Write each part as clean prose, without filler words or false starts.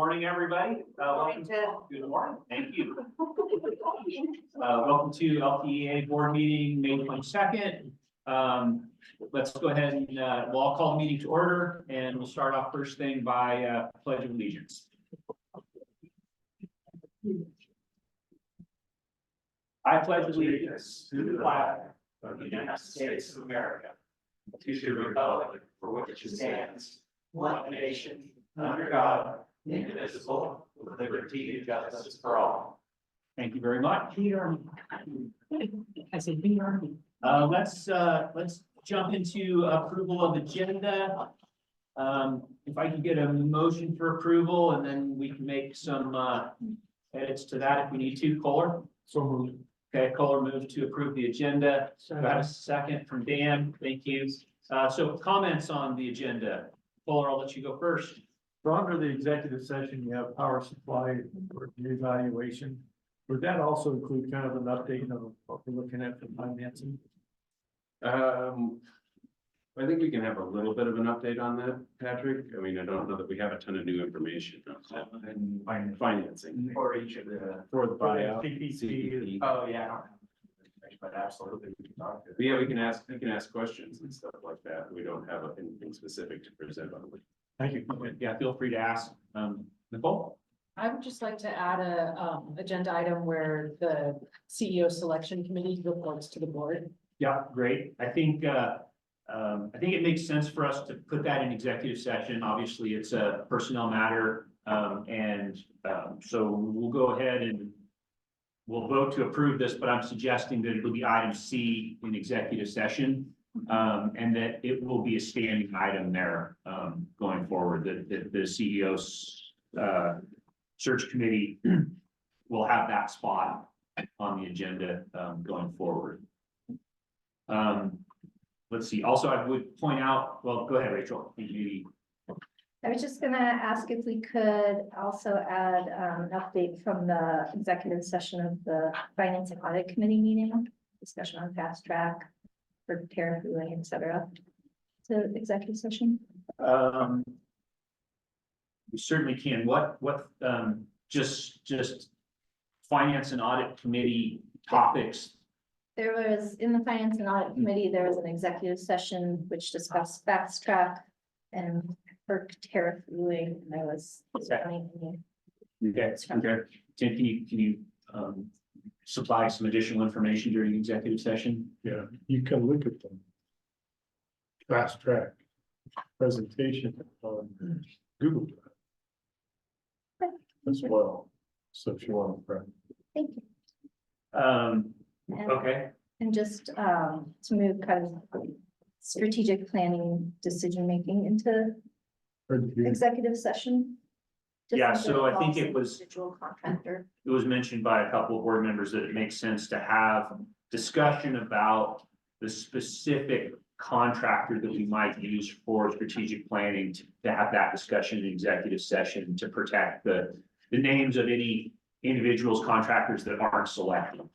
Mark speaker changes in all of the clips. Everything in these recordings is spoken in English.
Speaker 1: Morning, everybody. Welcome to, good morning. Thank you. Welcome to LPEA board meeting, May 22nd. Let's go ahead and we'll all call the meeting to order, and we'll start off first thing by pledge of allegiance. I pledge allegiance to the flag of the United States of America, to the republic for which it stands, one nation, under God, indivisible, with liberty and justice for all. Thank you very much. I said, let's jump into approval of agenda. If I can get a motion for approval, and then we can make some edits to that if we need to. Kohler?
Speaker 2: So moved.
Speaker 1: Okay, Kohler moved to approve the agenda. Do I have a second from Dan? Thank you. So comments on the agenda. Kohler, I'll let you go first.
Speaker 2: So under the executive session, you have power supply reevaluation. Would that also include kind of an update of what we're looking at for financing?
Speaker 3: I think we can have a little bit of an update on that, Patrick. I mean, I don't know that we have a ton of new information on financing
Speaker 4: For each of the.
Speaker 3: for the buyout.
Speaker 2: CPC.
Speaker 4: Oh, yeah. I don't have information, but absolutely, we can talk to.
Speaker 3: But yeah, we can ask questions and stuff like that. We don't have anything specific to present on it.
Speaker 2: Thank you.
Speaker 1: Yeah, feel free to ask. Nicole?
Speaker 5: I would just like to add a agenda item where the CEO selection committee reports to the board.
Speaker 1: Yeah, great. I think it makes sense for us to put that in executive session. Obviously, it's a personnel matter. So we'll go ahead and we'll vote to approve this, but I'm suggesting that it'll be item C in executive session. And that it will be a standing item there, going forward, that the CEO's, search committee will have that spot on the agenda, going forward. Let's see, also I would point out, well, go ahead, Rachel.
Speaker 6: I was just gonna ask if we could also add an update from the executive session of the Finance and Audit Committee meeting, discussion on fast track for tariff ruling, et cetera, to executive session.
Speaker 1: We certainly can. What, just Finance and Audit Committee topics.
Speaker 6: There was, in the Finance and Audit Committee, there was an executive session which discussed fast track and FERC tariff ruling, and I was.
Speaker 1: Okay. Tim, can you supply some additional information during executive session?
Speaker 2: Yeah, you can look at them. Fast track presentation on Google Drive as well. So if you want to.
Speaker 6: Thank you. And-
Speaker 1: Okay.
Speaker 6: And just to move kind of strategic planning, decision-making into executive session. Just
Speaker 1: Yeah,
Speaker 6: something
Speaker 1: so I
Speaker 6: that
Speaker 1: think it
Speaker 6: involves
Speaker 1: was.
Speaker 6: individual contractor.
Speaker 1: It was mentioned by a couple of board members that it makes sense to have discussion about the specific contractor that we might use for strategic planning to have that discussion in executive session to protect the names of any individuals, contractors that aren't selected.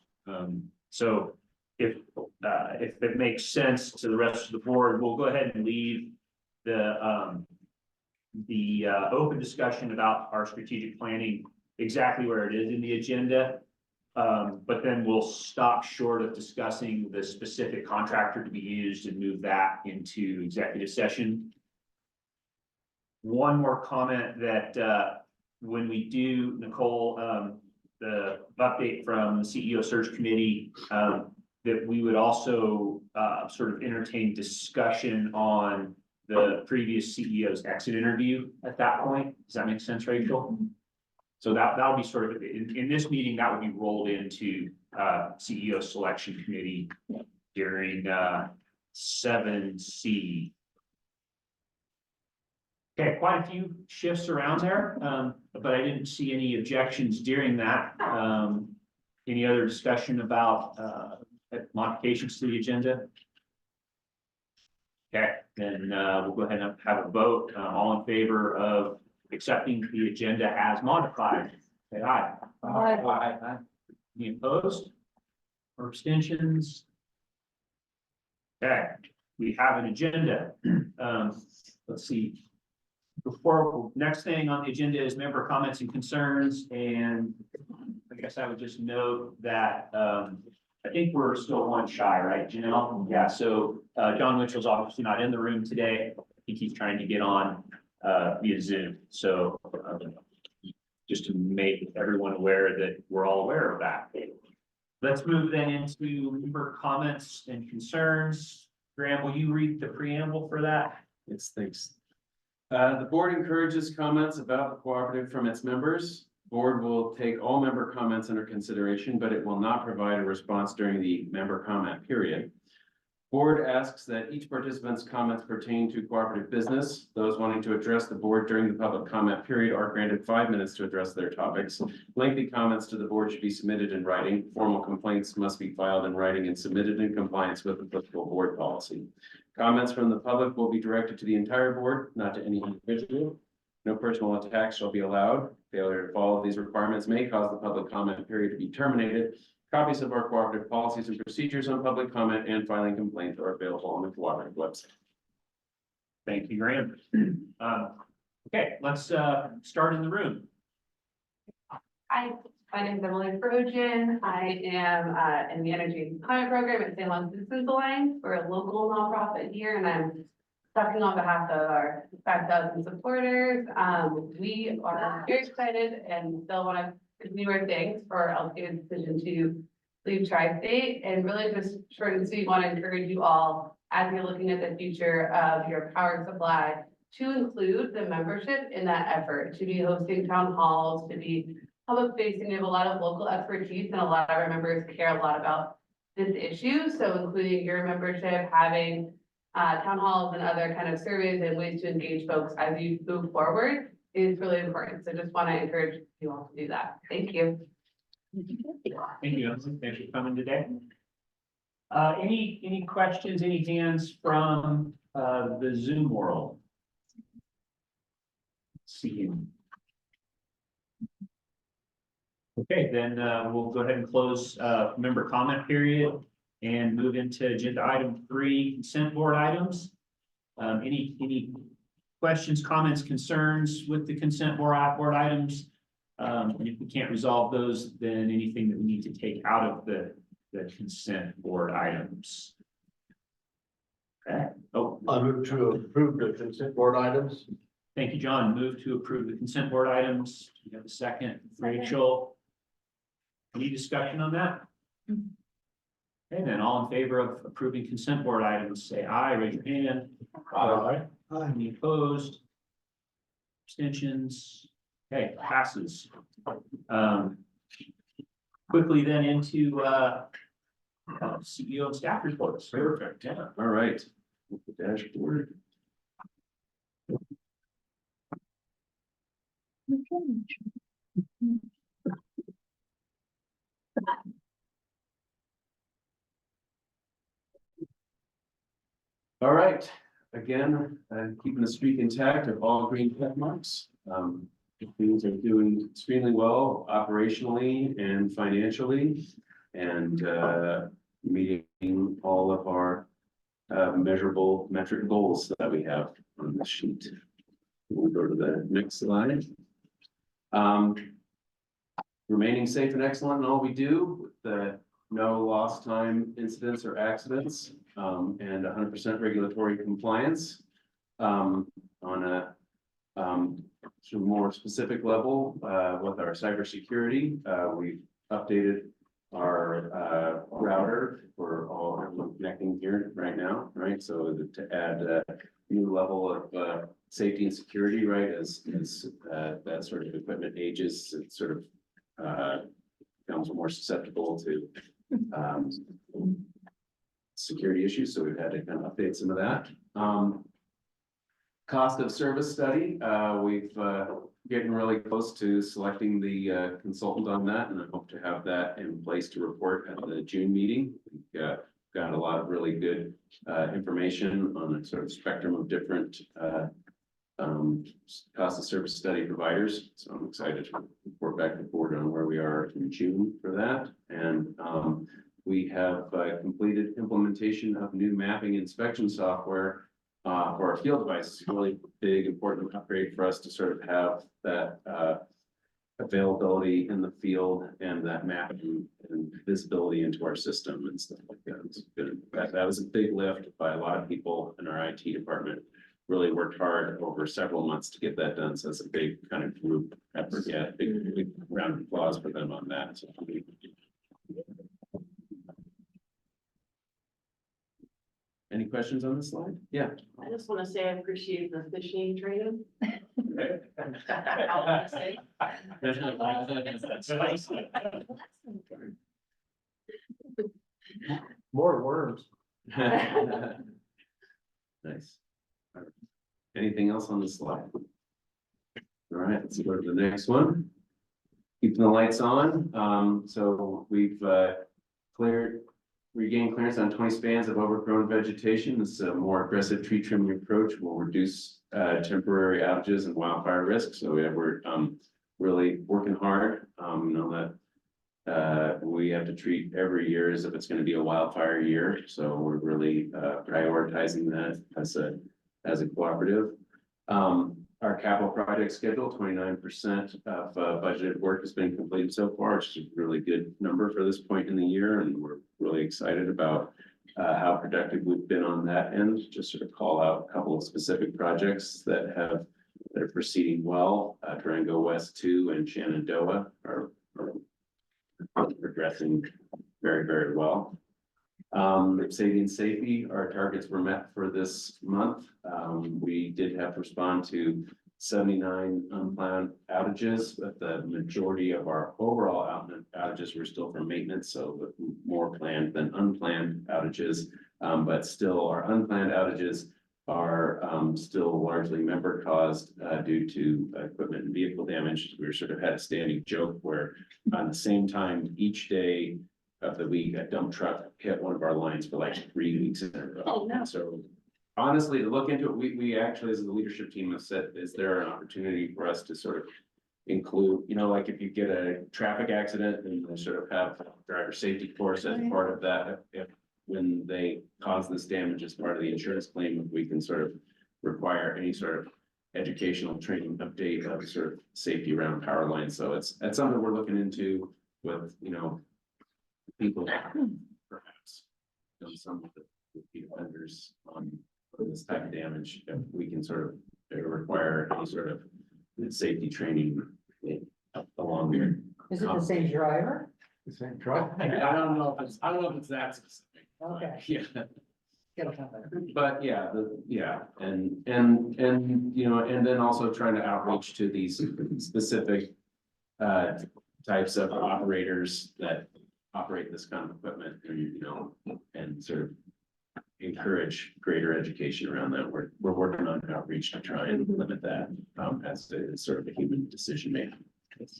Speaker 1: So if it makes sense to the rest of the board, we'll go ahead and leave the open discussion about our strategic planning exactly where it is in the agenda. But then we'll stop short of discussing the specific contractor to be used and move that into executive session. One more comment that when we do, Nicole, the update from the CEO search committee, that we would also sort of entertain discussion on the previous CEO's exit interview at that point. Does that make sense, Rachel? So that'll be sort of, in this meeting, that would be rolled into CEO selection committee during 7C. Okay, quite a few shifts around there, but I didn't see any objections during that. Any other discussion about modifications to the agenda? Okay, then we'll go ahead and have a vote. All in favor of accepting the agenda as modified, say aye.
Speaker 4: Aye.
Speaker 1: Any opposed or abstentions? Okay, we have an agenda. Let's see. before, next thing on the agenda is member comments and concerns, and I guess I would just note that, I think we're still one shy, right, Janelle? Yeah, so, John Mitchell's obviously not in the room today. I think he's trying to get on, via Zoom, so, just to make everyone aware that we're all aware of that. Let's move then into member comments and concerns. Graham, will you read the preamble for that?
Speaker 3: Yes, thanks. The board encourages comments about the cooperative from its members. Board will take all member comments under consideration, but it will not provide a response during the member comment period. Board asks that each participant's comments pertain to cooperative business. Those wanting to address the board during the public comment period are granted 5 minutes to address their topics. Lengthy comments to the board should be submitted in writing. Formal complaints must be filed in writing and submitted in compliance with applicable board policy. Comments from the public will be directed to the entire board, not to any individual. No personal attacks shall be allowed. Failure to follow these requirements may cause the public comment period to be terminated. Copies of our cooperative policies and procedures on public comment and filing complaints are available on the cooperative website.
Speaker 1: Thank you, Graham. Okay, let's start in the room.
Speaker 7: Hi, my name is Emily Trojan. I am in the Energy and Climate Program at San Juan Citizens Alliance. We're a local nonprofit here, and I'm talking on behalf of our 5,000 supporters. We are very excited and still want to continue our thanks for LPEA's decision to leave Tri-State, and really just short and sweet want to encourage you all, as you're looking at the future of your power supply, to include the membership in that effort, to be hosting town halls, to be public facing. We have a lot of local expertise, and a lot of our members care a lot about this issue. So including your membership, having town halls and other kind of surveys and ways to engage folks as you move forward is really important. So just want to encourage you all to do that. Thank you.
Speaker 1: Thank you. Thanks for coming today. Any questions, any hands from the Zoom world? Let's see. Okay, then we'll go ahead and close member comment period and move into agenda item 3, consent board items. Any questions, comments, concerns with the consent board items? And if we can't resolve those, then anything that we need to take out of the consent board items. Okay. Oh,
Speaker 8: I move to approve the consent board items.
Speaker 1: thank you, John. Move to approve the consent board items. Do you have a second? Rachel? Any discussion on that? Okay, then all in favor of approving consent board items, say aye, raise your hand.
Speaker 2: Aye.
Speaker 1: Any opposed? Abstentions? Okay, passes. Quickly then into CEO and staff reports.
Speaker 3: Perfect. Yeah. All right. The dashboard. All right, again, keeping the streak intact of all green check marks. Things are doing extremely well operationally and financially, and meeting all of our measurable metric goals that we have on this sheet. We'll go to the next slide. Remaining safe and excellent in all we do, with the no lost time incidents or accidents, and 100% regulatory compliance. On a sort of more specific level, with our cybersecurity, we've updated our router for all everyone connecting here right now, right? So to add a new level of safety and security, right? As that sort of equipment ages, it sort of becomes more susceptible to security issues. So we've had to kind of update some of that. Cost of service study, we've getting really close to selecting the consultant on that, and I hope to have that in place to report at the June meeting. We've got a lot of really good information on a sort of spectrum of different cost of service study providers. So I'm excited to report back to the board on where we are in June for that. And we have completed implementation of new mapping inspection software for our field devices, really big, important upgrade for us to sort of have that, availability in the field and that mapping and visibility into our system and stuff like that. It's good. That was a big lift by a lot of people in our IT department. Really worked hard over several months to get that done. So it's a big kind of group effort. Yeah, big round of applause for them on that. So, any questions on this slide? Yeah.
Speaker 9: I just want to say I appreciate the fishing training.
Speaker 2: More worms.
Speaker 3: Nice. Anything else on this slide? All right, let's go to the next one. Keeping the lights on. So we've regained clearance on 20 spans of overgrown vegetation. This is a more aggressive tree trimming approach will reduce temporary outages and wildfire risk. So we're really working hard. Know that we have to treat every year as if it's going to be a wildfire year. So we're really prioritizing that as a cooperative. Our capital project schedule, 29% of budgeted work has been completed so far, which is a really good number for this point in the year. And we're really excited about how productive we've been on that end. Just sort of call out a couple of specific projects that are proceeding well. Durango West 2 and Shenandoah are progressing very, very well. Safety, our targets were met for this month. We did have to respond to 79 unplanned outages, but the majority of our overall outages were still for maintenance, so more planned than unplanned outages. But still, our unplanned outages are still largely member caused due to equipment and vehicle damage. We sort of had a standing joke where on the same time each day of the week, a dump truck hit one of our lines for like 3 weeks in a row.
Speaker 9: Oh, no.
Speaker 3: So honestly, to look into it, we actually, as the leadership team, have said, is there an opportunity for us to sort of include, like if you get a traffic accident and they sort of have driver safety course as part of that, if when they cause this damage as part of the insurance claim, if we can sort of require any sort of educational training update of sort of safety around power lines. So that's something we're looking into with, people perhaps some of the repeat offenders on this type of damage, if we can sort of require any sort of safety training along there.
Speaker 10: Is it the same driver?
Speaker 2: The same truck.
Speaker 3: I don't know if it's that specific.
Speaker 10: Okay.
Speaker 3: Yeah.
Speaker 10: Get a comment.
Speaker 3: But yeah, and then also trying to outreach to these specific types of operators that operate this kind of equipment and sort of encourage greater education around that. We're working on outreach to try and limit that as sort of a human decision making.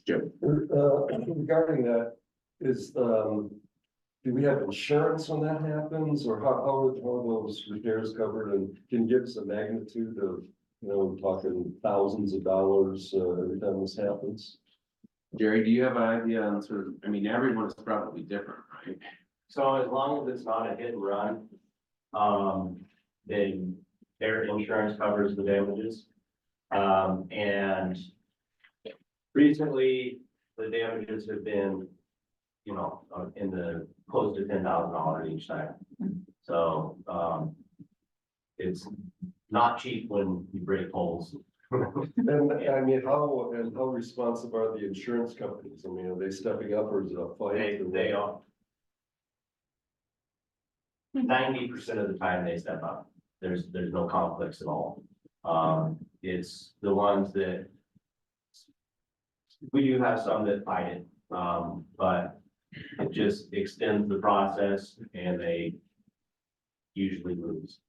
Speaker 3: Joe.
Speaker 8: Regarding that, do we have insurance when that happens, or how are those repairs covered? And can you give us a magnitude of, we're talking thousands of dollars every time this happens?
Speaker 3: Jerry, do you have an idea on sort of, everyone is probably different, right?
Speaker 4: So as long as it's not a hit and run, then their insurance covers the damages. And recently, the damages have been, in the close to $10,000 each time. So, it's not cheap when you break poles.
Speaker 8: And how responsive are the insurance companies? Are they stepping up, or is it a fight?
Speaker 4: They are. 90% of the time they step up. There's no conflicts at all. It's the ones that we do have some that fight it, but it just extends the process and they usually lose.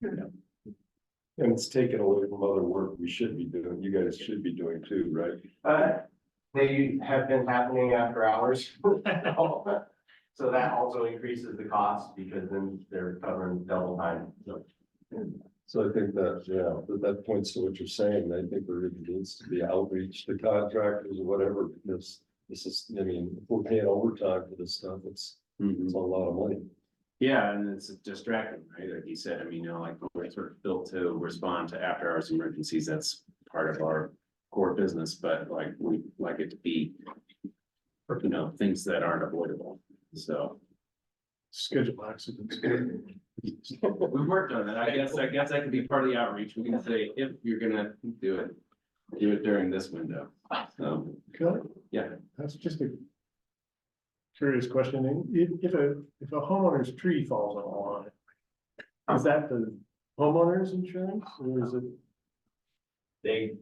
Speaker 8: And it's taken away from other work we should be doing, you guys should be doing too, right?
Speaker 4: They have been happening after hours. So that also increases the cost because then they're covering double time.
Speaker 8: So I think that points to what you're saying. I think there really needs to be outreach to contractors or whatever, because this is, if we're paying overtime for this stuff, it's a lot of money.
Speaker 3: Yeah, and it's distracting, right? Like you said, like we're sort of built to respond to after hours emergencies. That's part of our core business, but like, we like it to be, you know, things that aren't avoidable. So
Speaker 2: Schedule accidents.
Speaker 3: we worked on it. I guess that could be part of the outreach. We can say, if you're gonna do it during this window. So,
Speaker 2: Okay.
Speaker 3: yeah.
Speaker 2: That's just a curious question. If a homeowner's tree falls on a line, is that the homeowner's insurance or is it?
Speaker 4: They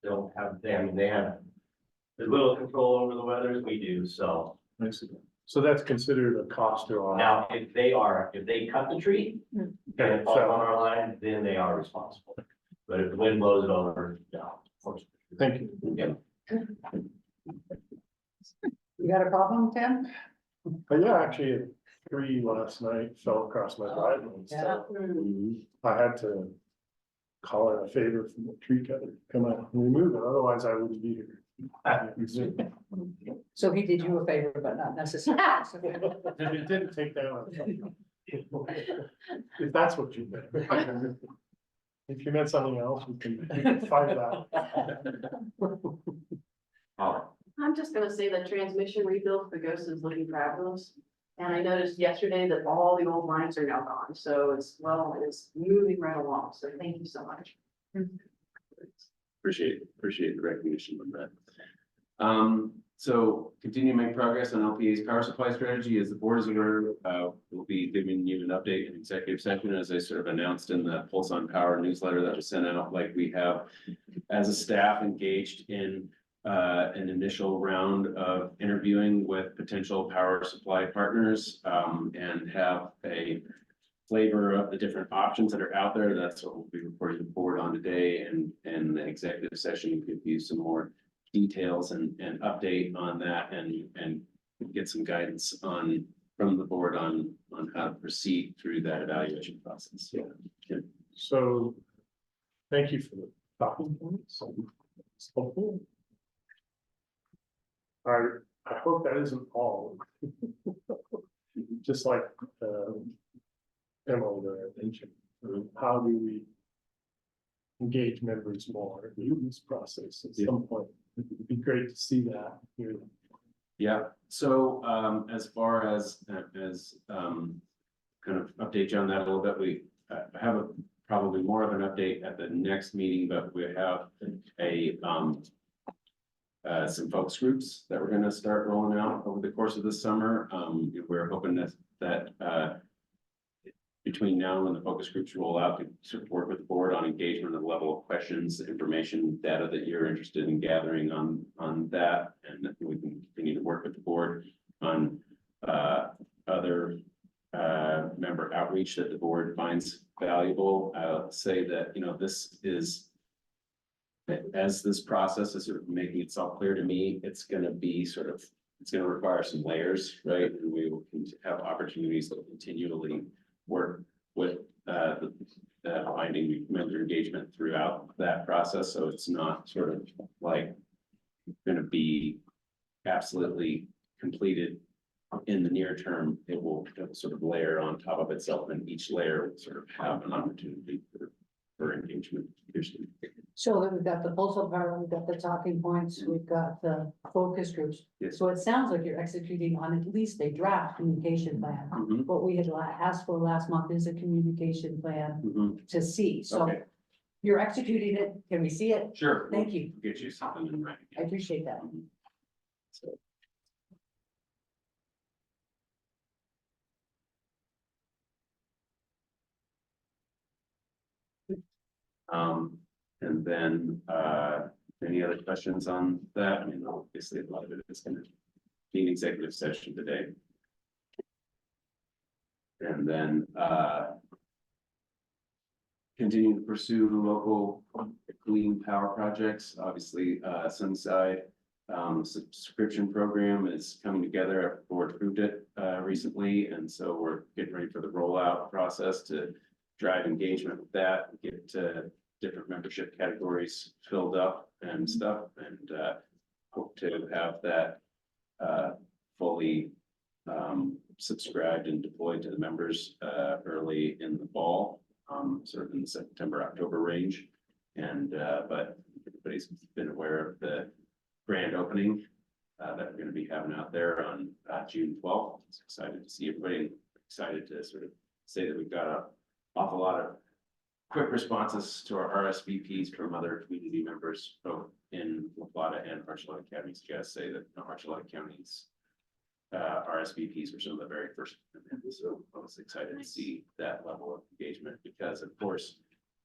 Speaker 4: don't have, I mean, they have as little control over the weather as we do, so.
Speaker 2: So that's considered a cost to our.
Speaker 4: Now, if they cut the tree and it falls on our line, then they are responsible. But if the wind blows it over, no. of course.
Speaker 2: Thank you.
Speaker 4: Yeah.
Speaker 10: You got a problem, Tim?
Speaker 2: But yeah, actually, a tree last night fell across my driveway. So I had to call in a favor from the tree cutter, to come out and remove it. Otherwise I wouldn't be here.
Speaker 10: So he did you a favor, but not necessarily.
Speaker 2: It didn't take that long. If that's what you meant. If you meant something else, we can fight it out.
Speaker 9: I'm just gonna say the transmission rebuild for Ghost is looking fabulous. And I noticed yesterday that all the old lines are now gone, so it's moving right along, so thank you so much.
Speaker 3: Appreciate the recognition of that. So continue to make progress on LPEA's power supply strategy. As the board is aware, we'll be giving you an update in executive session, as I sort of announced in the Pulse on Power newsletter that was sent out. Like, we have, as a staff, engaged in an initial round of interviewing with potential power supply partners, and have a flavor of the different options that are out there. That's what we'll be reporting to the board on today, and the executive session will give you some more details and update on that, and get some guidance from the board on how to proceed through that evaluation process. Yeah.
Speaker 2: So, thank you for the talking points. It's helpful. I hope that isn't all. Just like Emily there mentioned, how do we engage members more in this process at some point? It'd be great to see that here.
Speaker 3: Yeah, so as far as kind of update you on that a little bit, we have probably more of an update at the next meeting, but we have some focus groups that we're going to start rolling out over the course of this summer. We're hoping that between now and when the focus groups roll out, to sort of work with the board on engagement, the level of questions, information, data that you're interested in gathering on that, and that we can continue to work with the board on other member outreach that the board finds valuable. I'll say that, you know, this is, as this process is sort of making itself clear to me, it's going to require some layers, right? And we will have opportunities to continually work with the finding member engagement throughout that process. So it's not sort of like going to be absolutely completed in the near term. It will sort of layer on top of itself, and each layer will sort of have an opportunity for engagement.
Speaker 10: So we've got the pulse of power, we've got the talking points, we've got the focus groups.
Speaker 3: Yes.
Speaker 10: So it sounds like you're executing on at least a draft communication plan.
Speaker 3: Mhm.
Speaker 10: What we had asked for last month is a communication plan
Speaker 3: Mhm.
Speaker 10: to see. So
Speaker 3: Okay.
Speaker 10: you're executing it. Can we see it?
Speaker 3: Sure.
Speaker 10: Thank you.
Speaker 3: We'll get you something in writing.
Speaker 10: I appreciate that.
Speaker 3: So. And then, any other questions on that? I mean, obviously, a lot of it is going to be an executive session today. And then, continue to pursue local clean power projects. Obviously, Sunside subscription program is coming together. Our board approved it recently, and so we're getting ready for the rollout process to drive engagement with that, get different membership categories filled up and stuff, and hope to have that fully subscribed and deployed to the members early in the fall. sort of in the September, October range. And, but everybody's been aware of the grand opening that we're gonna be having out there on June 12th. It's excited to see everybody, excited to sort of say that we've got an awful lot of quick responses to our RSVPs from other community members, both in La Plata and Archuleta counties. Just say that Archuleta county's RSVPs were some of the very first. So I was excited to see that level of engagement because, of course,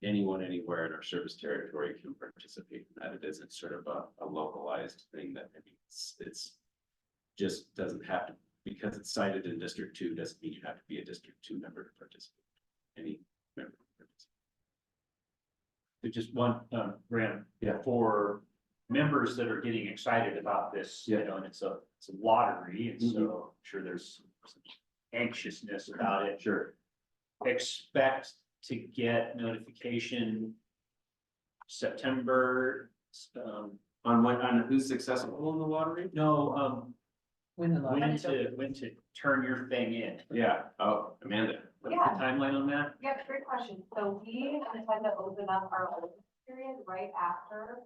Speaker 3: anyone anywhere in our service territory can participate in that. It isn't sort of a localized thing that maybe it's just doesn't have to, because it's cited in District 2, doesn't mean you have to be a District 2 member to participate. Any member.
Speaker 1: Just one, Graham.
Speaker 3: Yeah.
Speaker 1: For members that are getting excited about this, you know, and it's a lottery, and so I'm sure there's some anxiousness about it.
Speaker 3: Sure.
Speaker 1: Expect to get notification September,
Speaker 3: On who's successful in the lottery?
Speaker 1: no,
Speaker 10: When the
Speaker 1: when to turn your thing in.
Speaker 3: Yeah. Oh, Amanda.
Speaker 1: What's the timeline on that?
Speaker 7: Yeah, great question. So we intend to open up our open period right after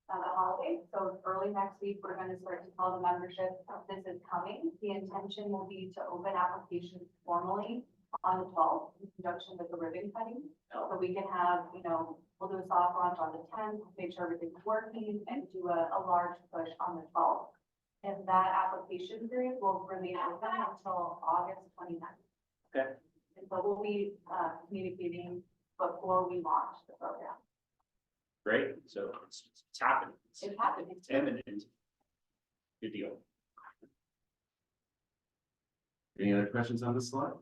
Speaker 7: the holiday. So early next week, we're going to start to tell the membership this is coming. The intention will be to open applications formally on the 12th in conjunction with the ribbon cutting. So we can have, you know, we'll do a soft launch on the 10th, make sure everything's working, and do a large push on the 12th. And that application period will remain open until August 29th.
Speaker 1: Okay.
Speaker 7: And so we'll be communicating before we launch the program.
Speaker 1: Great, so it's happening.
Speaker 7: It's happening.
Speaker 1: It's imminent. Good deal.
Speaker 3: Any other questions on this slide?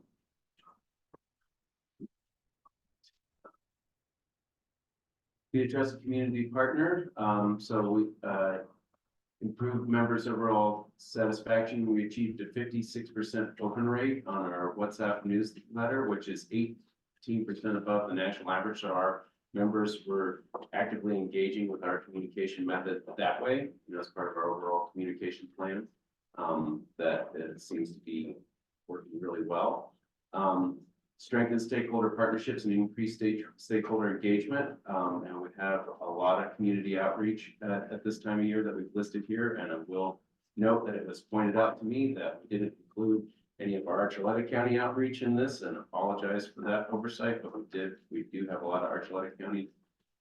Speaker 3: We address a community partner, so we improved members' overall satisfaction. We achieved a 56% open rate on our WhatsApp newsletter, which is 18% above the national average. So our members were actively engaging with our communication method that way, you know, as part of our overall communication plan. That it seems to be working really well. Strengthen stakeholder partnerships and increase stakeholder engagement. And we have a lot of community outreach at this time of year that we've listed here. And I will note that it was pointed out to me that we didn't include any of our Archuleta County outreach in this, and apologize for that oversight, but we do have a lot of Archuleta County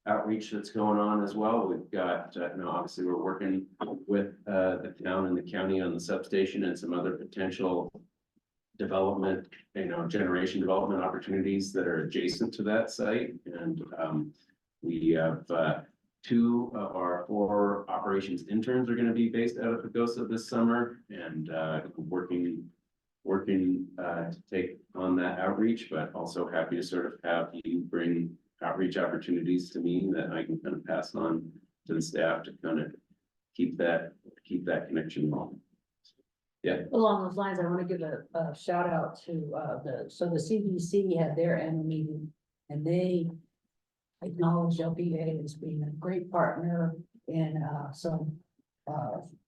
Speaker 3: outreach that's going on as well. We've got, you know, obviously we're working with the town and the county on the substation and some other potential development, you know, generation development opportunities that are adjacent to that site. And we have 2 of our 4 operations interns are going to be based out of Pagosa this summer, and working to take on that outreach, but also happy to sort of have you bring outreach opportunities to me that I can kind of pass on to the staff to kind of keep that connection going. Yeah.
Speaker 10: Along those lines, I want to give a shout out to the CDC had their annual meeting and they acknowledged LPEA as being a great partner in some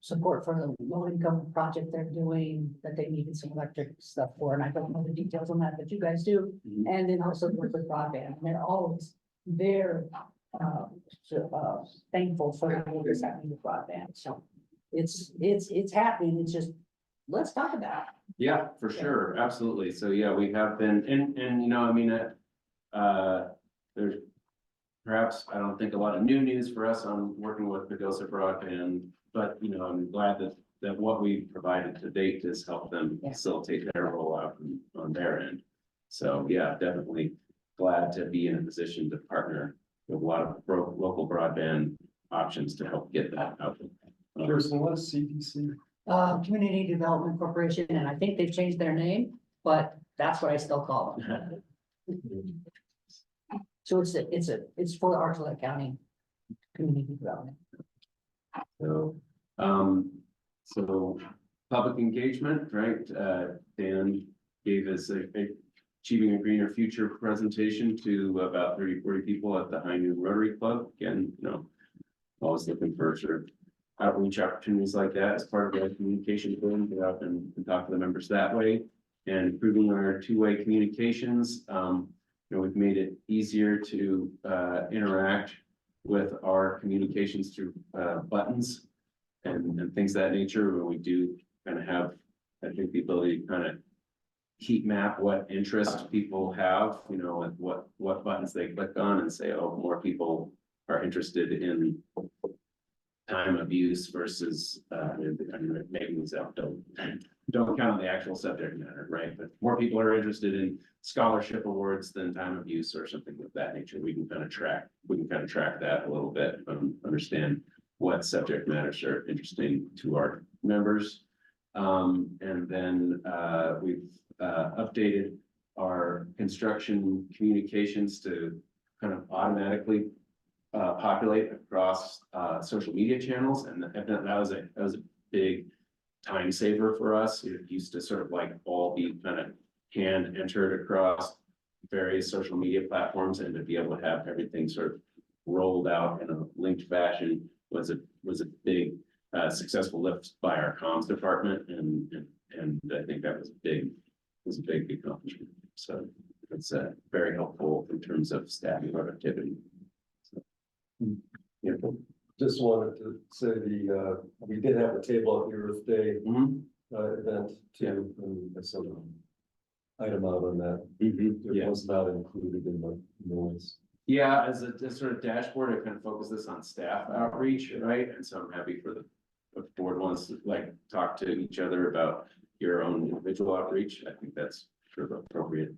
Speaker 10: support for the low income project they're doing that they needed some electric stuff for. And I don't know the details on that, but you guys do.
Speaker 3: Mhm.
Speaker 10: And then also work with broadband. And they're always very thankful for what is happening with broadband. So it's happening. It's just, let's talk about it.
Speaker 3: Yeah, for sure, absolutely. So yeah, we have been, and you know, I mean, there's perhaps, I don't think a lot of new news for us on working with Pagosa Broadband, but you know, I'm glad that what we've provided to date has helped them facilitate their rollout on their end. So yeah, definitely glad to be in a position to partner with a lot of local broadband options to help get that out.
Speaker 8: Kirsten, what is CDC?
Speaker 10: Community Development Corporation, and I think they've changed their name, but that's what I still call them. So it's for the Archuleta County Community Development.
Speaker 3: So, so public engagement, right? Dan gave us a Achieving a Greener Future presentation to about 30-40 people at the High Noon Rotary Club. Again, you know, always looking for sort of outreach opportunities like that as part of our communication plan, get out and talk to the members that way, and improving our 2-way communications. we've made it easier to interact with our communications through buttons and things of that nature, where we do kind of have, I think, the ability to kind of heat map what interest people have, and what buttons they click on and say, oh, more people are interested in time of use versus, maybe these out, don't count on the actual subject matter, right? But more people are interested in scholarship awards than time of use or something of that nature. We can kind of track that a little bit, understand what subject matters are interesting to our members. And then we've updated our construction communications to kind of automatically populate across social media channels, and that was a big time saver for us. It used to sort of like all be kind of hand entered across various social media platforms, and to be able to have everything sort of rolled out in a linked fashion was a big successful lift by our comms department, and I think that was a big accomplishment. So it's very helpful in terms of staffing productivity. Yeah.
Speaker 8: Just wanted to say we did have a table at the Earth Day event too, and some item out on that. It was not included in the noise.
Speaker 3: Yeah, as a sort of dashboard, I kind of focus this on staff outreach, right? And so I'm happy for the board wants to like talk to each other about your own individual outreach. I think that's sort of appropriate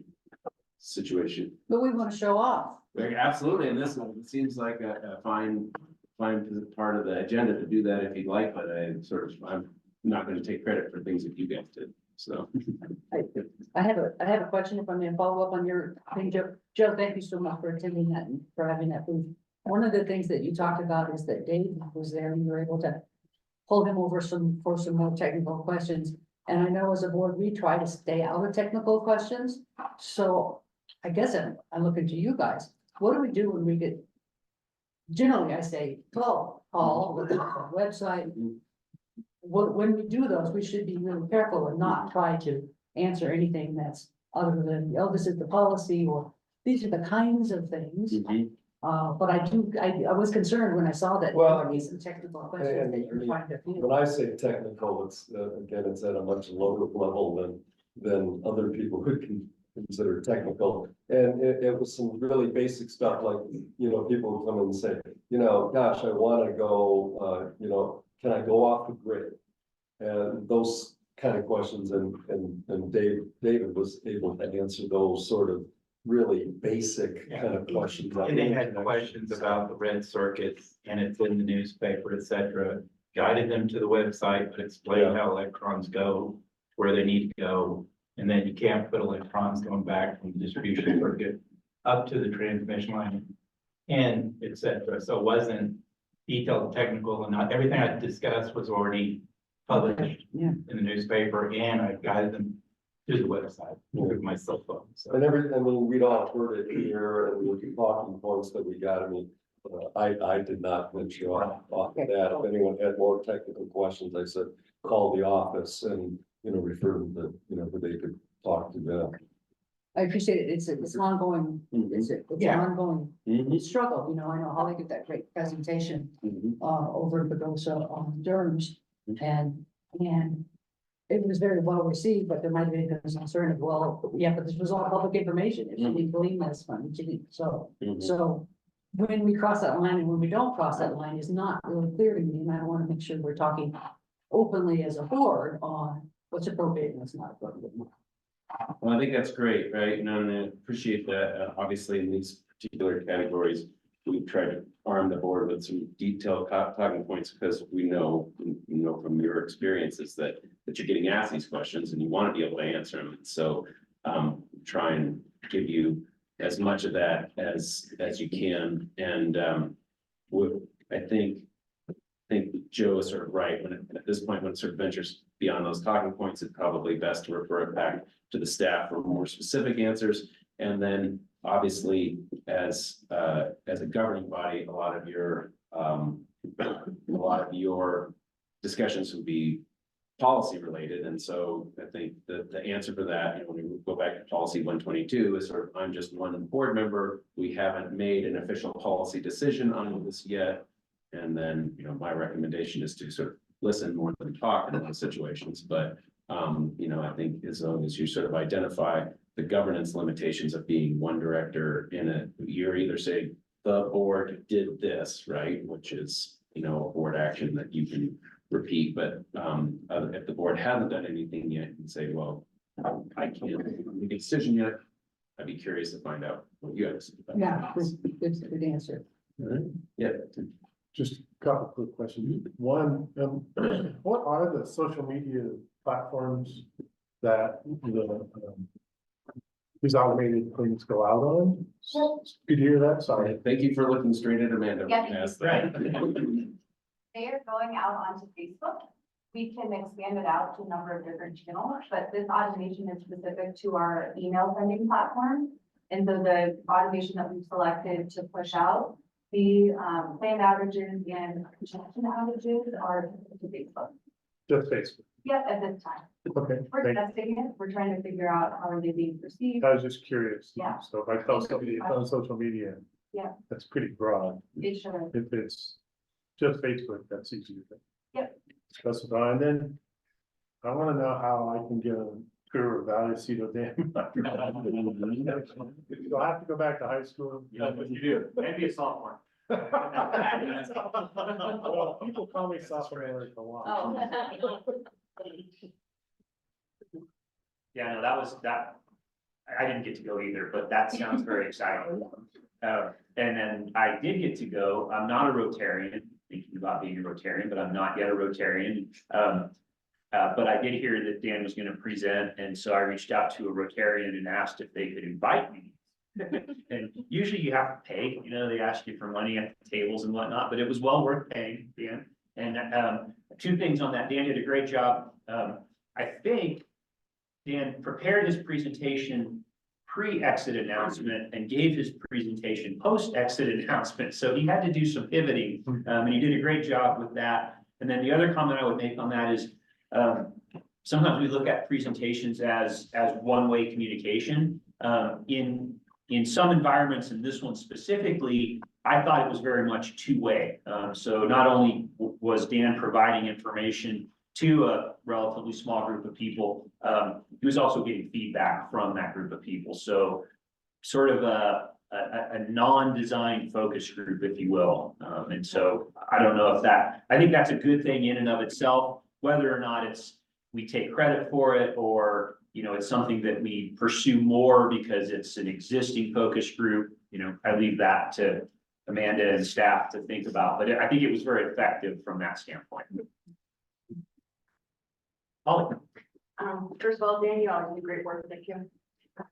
Speaker 3: situation.
Speaker 10: But we want to show off.
Speaker 3: Like, absolutely, and this seems like a fine part of the agenda to do that if you'd like, but I'm not going to take credit for things that you guys did, so.
Speaker 10: I have a question, if I may follow up on your thing, Joe. Joe, thank you so much for attending that and for having that booth. One of the things that you talked about is that Dave was there and you were able to pull him over for some more technical questions. And I know as a board, we try to stay out of technical questions. So I guess I'm looking to you guys. What do we do when we get, generally I say, call the website. When we do those, we should be really careful and not try to answer anything that's other than, oh, this is the policy, or these are the kinds of things. But I was concerned when I saw that.
Speaker 8: Well,
Speaker 10: there were some technical questions that you're trying to field.
Speaker 8: When I say technical, it's again, it's at a much lower level than other people could consider technical. And it was some really basic stuff like, people would come and say, gosh, I want to go, can I go off the grid? And those kind of questions, and David was able to answer those sort of really basic kind of questions.
Speaker 11: And they had questions about the red circuits, and it's in the newspaper, et cetera. Guided them to the website, but explained how electrons go, where they need to go. And then you can't put electrons going back from the distribution circuit up to the transmission line, and et cetera. So it wasn't detailed technical, and not everything I discussed was already published in the newspaper, and I guided them to the website with my cell phone. So.
Speaker 8: And we'd all heard it here, and we were talking points that we got. I did not venture off of that. If anyone had more technical questions, I said, call the office and, refer them to, who they could talk to them.
Speaker 10: I appreciate it. It's an ongoing, it's an ongoing struggle. I know Holly did that great presentation over at the Bosa on DERMS, and it was very well received, but there might have been a concern of, well, yeah, but this was all public information. If you didn't glean this from it, so when we cross that line and when we don't cross that line is not really clear to me, and I want to make sure we're talking openly as a board on what's appropriate and what's not appropriate.
Speaker 3: Well, I think that's great, right? And I appreciate that. Obviously, in these particular categories, we try to arm the board with some detailed talking points, because we know, from your experiences that you're getting asked these questions and you want to be able to answer them. So try and give you as much of that as you can. And I think Joe is sort of right. At this point, when it sort of ventures beyond those talking points, it's probably best to refer it back to the staff for more specific answers. And then obviously, as a governing body, a lot of your discussions would be policy related, and so I think the answer for that, you know, when we go back to policy 122 is sort of, I'm just one board member. We haven't made an official policy decision on this yet. And then, you know, my recommendation is to sort of listen more than talk in those situations, but you know, I think as long as you sort of identify the governance limitations of being one director in a, you're either saying the board did this, right, which is, you know, a board action that you can repeat, but if the board hasn't done anything yet, you can say, well, I can't make a decision yet. I'd be curious to find out what you guys think about
Speaker 10: Yeah,
Speaker 3: that.
Speaker 10: good answer.
Speaker 3: Yeah,
Speaker 2: Just a couple quick questions. One, what are the social media platforms that these automated things go out on? Could you hear that? Sorry.
Speaker 3: thank you for looking straight at Amanda. when
Speaker 7: Yeah,
Speaker 3: you asked that.
Speaker 7: They are going out onto Facebook. We can expand it out to a number of different channels, but this automation is specific to our email sending platform. And so the automation that we've selected to push out the planned outages and projection outages are to Facebook.
Speaker 2: Just Facebook.
Speaker 7: Yep, at this time.
Speaker 2: Okay.
Speaker 7: We're
Speaker 2: Thank you.
Speaker 7: testing it. We're trying to figure out how are they being perceived.
Speaker 2: I was just curious.
Speaker 7: Yeah.
Speaker 2: So if I tell somebody it's on social media.
Speaker 7: Yeah.
Speaker 2: That's pretty broad.
Speaker 7: It should.
Speaker 2: If it's just Facebook, that's easy to
Speaker 7: Yep.
Speaker 2: specify. And then I want to know how I can get a career Vallecito Dam. Do I have to go back to high school?
Speaker 1: Yeah, but you do, maybe a sophomore.
Speaker 2: Well, people call me sophomore a lot.
Speaker 1: Yeah, no, that was, I didn't get to go either, but that sounds very exciting. And then I did get to go, I'm not a Rotarian, thinking about being a Rotarian, but I'm not yet a Rotarian. But I did hear that Dan was gonna present, and so I reached out to a Rotarian and asked if they could invite me. And usually you have to pay, you know, they ask you for money at the tables and whatnot, but it was well worth paying, Dan. And two things on that, Dan did a great job. I think Dan prepared his presentation pre-exit announcement and gave his presentation post-exit announcement. So he had to do some pivoting, and he did a great job with that. And then the other comment I would make on that is, sometimes we look at presentations as one-way communication. In some environments, and this one specifically, I thought it was very much two-way. So not only was Dan providing information to a relatively small group of people, he was also getting feedback from that group of people. So sort of a non-design focus group, if you will. And so I don't know if I think that's a good thing in and of itself, whether or not we take credit for it, or, you know, it's something that we pursue more because it's an existing focus group. You know, I leave that to Amanda and staff to think about, but I think it was very effective from that standpoint. Holly.
Speaker 9: First of all, Dan, you always do great work. Thank you.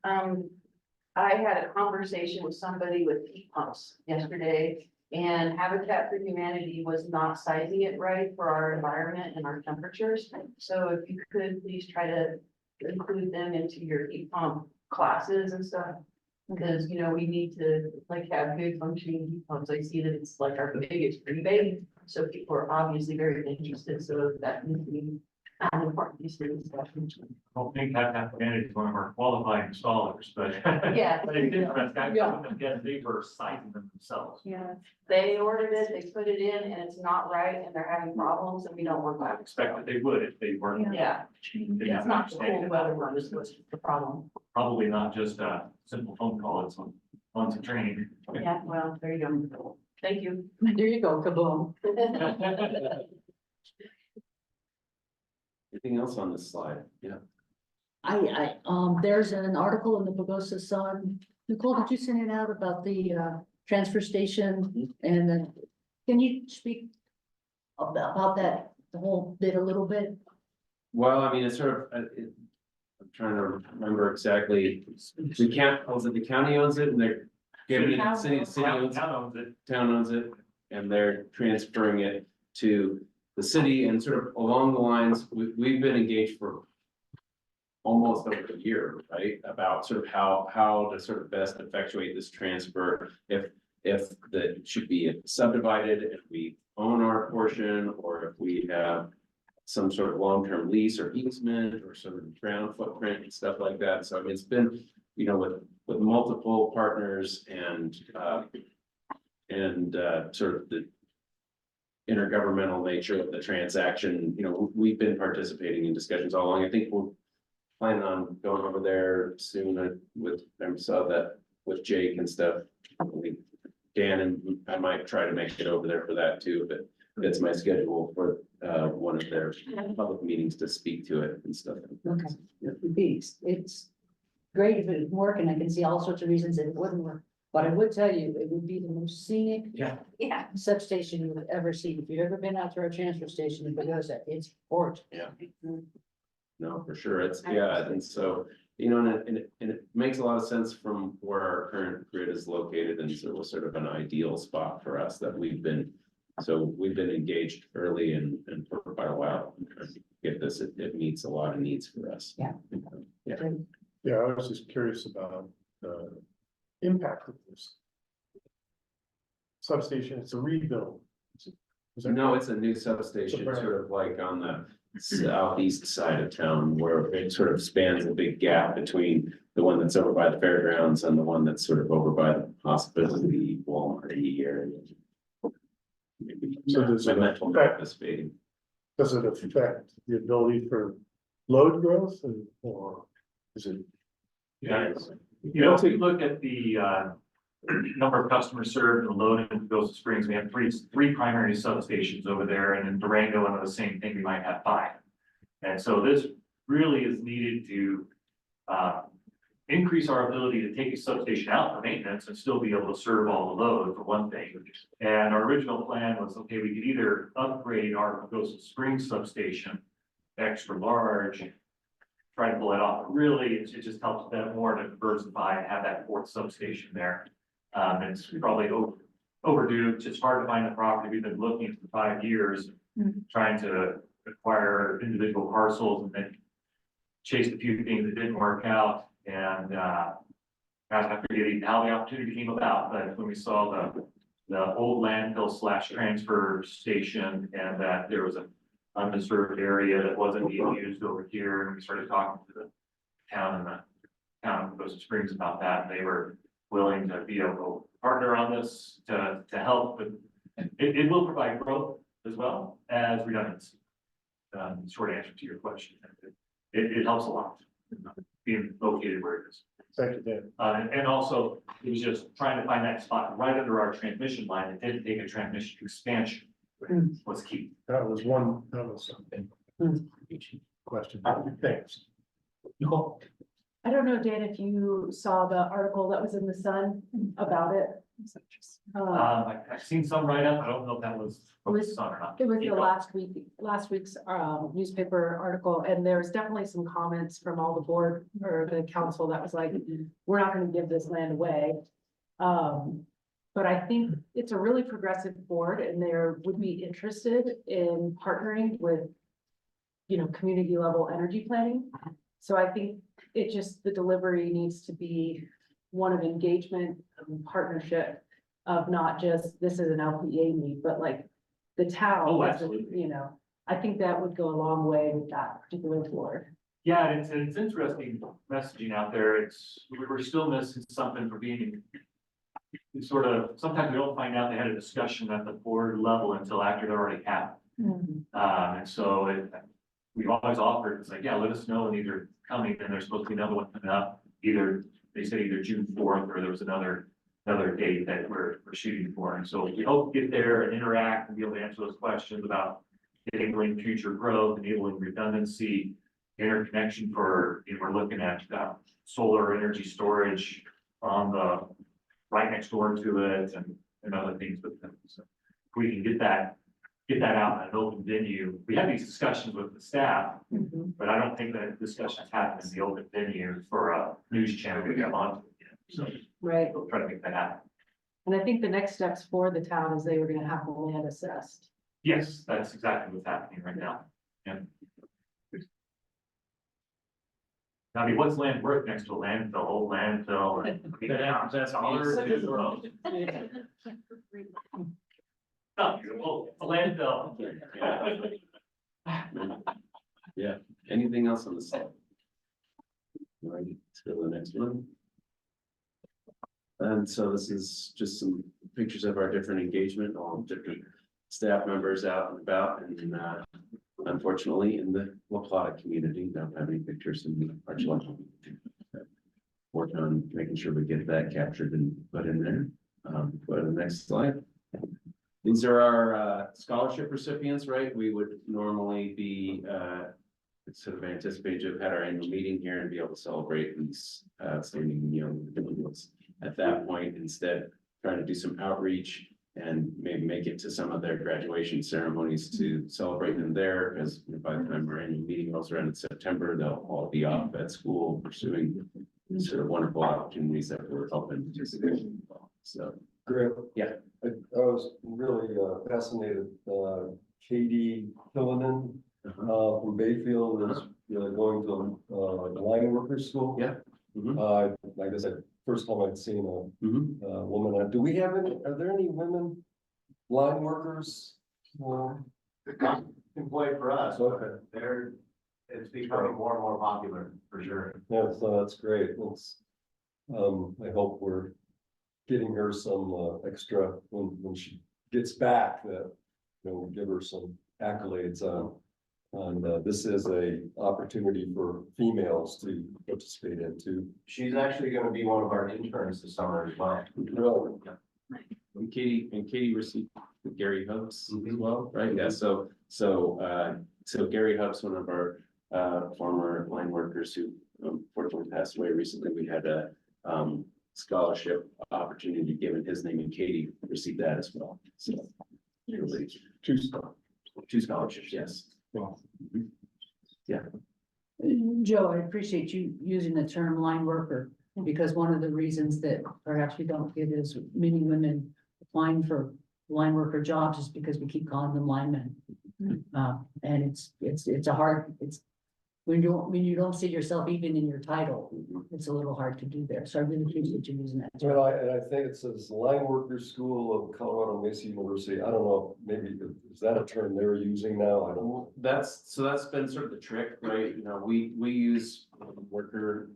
Speaker 9: I had a conversation with somebody with heat pumps yesterday, and Habitat for Humanity was not sizing it right for our environment and our temperatures. So if you could please try to include them into your heat pump classes and stuff. Because, you know, we need to like have good functioning heat pumps. I see that it's like our biggest rebate. So people are obviously very interested. So that needs to be an important piece of discussion.
Speaker 12: I don't think Habitat for Humanity is one of our qualified installers, but.
Speaker 9: Yeah.
Speaker 12: But it's different, again, they were sizing them themselves.
Speaker 6: Yeah.
Speaker 9: They ordered it, they put it in, and it's not right, and they're having problems, and we don't want
Speaker 12: I
Speaker 9: that.
Speaker 12: expect that they would if they weren't.
Speaker 9: Yeah,
Speaker 12: Yeah,
Speaker 9: it's not the cold weather one, is what's the problem.
Speaker 12: Probably not just a simple phone call, it's on to training.
Speaker 9: Yeah, well, there you go. Thank you.
Speaker 10: There you go, kaboom.
Speaker 3: Anything else on this slide? Yeah.
Speaker 10: There's an article in the Pagosa Sun. Nicole, did you send it out about the transfer station? And then, can you speak about that, the whole bit a little bit?
Speaker 3: Well, I mean, it's sort of, I'm trying to remember exactly. The county owns it and they're giving it, the city owns it. Town owns it, and they're transferring it to the city, and sort of along the lines, we've been engaged for almost over a year, right? About sort of how to sort of best effectuate this transfer, if that should be subdivided, if we own our portion, or if we have some sort of long-term lease or easement or sort of ground footprint and stuff like that. So it's been, with multiple partners and sort of the intergovernmental nature of the transaction, we've been participating in discussions all along. I think we'll plan on going over there soon with, I saw that with Jake and stuff. I think Dan and I might try to make it over there for that too, but it's my schedule for one of their public meetings to speak to it and stuff.
Speaker 10: Okay. It's great if it would work, and I can see all sorts of reasons it wouldn't work. But I would tell you, it would be the most scenic
Speaker 6: Yeah.
Speaker 10: substation you would ever see. If you've ever been out to our transfer station in Pagosa, it's gorgeous.
Speaker 3: Yeah. No, for sure. And so, and it makes a lot of sense from where our current grid is located, and so it was sort of an ideal spot for us that we've been engaged early and for quite a while. Trying to get this, it meets a lot of needs for us.
Speaker 10: Yeah.
Speaker 2: Yeah, I was just curious about the impact of this substation. It's a rebuild.
Speaker 3: No, it's a new substation, sort of like on the southeast side of town, where it sort of spans a big gap between the one that's over by the fairgrounds and the one that's sort of over by the hospital, the Walmart area. Maybe
Speaker 2: So does
Speaker 3: my
Speaker 2: it
Speaker 3: mental map is fading.
Speaker 2: Does it affect the ability for load growth or is it?
Speaker 12: Yeah, if you look at the number of customers served and load in Goshen Springs, we have three primary substations over there, and in Durango, and the same thing, we might have 5. And so this really is needed to increase our ability to take a substation out for maintenance and still be able to serve all the load, for one thing. And our original plan was, okay, we could either upgrade our Goshen Springs substation extra large, try to pull it off. But really, it just helps them more to diversify and have that 4th substation there. It's probably overdue. It's just hard to find the property. We've been looking for 5 years, trying to acquire individual parcels, and then chased a few things that didn't work out. And I forget how the opportunity came about, but when we saw the old landfill / transfer station, and that there was an undisturbed area that wasn't being used over here, and we started talking to the town of Goshen Springs about that, and they were willing to be able to partner on this to help, but it will provide growth as well as redundancy. Short answer to your question, it helps a lot being located where it is.
Speaker 2: Thank you, Dan.
Speaker 12: And also, it was just trying to find that spot right under our transmission line. It didn't take a transmission expansion was key.
Speaker 2: That was something. Question. Thanks.
Speaker 12: Nicole?
Speaker 5: I don't know, Dan, if you saw the article that was in the Sun about it.
Speaker 12: I've seen some write-up. I don't know if that was focused on or not.
Speaker 5: It was the last week's newspaper article, and there was definitely some comments from all the board or the council that was like, we're not gonna give this land away. But I think it's a really progressive board, and they would be interested in partnering with, community level energy planning. So I think the delivery needs to be one of engagement and partnership of not just, this is an LPEA need, but like the town.
Speaker 12: Oh, absolutely.
Speaker 5: I think that would go a long way with that particular board.
Speaker 12: Yeah, it's interesting messaging out there. We're still missing something for being sometimes we don't find out they had a discussion at the board level until after they're already happened. And so we've always offered, it's like, yeah, let us know when these are coming, and there's supposed to be another one coming up. They said either June 4th, or there was another date that we're shooting for. And so we hope to get there and interact and be able to answer those questions about enabling future growth, enabling redundancy, interconnection we're looking at solar energy storage on the right next door to it, and other things with them. So if we can get that out in an open venue. We have these discussions with the staff, but I don't think that discussions happen in the open venue for a news channel to come on. So
Speaker 5: Right.
Speaker 12: we'll try to make that happen.
Speaker 5: And I think the next steps for the town is they were gonna have the land assessed.
Speaker 12: Yes, that's exactly what's happening right now. Yeah. I mean, what's land worth next to a landfill, old landfill? That's dollars. A landfill.
Speaker 3: anything else on the slide? All right, let's go to the next one. And so this is just some pictures of our different engagement, all different staff members out and about, and unfortunately, in the LPEA community, don't have any pictures in the Archuleta. Work on making sure we get that captured and put in there. Go to the next slide. These are our scholarship recipients, right? We would normally be sort of anticipate to have had our annual meeting here and be able to celebrate these outstanding young individuals. At that point, instead, trying to do some outreach and maybe make it to some of their graduation ceremonies to celebrate them there, because by the time our annual meeting rolls around in September, they'll all be off at school pursuing sort of wonderful opportunities that we're helping to do. So,
Speaker 8: Great.
Speaker 3: Yeah.
Speaker 8: I was really fascinated, Katie Killanen, from Bayfield is, going to, the line workers school.
Speaker 3: Yeah.
Speaker 8: Like I said, first time I'd seen
Speaker 3: Mhm.
Speaker 8: a woman, do we have any, are there any women line workers?
Speaker 4: Employed for us,
Speaker 8: Okay.
Speaker 4: it's becoming more and more popular, for sure.
Speaker 8: Yeah, so that's great. It's, I hope we're getting her some, extra when she gets back, that, we'll give her some accolades on. And, this is a opportunity for females to participate in too.
Speaker 4: She's actually gonna be one of our interns this summer as well.
Speaker 8: Really?
Speaker 3: And Katie received Gary Hubs as
Speaker 4: Mhm.
Speaker 3: well, right? Yeah, so Gary Hubs, one of our former line workers who unfortunately passed away recently, we had a scholarship opportunity given his name, and Katie received that as well. So really, two scholarships, yes.
Speaker 2: Wow.
Speaker 10: Joe, I appreciate you using the term line worker, because one of the reasons that perhaps we don't get as many women applying for line worker jobs is because we keep calling them linemen. And it's a hard, when you don't see yourself even in your title, it's a little hard to do there. So I really appreciate you using that term.
Speaker 8: Well, and I think it says Line Workers School of Colorado Mesa University. I don't know, maybe, is that a term they're using now? I don't know.
Speaker 3: That's been sort of the trick, right? We use worker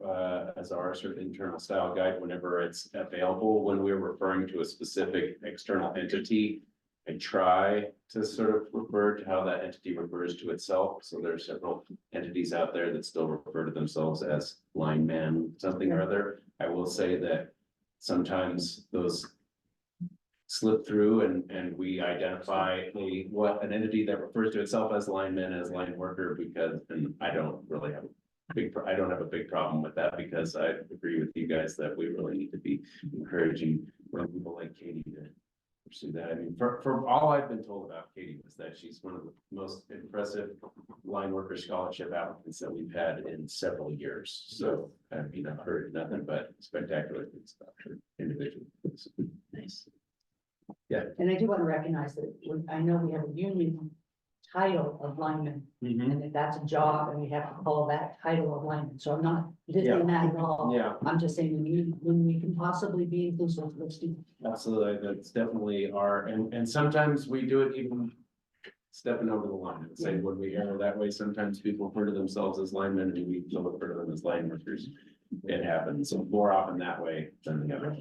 Speaker 3: as our sort of internal style guide whenever it's available. When we're referring to a specific external entity, I try to sort of refer to how that entity refers to itself. So there are several entities out there that still refer to themselves as lineman, something or other. I will say that sometimes those slip through and we identify an entity that refers to itself as lineman, as line worker, because, and I don't really have I don't have a big problem with that, because I agree with you guys that we really need to be encouraging people like Katie to pursue that. I mean, for all I've been told about Katie was that she's one of the most impressive line worker scholarship applicants that we've had in several years. So I've heard nothing but spectacular things about her individually.
Speaker 10: Nice.
Speaker 3: Yeah.
Speaker 10: And I do want to recognize that I know we have a union title of lineman, and that that's a job, and we have to call that title of lineman. So I'm not dismissing that at all.
Speaker 3: Yeah,
Speaker 10: I'm just saying when we can possibly be inclusive, let's do.
Speaker 3: absolutely. That's definitely and sometimes we do it even stepping over the line and say when we err that way, sometimes people refer to themselves as linemen and we don't refer to them as line workers. It happens. So more often that way than the other.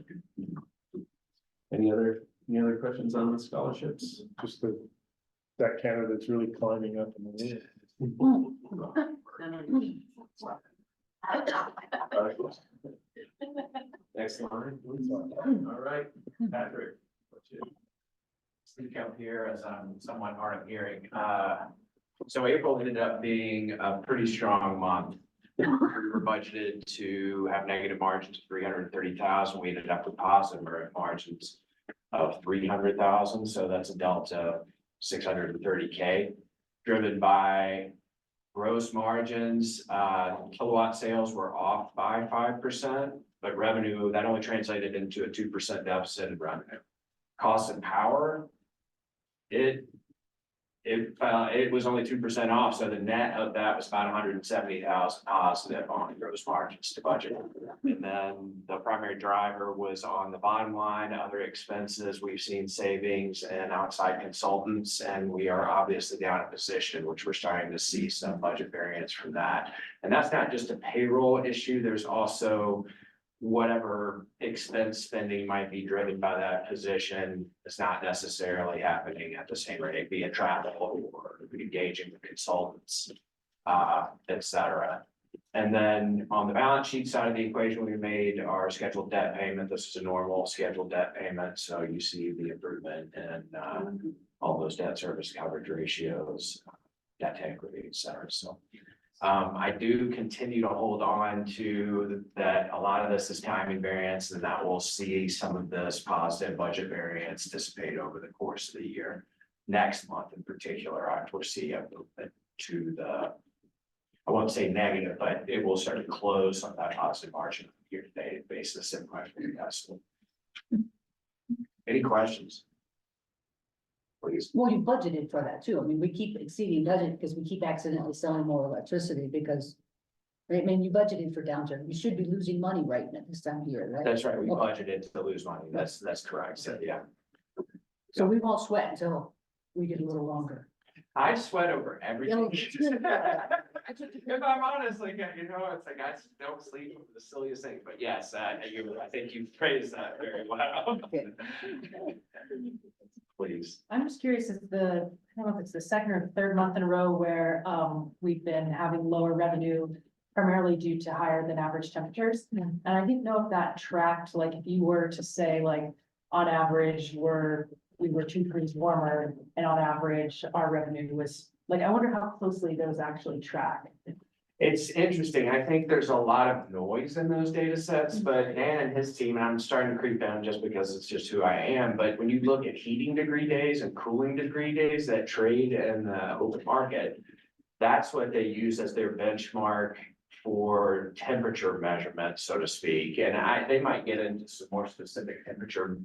Speaker 3: Any other questions on the scholarships?
Speaker 2: Just that candidate's really climbing up in the world.
Speaker 3: Next line, please. All right, Patrick. what's your-
Speaker 13: Speak up here as I'm somewhat hard of hearing. So April ended up being a pretty strong month. We were budgeted to have negative margins of 330,000. We ended up with positive margins of 300,000. So that's a delta of 630K, driven by gross margins. Kilowatt sales were off by 5%, but revenue, that only translated into a 2% deficit in revenue. Cost and power, it it was only 2% off, so the net of that was about 170,000 positive on gross margins to budget. And then the primary driver was on the bottom line, other expenses, we've seen savings and outside consultants, and we are obviously down a position, which we're starting to see some budget variance from that. And that's not just a payroll issue, there's also whatever expense spending might be driven by that position is not necessarily happening at the same rate, be it travel or engaging with consultants, et cetera. And then on the balance sheet side of the equation, we made our scheduled debt payment. This is a normal scheduled debt payment, so you see the improvement in all those debt service coverage ratios, debt to equity, et cetera. So I do continue to hold on to that. A lot of this is timing variance, and that we'll see some of this positive budget variance dissipate over the course of the year. Next month in particular, I foresee a movement to the, I won't say negative, but it will start to close on that positive margin on a year-to-date basis in my forecast. Any questions? Please.
Speaker 10: Well, you budgeted for that too. I mean, we keep exceeding budget because we keep accidentally selling more electricity because. I mean, you budgeted for downturn. You should be losing money right at this time of year, right?
Speaker 13: That's right. We
Speaker 10: Okay.
Speaker 13: budgeted to lose money. That's correct. So, yeah.
Speaker 10: So we won't sweat until we get a little longer.
Speaker 13: I sweat over everything.
Speaker 10: Yeah.
Speaker 13: If I'm honest, like, you know, it's like I don't sleep over the silliest thing, but yes, I think you phrased that very well.
Speaker 10: Okay.
Speaker 13: Please.
Speaker 5: I'm just curious, is I don't know if it's the second or third month in a row where we've been having lower revenue primarily due to higher than average temperatures. And I didn't know if that tracked, like if you were to say like on average we were 2 degrees warmer and on average our revenue was like, I wonder how closely those actually track.
Speaker 13: It's interesting. I think there's a lot of noise in those data sets, but Dan and his team, and I'm starting to creep down just because it's just who I am. But when you look at heating degree days and cooling degree days that trade in the open market, that's what they use as their benchmark for temperature measurement, so to speak. And they might get into some more specific temperature,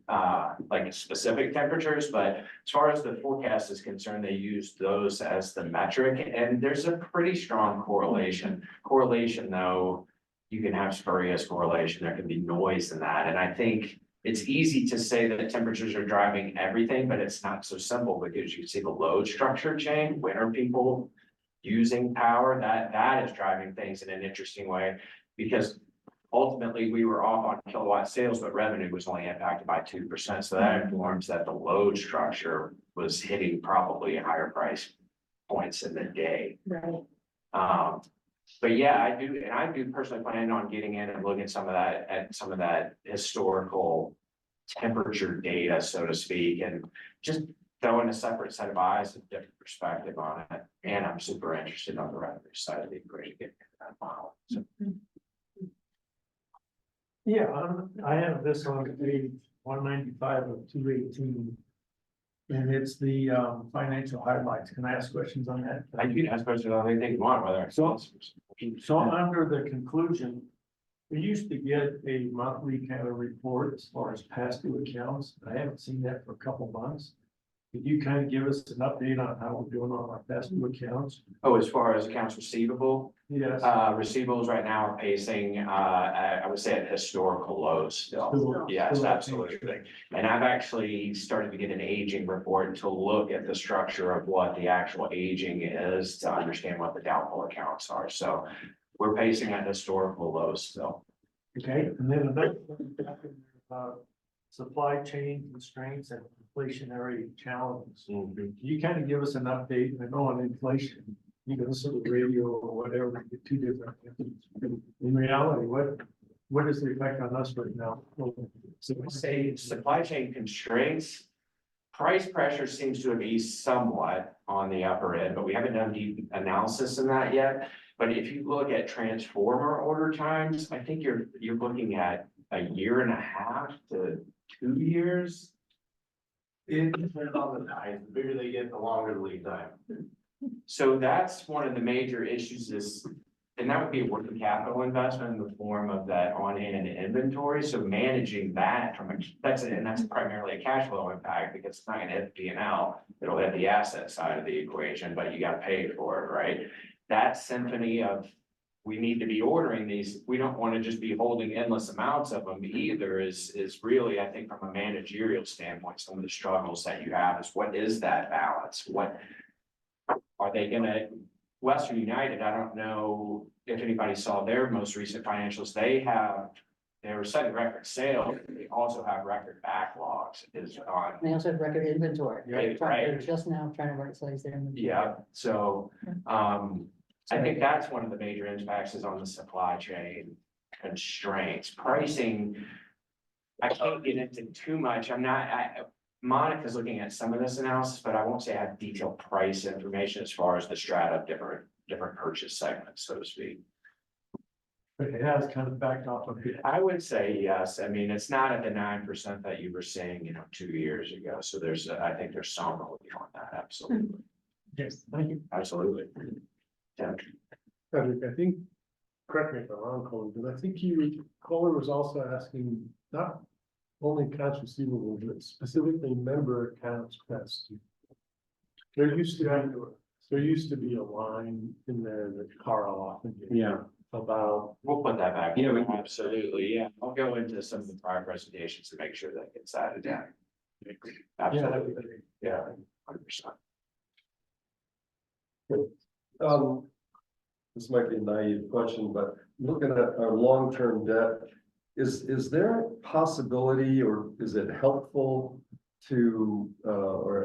Speaker 13: like specific temperatures, but as far as the forecast is concerned, they use those as the metric, and there's a pretty strong correlation. Correlation, though, you can have spurious correlation, there can be noise in that, and I think it's easy to say that temperatures are driving everything, but it's not so simple because you see the load structure change, winter people using power, that is driving things in an interesting way, because ultimately we were off on kilowatt sales, but revenue was only impacted by 2%. So that informs that the load structure was hitting probably higher price points in the day.
Speaker 5: Right.
Speaker 13: But yeah, I do personally plan on getting in and looking at some of that historical temperature data, so to speak, and just throwing a separate set of eyes, a different perspective on it. And I'm super interested on the revenue side of the equation, getting that model. So,
Speaker 2: Yeah, I have this on page 195 of 218. And it's the financial highlights. Can I ask questions on that?
Speaker 13: I can ask questions on anything you want, whether it's.
Speaker 2: So under the conclusion, we used to get a monthly kind of report as far as past due accounts. I haven't seen that for a couple months. Could you kind of give us an update on how we're doing on our past due accounts?
Speaker 13: Oh, as far as accounts receivable,
Speaker 2: Yes.
Speaker 13: receivables right now are pacing, I would say at historical lows still. Yes, absolutely. And I've actually started to get an aging report to look at the structure of what the actual aging is to understand what the doubtful accounts are. So we're pacing at historical lows still.
Speaker 2: Okay, and then another thing about supply chain constraints and inflationary challenges. Can you kind of give us an update? I know on inflation, you can listen to the radio or whatever, get two different things. In reality, what is the effect on us right now?
Speaker 13: So we say supply chain constraints, price pressure seems to have eased somewhat on the upper end, but we haven't done deep analysis in that yet. But if you look at transformer order times, I think you're looking at 1.5 years to 2 years.
Speaker 4: It depends on the size, the bigger they get, the longer the lead time.
Speaker 13: So that's one of the major issues is the And that would be a working capital investment in the form of that on-hand inventory, so managing that that's primarily a cash flow impact, because it's not gonna hit the P&L. It'll hit the asset side of the equation, but you gotta pay for it, right? That symphony of, we need to be ordering these, we don't wanna just be holding endless amounts of them either, is really, I think, from a managerial standpoint, some of the struggles that you have is, what is that balance? What are they gonna, Western United, I don't know if anybody saw their most recent financials, they were setting record sales, they also have record backlogs is on.
Speaker 10: They also have record inventory.
Speaker 13: Right,
Speaker 10: They're just now trying to right size their inventory.
Speaker 13: Yeah, so, I think that's one of the major impacts is on the supply chain constraints, pricing. I can't get into too much, Monica's looking at some of this analysis, but I won't say I have detailed price information as far as the strata of different purchase segments, so to speak.
Speaker 2: But it has kind of backed off of it.
Speaker 13: I would say yes, I mean, it's not at the 9% that you were seeing, 2 years ago, so I think there's some relief on that, absolutely,
Speaker 2: Yes, thank you.
Speaker 13: absolutely. Yeah.
Speaker 2: Patrick, I think, correct me if I'm wrong, Kohler, but I think Kohler was also asking not only accounts receivable, but specifically member accounts past due. There used to be a line in there that Carl often gave.
Speaker 3: Yeah.
Speaker 2: About,
Speaker 13: We'll put that back.
Speaker 3: Yeah, we can.
Speaker 13: Absolutely, yeah. I'll go into some of the prior presentations to make sure that gets added down. Absolutely, yeah, 100%.
Speaker 8: This might be a naive question, but looking at our long-term debt, is there a possibility or is it helpful to,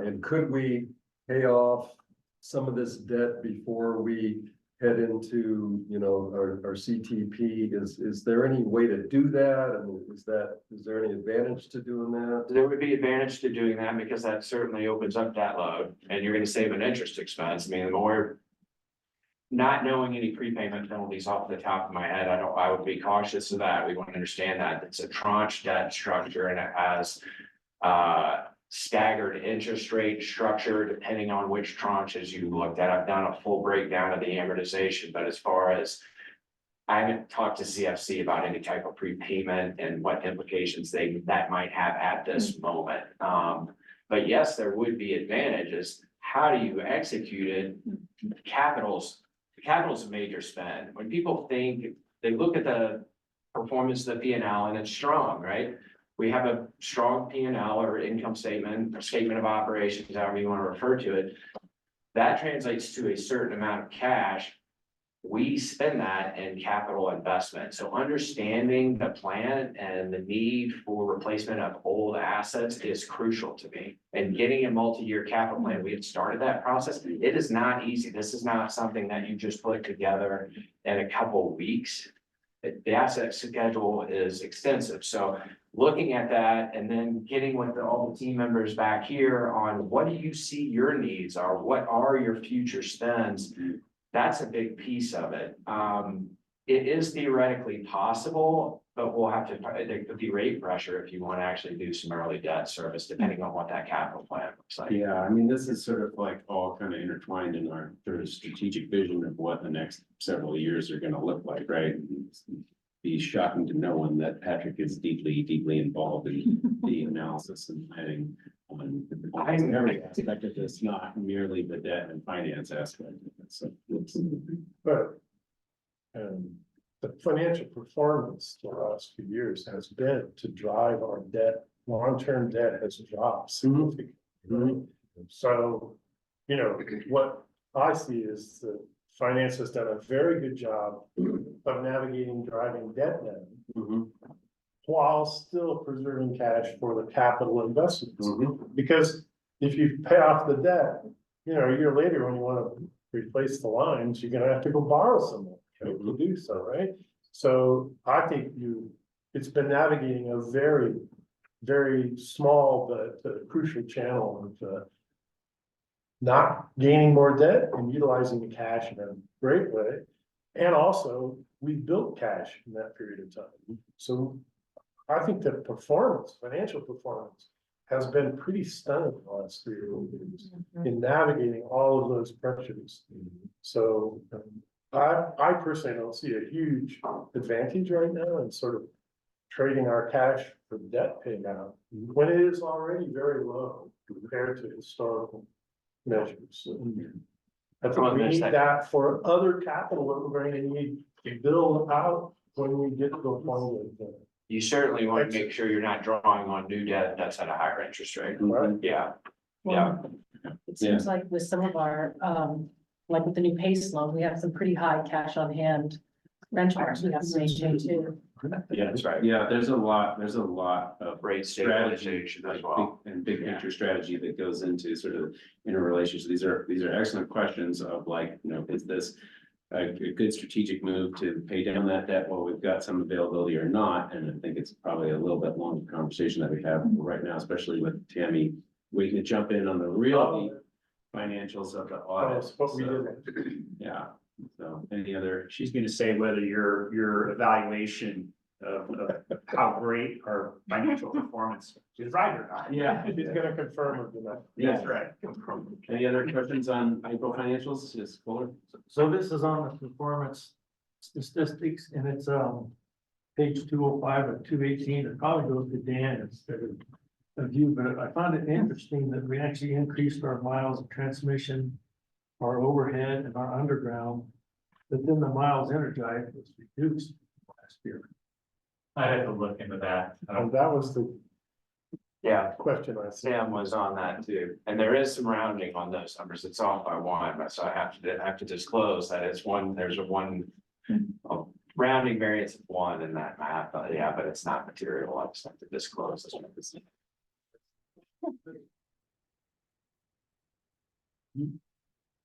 Speaker 8: and could we pay off some of this debt before we head into, our CTP? Is there any way to do that? I mean, is there any advantage to doing that?
Speaker 13: There would be advantage to doing that because that certainly opens up that load and you're gonna save an interest expense. I mean, the more. Not knowing any prepayment penalties off the top of my head, I would be cautious of that. We want to understand that it's a tranche debt structure and it has. Staggered interest rate structure depending on which tranches you looked at. I've done a full breakdown of the amortization, but as far as. I haven't talked to CFC about any type of prepayment and what implications that might have at this moment. But yes, there would be advantages. How do you execute it? Capital's a major spend. When people think, they look at the performance of the P&L and it's strong, right? We have a strong P&L or income statement or statement of operations, however you want to refer to it. That translates to a certain amount of cash. We spend that in capital investment. So understanding the plan and the need for replacement of old assets is crucial to me. And getting a multi-year capital plan, we had started that process. It is not easy. This is not something that you just put together in a couple of weeks. The asset schedule is extensive. So looking at that and then getting with all the team members back here on what do you see your needs are? What are your future spends? That's a big piece of it. It is theoretically possible, but we'll have to, there could be rate pressure if you want to actually do some early debt service, depending on what that capital plan looks like.
Speaker 3: Yeah, I mean, this is sort of like all kind of intertwined in our sort of strategic vision of what the next several years are gonna look like, right? Be shocking to no one that Patrick is deeply involved in the analysis and planning on every aspect of this, not merely the debt and finance aspect. So,
Speaker 2: but. The financial performance the last few years has been to drive our debt, long-term debt has dropped significantly. Right? So, what I see is that finance has done a very good job of navigating driving debt down. While still preserving cash for the capital investments. Because if you pay off the debt, a year later, when you want to replace the lines, you're gonna have to go borrow some more. To do so, right? So I think it's been navigating a very, very small but crucial channel of not gaining more debt and utilizing the cash in a great way. And also, we built cash in that period of time. So I think that financial performance has been pretty stunning the last 3 years in navigating all of those pressures. So I personally don't see a huge advantage right now in sort of trading our cash for debt paying out, when it is already very low compared to historical measures. I think
Speaker 13: Well,
Speaker 2: we
Speaker 13: there's
Speaker 2: need
Speaker 13: that-
Speaker 2: that for other capital that we're going to need to build out when we get to a point of,
Speaker 13: You certainly want to make sure you're not drawing on new debt that's at a higher interest rate.
Speaker 2: right?
Speaker 13: Yeah,
Speaker 5: Well, it seems like with some of our, like with the new PACE loan, we have some pretty high cash on hand benchmarks we have to maintain too.
Speaker 13: yeah, that's right.
Speaker 3: Yeah, there's a lot of
Speaker 13: Rate
Speaker 3: strategy
Speaker 13: stabilization as
Speaker 3: like
Speaker 13: well.
Speaker 3: big- and big picture strategy that goes into sort of interrelations. These are excellent questions of like, you know, is this a good strategic move to pay down that debt while we've got some availability or not? And I think it's probably a little bit longer conversation that we have right now, especially with Tammy waiting to jump in on the real financials of the audit.
Speaker 2: That's what we
Speaker 3: So,
Speaker 2: did.
Speaker 3: yeah, so any other,
Speaker 1: She's gonna say whether your evaluation of how great our financial performance is right or not.
Speaker 3: yeah,
Speaker 2: He's gonna confirm or deny.
Speaker 1: That's right.
Speaker 3: any other questions on April financials? Yes, Fuller?
Speaker 14: So this is on the performance statistics and it's, page 205 or 218. It probably goes to Dan instead of you, but I found it interesting that we actually increased our miles of transmission, our overhead and our underground, but then the miles energized was reduced last year.
Speaker 12: I had to look into that.
Speaker 2: And that was the
Speaker 13: Yeah,
Speaker 2: question I said.
Speaker 13: Sam was on that too. And there is some rounding on those numbers. It's off by one, but so I have to disclose that it's one, there's a one. Rounding variance of one in that math, but yeah, but it's not material. I just have to disclose this.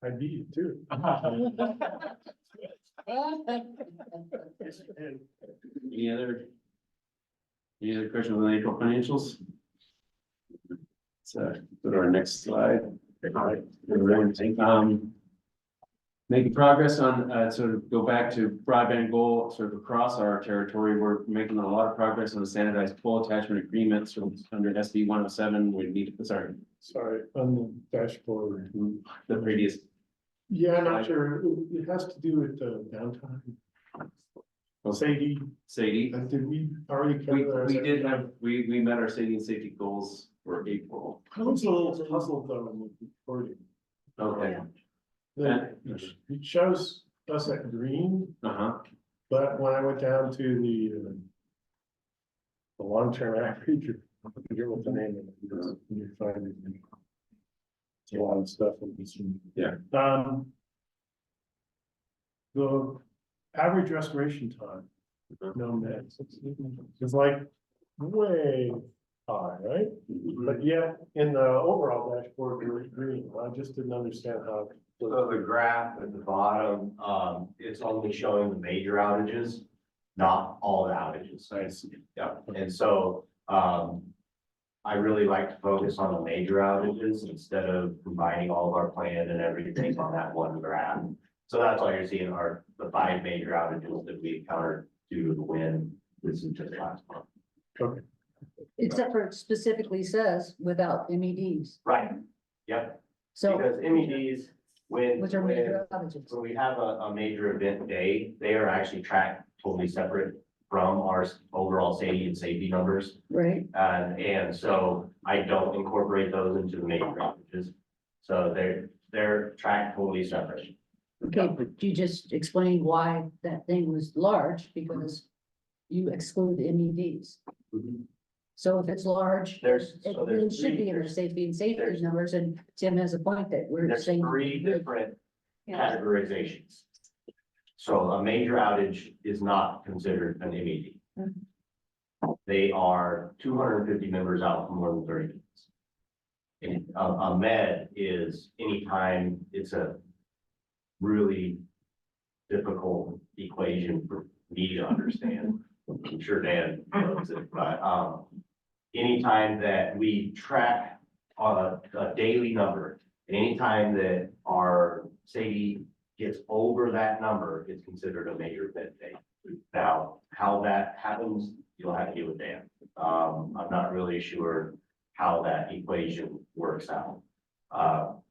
Speaker 2: I beat you too.
Speaker 3: Any other? Any other questions on April financials? So go to our next slide. Making progress on, sort of go back to broadband goal, sort of across our territory. We're making a lot of progress on the standardized pole attachment agreements from under SB 107. We need, sorry,
Speaker 2: Sorry, on the dashboard.
Speaker 3: the previous.
Speaker 2: Yeah, I'm not sure. It has to do with the downtime. Sadie,
Speaker 3: Sadie.
Speaker 2: did we already
Speaker 3: We,
Speaker 2: cover that?
Speaker 3: we did have, we met our safety and safety goals for April.
Speaker 2: I was a little puzzled though in the reporting.
Speaker 3: Okay.
Speaker 2: That it shows us at green,
Speaker 3: Uh-huh.
Speaker 2: but when I went down to the long-term average, I forget what the name of it is. You find it. It's a lot of stuff in this one.
Speaker 3: Yeah.
Speaker 2: The average restoration time, no meds, it's like way high, right? But yet, in the overall dashboard, we're green. I just didn't understand how.
Speaker 4: So the graph at the bottom, it's only showing the major outages, not all the outages.
Speaker 2: I see.
Speaker 4: Yeah, and so, I really like to focus on the major outages instead of combining all of our plan and everything on that one graph. So that's why you're seeing the 5 major outages that we encountered due to the wind. This is just last month.
Speaker 2: Okay.
Speaker 10: Except for it specifically says without MEDs.
Speaker 4: Right, yep,
Speaker 10: So,
Speaker 4: because MEDs,
Speaker 10: which are major outages.
Speaker 4: when we have a major event day, they are actually tracked totally separate from our overall safety numbers.
Speaker 10: Right,
Speaker 4: And so I don't incorporate those into the major outages. So they're tracked totally separate.
Speaker 10: okay, but you just explained why that thing was large, because you exclude the MEDs. So if it's large,
Speaker 4: There's,
Speaker 10: it
Speaker 4: so
Speaker 10: really
Speaker 4: there's
Speaker 10: should be in our
Speaker 4: three,
Speaker 10: safety and safety
Speaker 4: there's-
Speaker 10: numbers, and Tim has a point that we're
Speaker 4: there's
Speaker 10: saying.
Speaker 4: 3 different categorizations. So a major outage is not considered an MED. They are 250 members out for more than 30 minutes. And a med is anytime it's a really difficult equation for me to understand. I'm sure Dan knows it, but anytime that we track on a daily number, anytime that our SAIDI gets over that number, it's considered a major event day. Now, how that happens, you'll have to deal with Dan. I'm not really sure how that equation works out.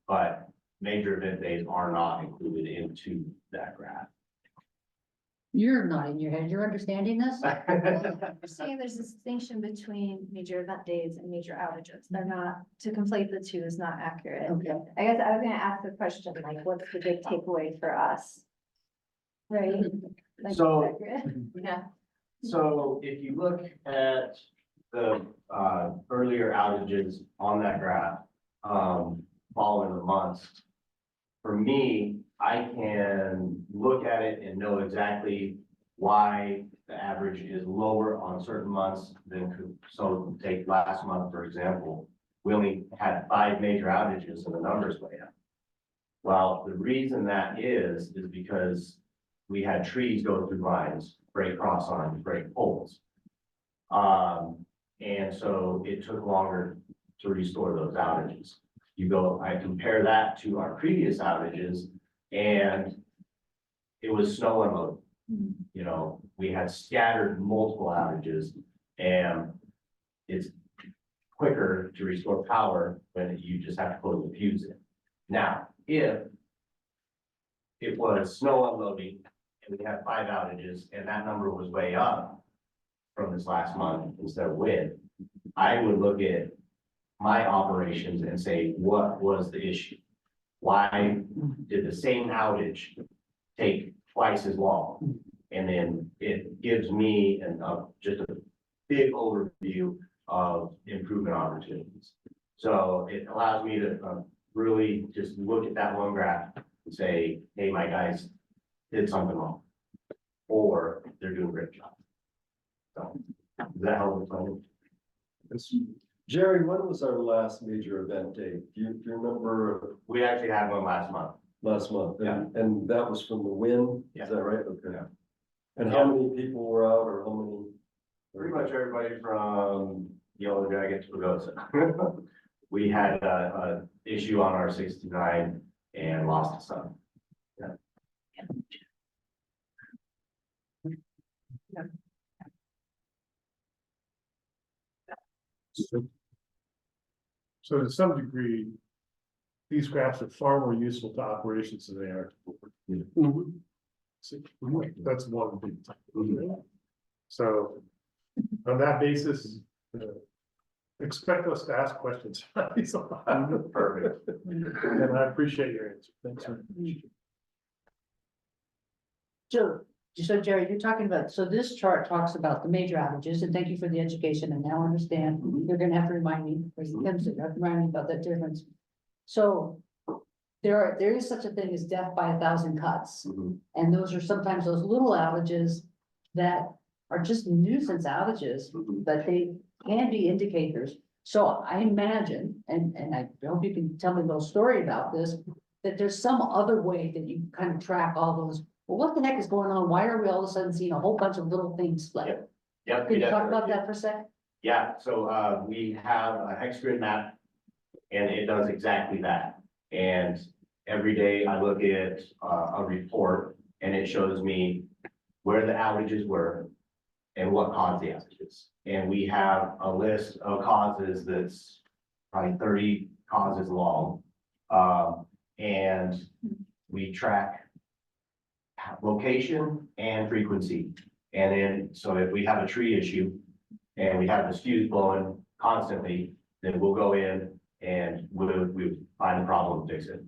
Speaker 4: But major event days are not included into that graph.
Speaker 10: You're nodding your head, you're understanding this?
Speaker 6: You're saying there's a distinction between major event days and major outages. They're not, to conflate the two is not accurate.
Speaker 10: Okay.
Speaker 6: I guess I was gonna ask the question, like, what's the big takeaway for us? Right? Like,
Speaker 4: So-
Speaker 6: accurate? Yeah.
Speaker 4: So if you look at the earlier outages on that graph, following the months. For me, I can look at it and know exactly why the average is lower on certain months than, so take last month, for example. We only had 5 major outages and the numbers way up. Well, the reason that is because we had trees go through lines, break cross lines, break poles. And so it took longer to restore those outages. I compare that to our previous outages and it was snow unloading. You know, we had scattered multiple outages and it's quicker to restore power when you just have to close the fuse in. Now, if it was snow unloading and we had 5 outages and that number was way up from this last month instead of wind, I would look at my operations and say, what was the issue? Why did the same outage take twice as long? And then it gives me just a big overview of improvement opportunities. So it allows me to really just look at that one graph and say, hey, my guys did something wrong. Or they're doing a great job. So does that help explain?
Speaker 8: Jerry, when was our last major event date? Do you remember
Speaker 4: We actually had one last month.
Speaker 8: last month?
Speaker 4: Yeah.
Speaker 8: And that was from the wind,
Speaker 4: Yeah.
Speaker 8: is that right? Okay.
Speaker 4: Yeah.
Speaker 8: And how many people were out or how many?
Speaker 4: Pretty much everybody from Yellow Dragon to Pagosa. We had a issue on our 69 and lost the sun.
Speaker 2: So to some degree, these graphs are far more useful to operations than they are. to board. So, that's one big thing. So on that basis, expect us to ask questions.
Speaker 4: Perfect.
Speaker 2: And I appreciate your answer. Thanks. very much.
Speaker 10: So Jerry, you're talking about, so this chart talks about the major outages, and thank you for the education, and now I understand, you're gonna have to remind me, or you have to remind me about that difference. So there is such a thing as death by 1,000 cuts, and those are sometimes those little outages that are just nuisance outages, that they can be indicators. So I imagine, and I hope you can tell me a little story about this, that there's some other way that you kind of track all those. Well, what the heck is going on? Why are we all of a sudden seeing a whole bunch of little things flip?
Speaker 4: Yep.
Speaker 10: Can you talk about that for a sec?
Speaker 4: Yeah, so we have a hex grid map and it does exactly that. And every day I look at a report and it shows me where the outages were and what caused the outages. And we have a list of causes that's probably 30 causes long. And we track location and frequency. And then, so if we have a tree issue and we have this fuse blowing constantly, then we'll go in and we'll find the problem and fix it.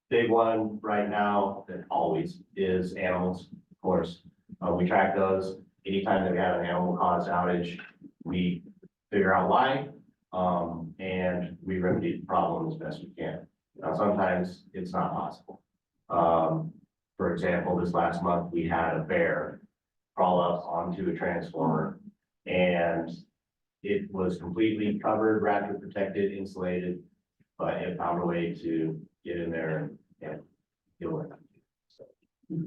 Speaker 4: Big one right now that always is animals, of course. We track those. Anytime that we have an animal caused outage, we figure out why, and we remedy the problem as best we can. Now, sometimes it's not possible. For example, this last month, we had a bear crawl up onto a transformer and it was completely covered, raptor protected, insulated, but it found a way to get in there and kill it. So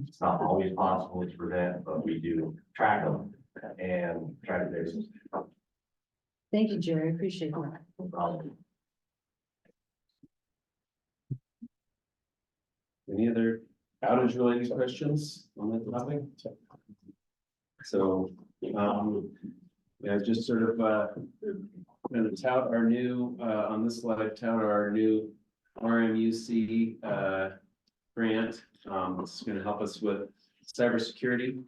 Speaker 4: it's not always possible to prevent, but we do track them and try to fix them.
Speaker 10: Thank you, Jerry. I appreciate that.
Speaker 4: No problem.
Speaker 3: Any other outage related questions on that topic? So, yeah, just sort of, going to tout our new, on this slide, tout our new RMUC, grant. This is going to help us with cybersecurity.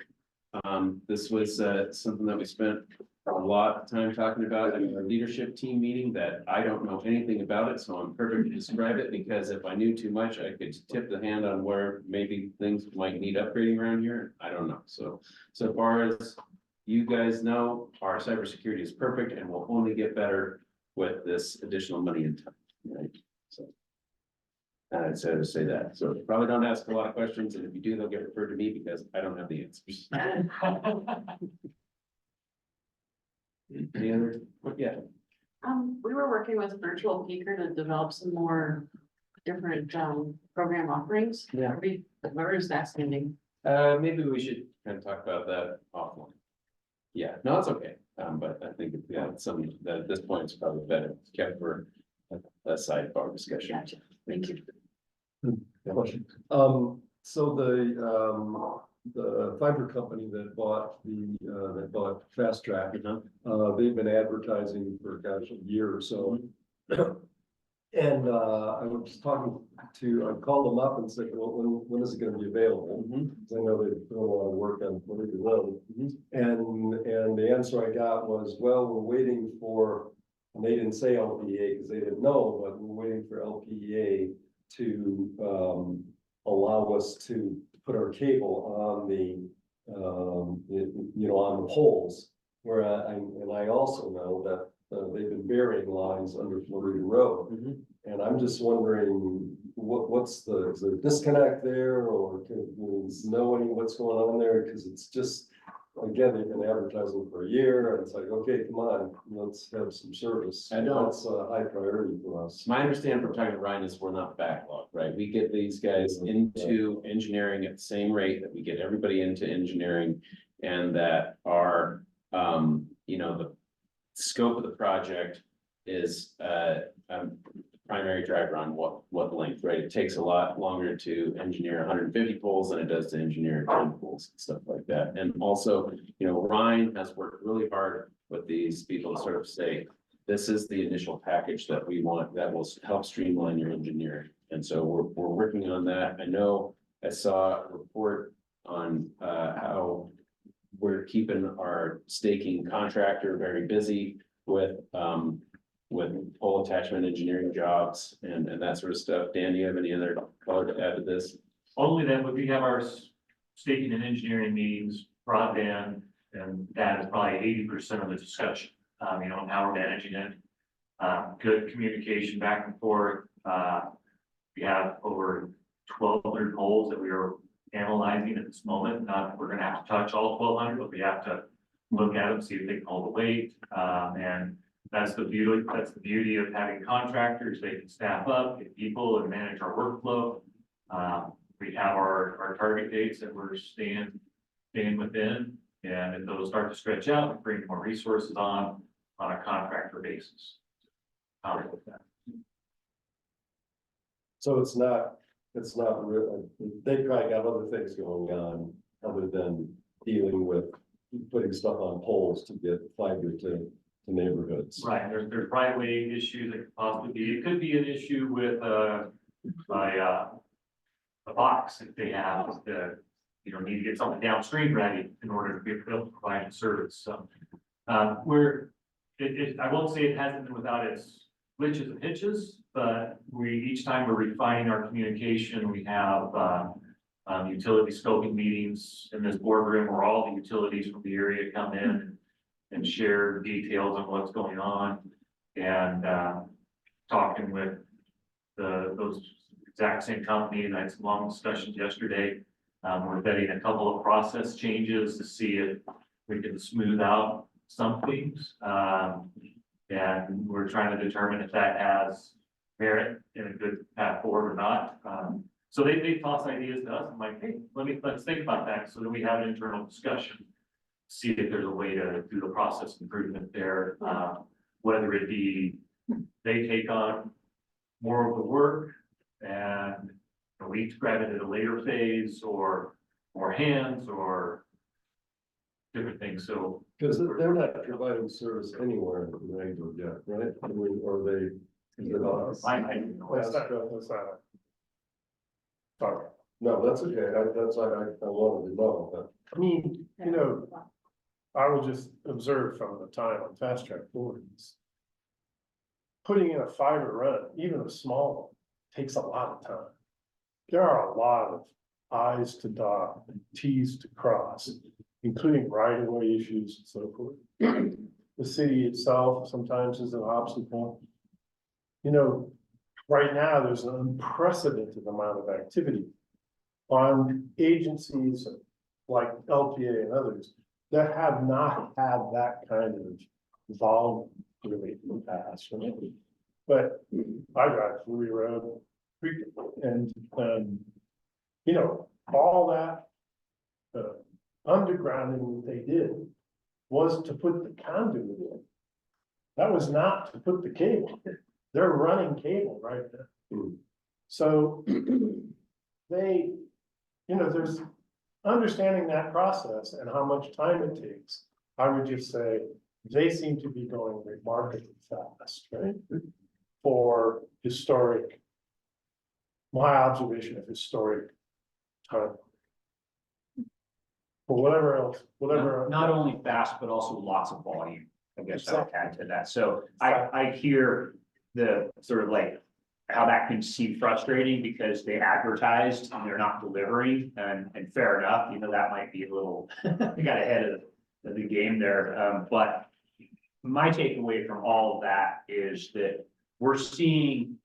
Speaker 3: This was, something that we spent a lot of time talking about in our leadership team meeting that I don't know anything about it, so I'm perfect to describe it, because if I knew too much, I could tip the hand on where maybe things might need upgrading around here. I don't know. So far as you guys know, our cybersecurity is perfect and will only get better with this additional money and time, right? So. I'd say that. So probably don't ask a lot of questions, and if you do, they'll get referred to me because I don't have the answers. Any other, yeah,
Speaker 9: We were working with Virtual Peaker to develop some more different, program offerings.
Speaker 3: Yeah.
Speaker 9: Where is that standing?
Speaker 3: maybe we should kind of talk about that offline. Yeah, no, it's okay, but I think, yeah, it's something that at this point is probably better kept for a sidebar discussion.
Speaker 9: Gotcha. Thank you.
Speaker 8: Question. So the fiber company that bought Fast Track, they've been advertising for, gosh, a year or so. And, I was talking to, I called them up and said, well, when is it gonna be available? Because I know they've done a lot of work on Liberty Road. And the answer I got was, well, we're waiting for, and they didn't say LPEA because they didn't know, but we're waiting for LPEA to allow us to put our cable on the on the poles. Where I also know that they've been burying lines under Florida Road. And I'm just wondering, is there a disconnect there, or can we know what's going on there? Because it's just, again, they've been advertising for a year, and it's like, okay, come on, let's have some service.
Speaker 3: I know.
Speaker 8: That's a high priority for us.
Speaker 3: My understanding from talking to Ryan is we're not backlogged, right? We get these guys into engineering at the same rate that we get everybody into engineering. And that our, the scope of the project is, primary driver on what length, right? It takes a lot longer to engineer 150 poles than it does to engineer 10 poles and stuff like that. And also, Ryan has worked really hard with these people to sort of say, this is the initial package that we want that will help streamline your engineering. And so we're working on that. I know I saw a report on how we're keeping our staking contractor very busy with pole attachment engineering jobs and that sort of stuff. Dan, do you have any other color to add to this?
Speaker 12: Only that we have our staking and engineering meetings, broadband, and that is probably 80% of the discussion, how we're managing it. Good communication back and forth. We have over 1,200 poles that we are analyzing at this moment. Not, we're gonna have to touch all 1,200, but we have to look at them, see if they can hold the weight. And that's the beauty of having contractors. They can staff up, get people, and manage our workflow. We have our target dates that we're staying within, and if those start to stretch out, we bring more resources on a contractor basis.
Speaker 8: So it's not real, they probably got other things going on other than dealing with putting stuff on poles to get fiber to neighborhoods.
Speaker 12: Right, there's right of way issues that could possibly be, it could be an issue with a box if they have the, need to get something downstream ready in order to be able to provide a service. So I won't say it hasn't been without its glitches and hitches, but each time we're refining our communication, we have utility scoping meetings in this boardroom where all the utilities from the area come in and share details on what's going on, and talking with those exact same company. And I had some long discussions yesterday. We're vetting a couple of process changes to see if we can smooth out some things. And we're trying to determine if that has merit in a good path forward or not. So they toss ideas to us. I'm like, hey, let's think about that. So then we have an internal discussion, see if there's a way to do the process improvement there. Whether it be they take on more of the work and we grab it at a later phase, or more hands, or different things. So
Speaker 8: Because they're not providing service anywhere in Durango yet, right? I mean, or they. Is it us?
Speaker 12: I know.
Speaker 2: That's not. Sorry.
Speaker 8: No, that's okay, that's why I wanted to know, but.
Speaker 2: I mean, you know, I will just observe from the time on fast track boards. Putting in a fiber run, even a small one, takes a lot of time. There are a lot of I's to dot and T's to cross, including right of way issues and so forth. The city itself sometimes is an obstacle. You know, right now, there's an unprecedented amount of activity on agencies like LPEA and others that have not had that kind of volume really in the past. But I drive Louis Road frequently, and you know, all that undergrounding that they did was to put the conduit in. That was not to put the cable. They're running cable right now. So they, you know, there's understanding that process and how much time it takes. I would just say they seem to be going remarkably fast, right? For historic, my observation of historic time. For whatever else, whatever.
Speaker 1: Not only fast, but also lots of volume. I guess I'll add to that. So I hear the sort of like how that can seem frustrating because they advertised and they're not delivering, and fair enough, you know, that might be a little, they got ahead of the game there. But my takeaway from all of that is that we're seeing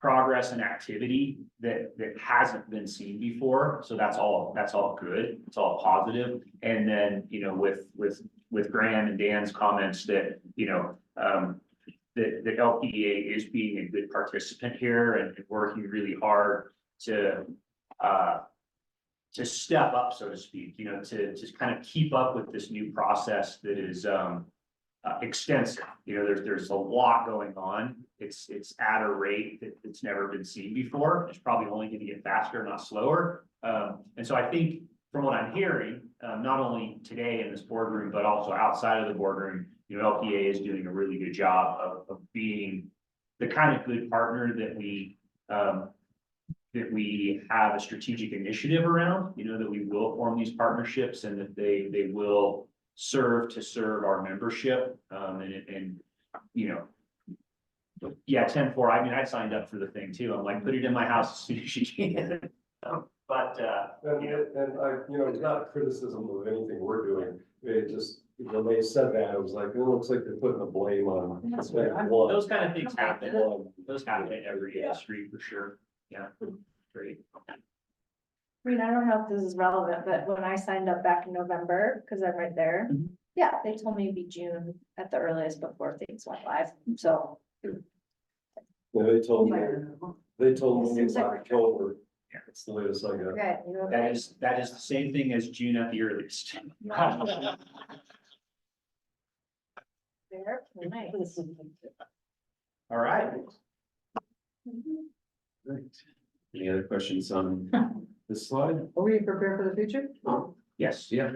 Speaker 1: progress and activity that hasn't been seen before. So that's all good. It's all positive. And then, you know, with Graham and Dan's comments that, you know, the LPEA is being a good participant here and working really hard to step up, so to speak, you know, to kind of keep up with this new process that is extensive. You know, there's a lot going on. It's at a rate that it's never been seen before. It's probably only going to get faster, not slower. And so I think from what I'm hearing, not only today in this boardroom, but also outside of the boardroom, you know, LPEA is doing a really good job of being the kind of good partner that we have a strategic initiative around, you know, that we will form these partnerships and that they will serve our membership. And you know, yeah, 10-4, I mean, I signed up for the thing too. I'm like, put it in my house as soon as you can. But
Speaker 8: And I, you know, it's not a criticism of anything we're doing, it just, when they said that, it was like, it looks like they're putting the blame on.
Speaker 1: those kind of things happen. Those happen in every industry for sure. Yeah, great.
Speaker 6: I mean, I don't know if this is relevant, but when I signed up back in November, because I'm right there, yeah, they told me it'd be June at the earliest before things went live, so.
Speaker 8: Yeah, they told me
Speaker 6: Seems
Speaker 8: it's
Speaker 6: like-
Speaker 8: October. It's the latest I got.
Speaker 6: Okay,
Speaker 1: That is the same thing as June at the earliest.
Speaker 6: There, nice.
Speaker 1: All right.
Speaker 3: Great. Any other questions on this slide?
Speaker 10: Are we prepared for the future?
Speaker 1: Yes.
Speaker 3: Yeah.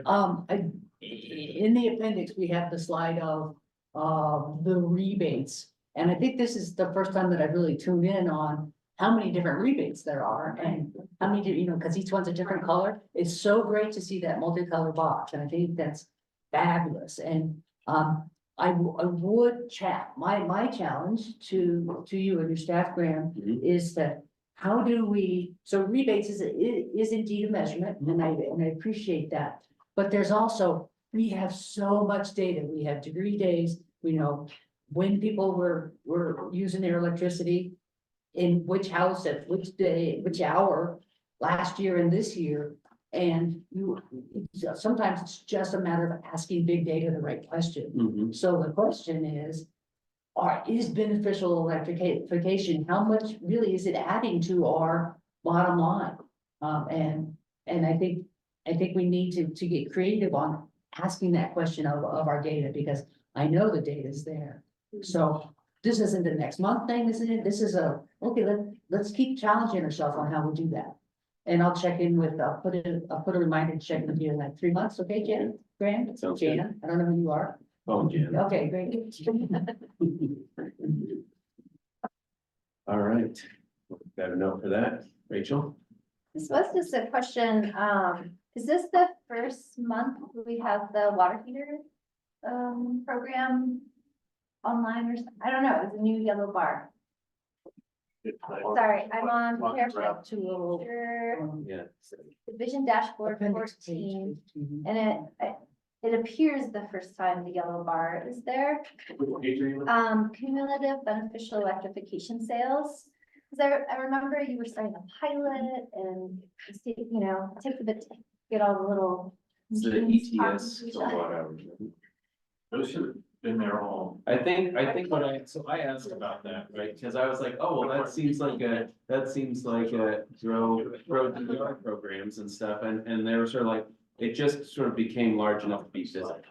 Speaker 10: In the appendix, we have the slide of, the rebates. And I think this is the first time that I've really tuned in on how many different rebates there are and how many, you know, because each one's a different color. It's so great to see that multicolored box, and I think that's fabulous. And, I would chat, my challenge to you and your staff, Graham, is that how do we, so rebates is indeed a measurement, and I appreciate that. But there's also, we have so much data. We have degree days, we know when people were using their electricity, in which house, at which day, which hour, last year and this year. And sometimes it's just a matter of asking big data the right question. So the question is beneficial electrification, how much really is it adding to our bottom line? And I think we need to get creative on asking that question of our data, because I know the data is there. So this isn't the next month thing, this is okay, let's keep challenging ourselves on how we do that. And I'll check in with, I'll put a reminder to check in with you in like 3 months, okay, Jan? Graham?
Speaker 3: Sounds good.
Speaker 10: Jana, I don't know who you are.
Speaker 3: Oh, Jan.
Speaker 10: Okay, great.
Speaker 3: All right. Got a note for that, Rachel?
Speaker 6: This was just a question, is this the first month we have the water heater, program online or something? I don't know, it's a new yellow bar. Sorry, I'm on SharePoint.
Speaker 3: Yeah.
Speaker 6: Vision dashboard
Speaker 10: Appendix
Speaker 6: 14,
Speaker 10: page.
Speaker 6: and it appears the first time the yellow bar is there. Cumulative beneficial electrification sales. Because I remember you were starting a pilot and, you know, it takes a bit to get all the little.
Speaker 3: It's the
Speaker 6: machines
Speaker 3: ETS
Speaker 6: talking to each
Speaker 3: kilowatt
Speaker 6: other.
Speaker 3: hours.
Speaker 12: Those should have been there all.
Speaker 3: I think when I asked about that, right, because I was like, oh, well, that seems like a grow DR programs and stuff, and they were sort of like, it just sort of became large enough to be visible.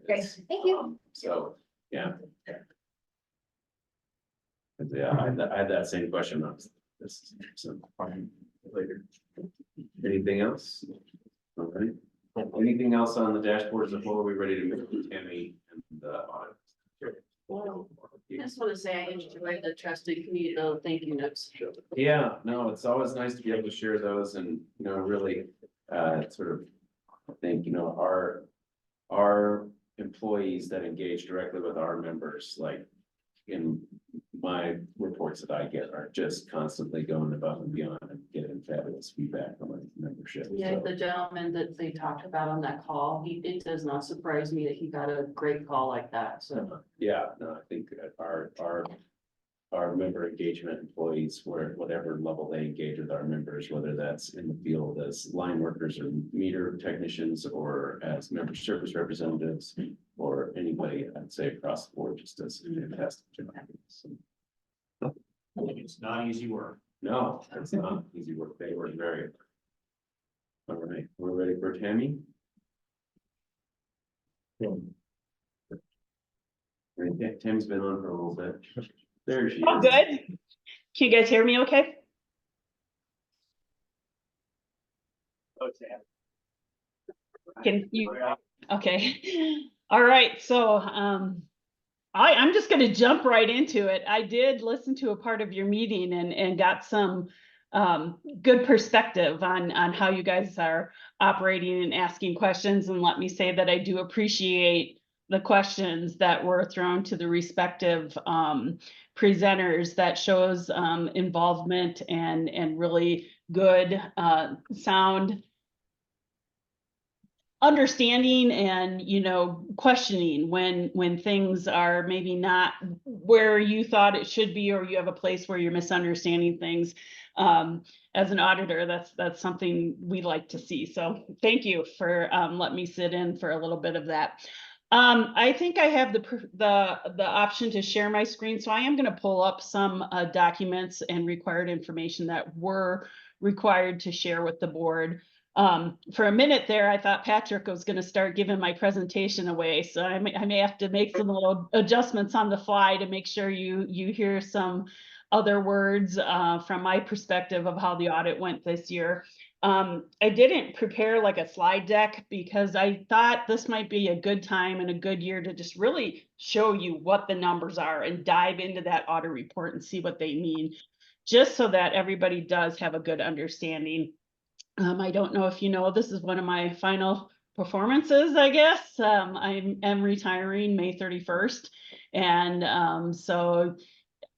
Speaker 6: Great, thank you.
Speaker 3: So, yeah. Yeah, I had that same question. This, so, later. Anything else? All right. Anything else on the dashboards before we're ready to move to Tammy and the audit?
Speaker 9: I just want to say I enjoy the trusted community, thank you notes.
Speaker 3: Yeah, no, it's always nice to be able to share those and, you know, really, sort of, I think, you know, our employees that engage directly with our members, like in my reports that I get are just constantly going above and beyond and getting fabulous feedback from our membership.
Speaker 9: Yeah,
Speaker 3: So,
Speaker 9: the gentleman that they talked about on that call, it does not surprise me that he got a great call like that, so.
Speaker 3: yeah, no, I think our member engagement employees, whatever level they engage with our members, whether that's in the field as line workers or meter technicians or as member service representatives or anybody, I'd say across the board, just does a fantastic job. So,
Speaker 1: It's not easy work.
Speaker 3: no, it's not easy work. They work very hard. All right, we're ready for Tammy. Tammy's been on for a little bit. There she is.
Speaker 15: Oh, good. Can you guys hear me okay? Can you, okay. All right, so I'm just gonna jump right into it. I did listen to a part of your meeting and got some good perspective on how you guys are operating and asking questions, and let me say that I do appreciate the questions that were thrown to the respective presenters. That shows involvement and really good sound understanding and, you know, questioning when things are maybe not where you thought it should be, or you have a place where you're misunderstanding things. As an auditor, that's something we like to see. So thank you for letting me sit in for a little bit of that. I think I have the option to share my screen, so I am going to pull up some documents and required information that were required to share with the board. For a minute there, I thought Patrick was going to start giving my presentation away, so I may have to make some little adjustments on the fly to make sure you hear some other words from my perspective of how the audit went this year. I didn't prepare like a slide deck because I thought this might be a good time and a good year to just really show you what the numbers are and dive into that audit report and see what they mean, just so that everybody does have a good understanding. I don't know if you know, this is one of my final performances, I guess. I am retiring May 31st. And so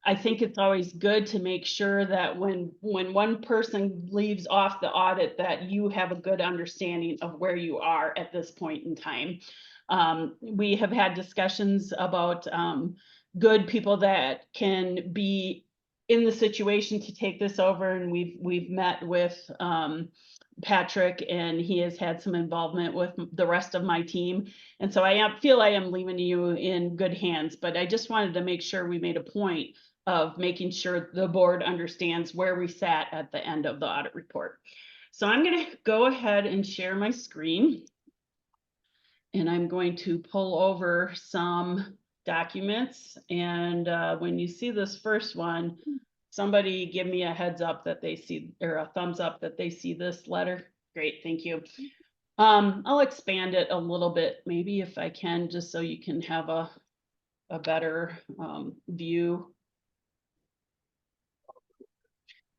Speaker 15: I think it's always good to make sure that when one person leaves off the audit, that you have a good understanding of where you are at this point in time. We have had discussions about good people that can be in the situation to take this over, and we've met with Patrick, and he has had some involvement with the rest of my team, and so I feel I am leaving you in good hands. But I just wanted to make sure we made a point of making sure the board understands where we sat at the end of the audit report. So I'm going to go ahead and share my screen, and I'm going to pull over some documents. And when you see this first one, somebody give me a heads up that they see, or a thumbs up that they see this letter. Great, thank you. I'll expand it a little bit, maybe if I can, just so you can have a better view.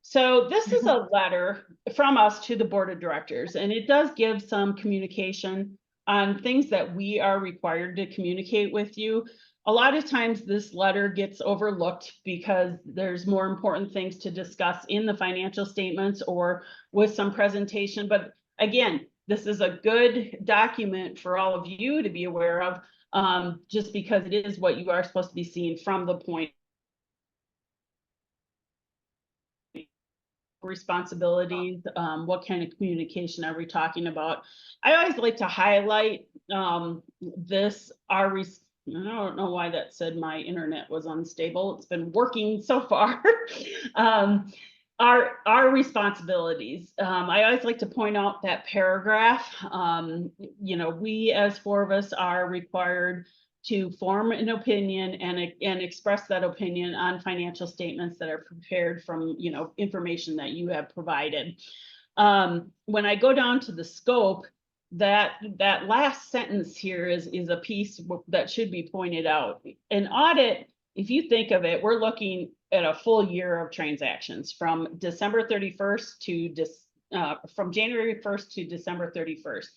Speaker 15: So this is a letter from us to the board of directors, and it does give some communication on things that we are required to communicate with you. A lot of times this letter gets overlooked because there's more important things to discuss in the financial statements or with some presentation. But again, this is a good document for all of you to be aware of, just because it is what you are supposed to be seeing from the point. Responsibilities, what kind of communication are we talking about? I always like to highlight this, I don't know why that said my internet was unstable. It's been working so far. Our responsibilities. I always like to point out that paragraph. You know, we as 4 of us are required to form an opinion and express that opinion on financial statements that are prepared from, you know, information that you have provided. When I go down to the scope, that last sentence here is a piece that should be pointed out. An audit, if you think of it, we're looking at a full year of transactions from December 31st to from January 1st to December 31st.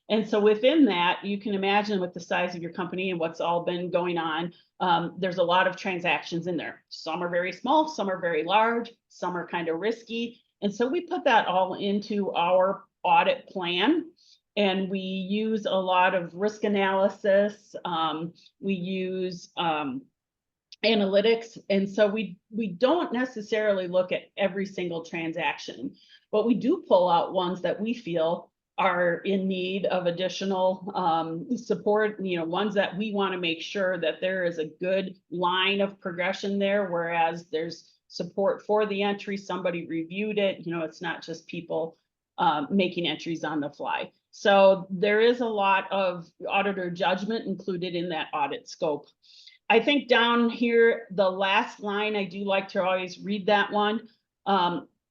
Speaker 15: And so within that, you can imagine with the size of your company and what's all been going on, there's a lot of transactions in there. Some are very small, some are very large, some are kind of risky. And so we put that all into our audit plan. And we use a lot of risk analysis. We use analytics. And so we don't necessarily look at every single transaction, but we do pull out ones that we feel are in need of additional support, you know, ones that we want to make sure that there is a good line of progression there, whereas there's support for the entry, somebody reviewed it, you know, it's not just people making entries on the fly. So there is a lot of auditor judgment included in that audit scope. I think down here, the last line, I do like to always read that one.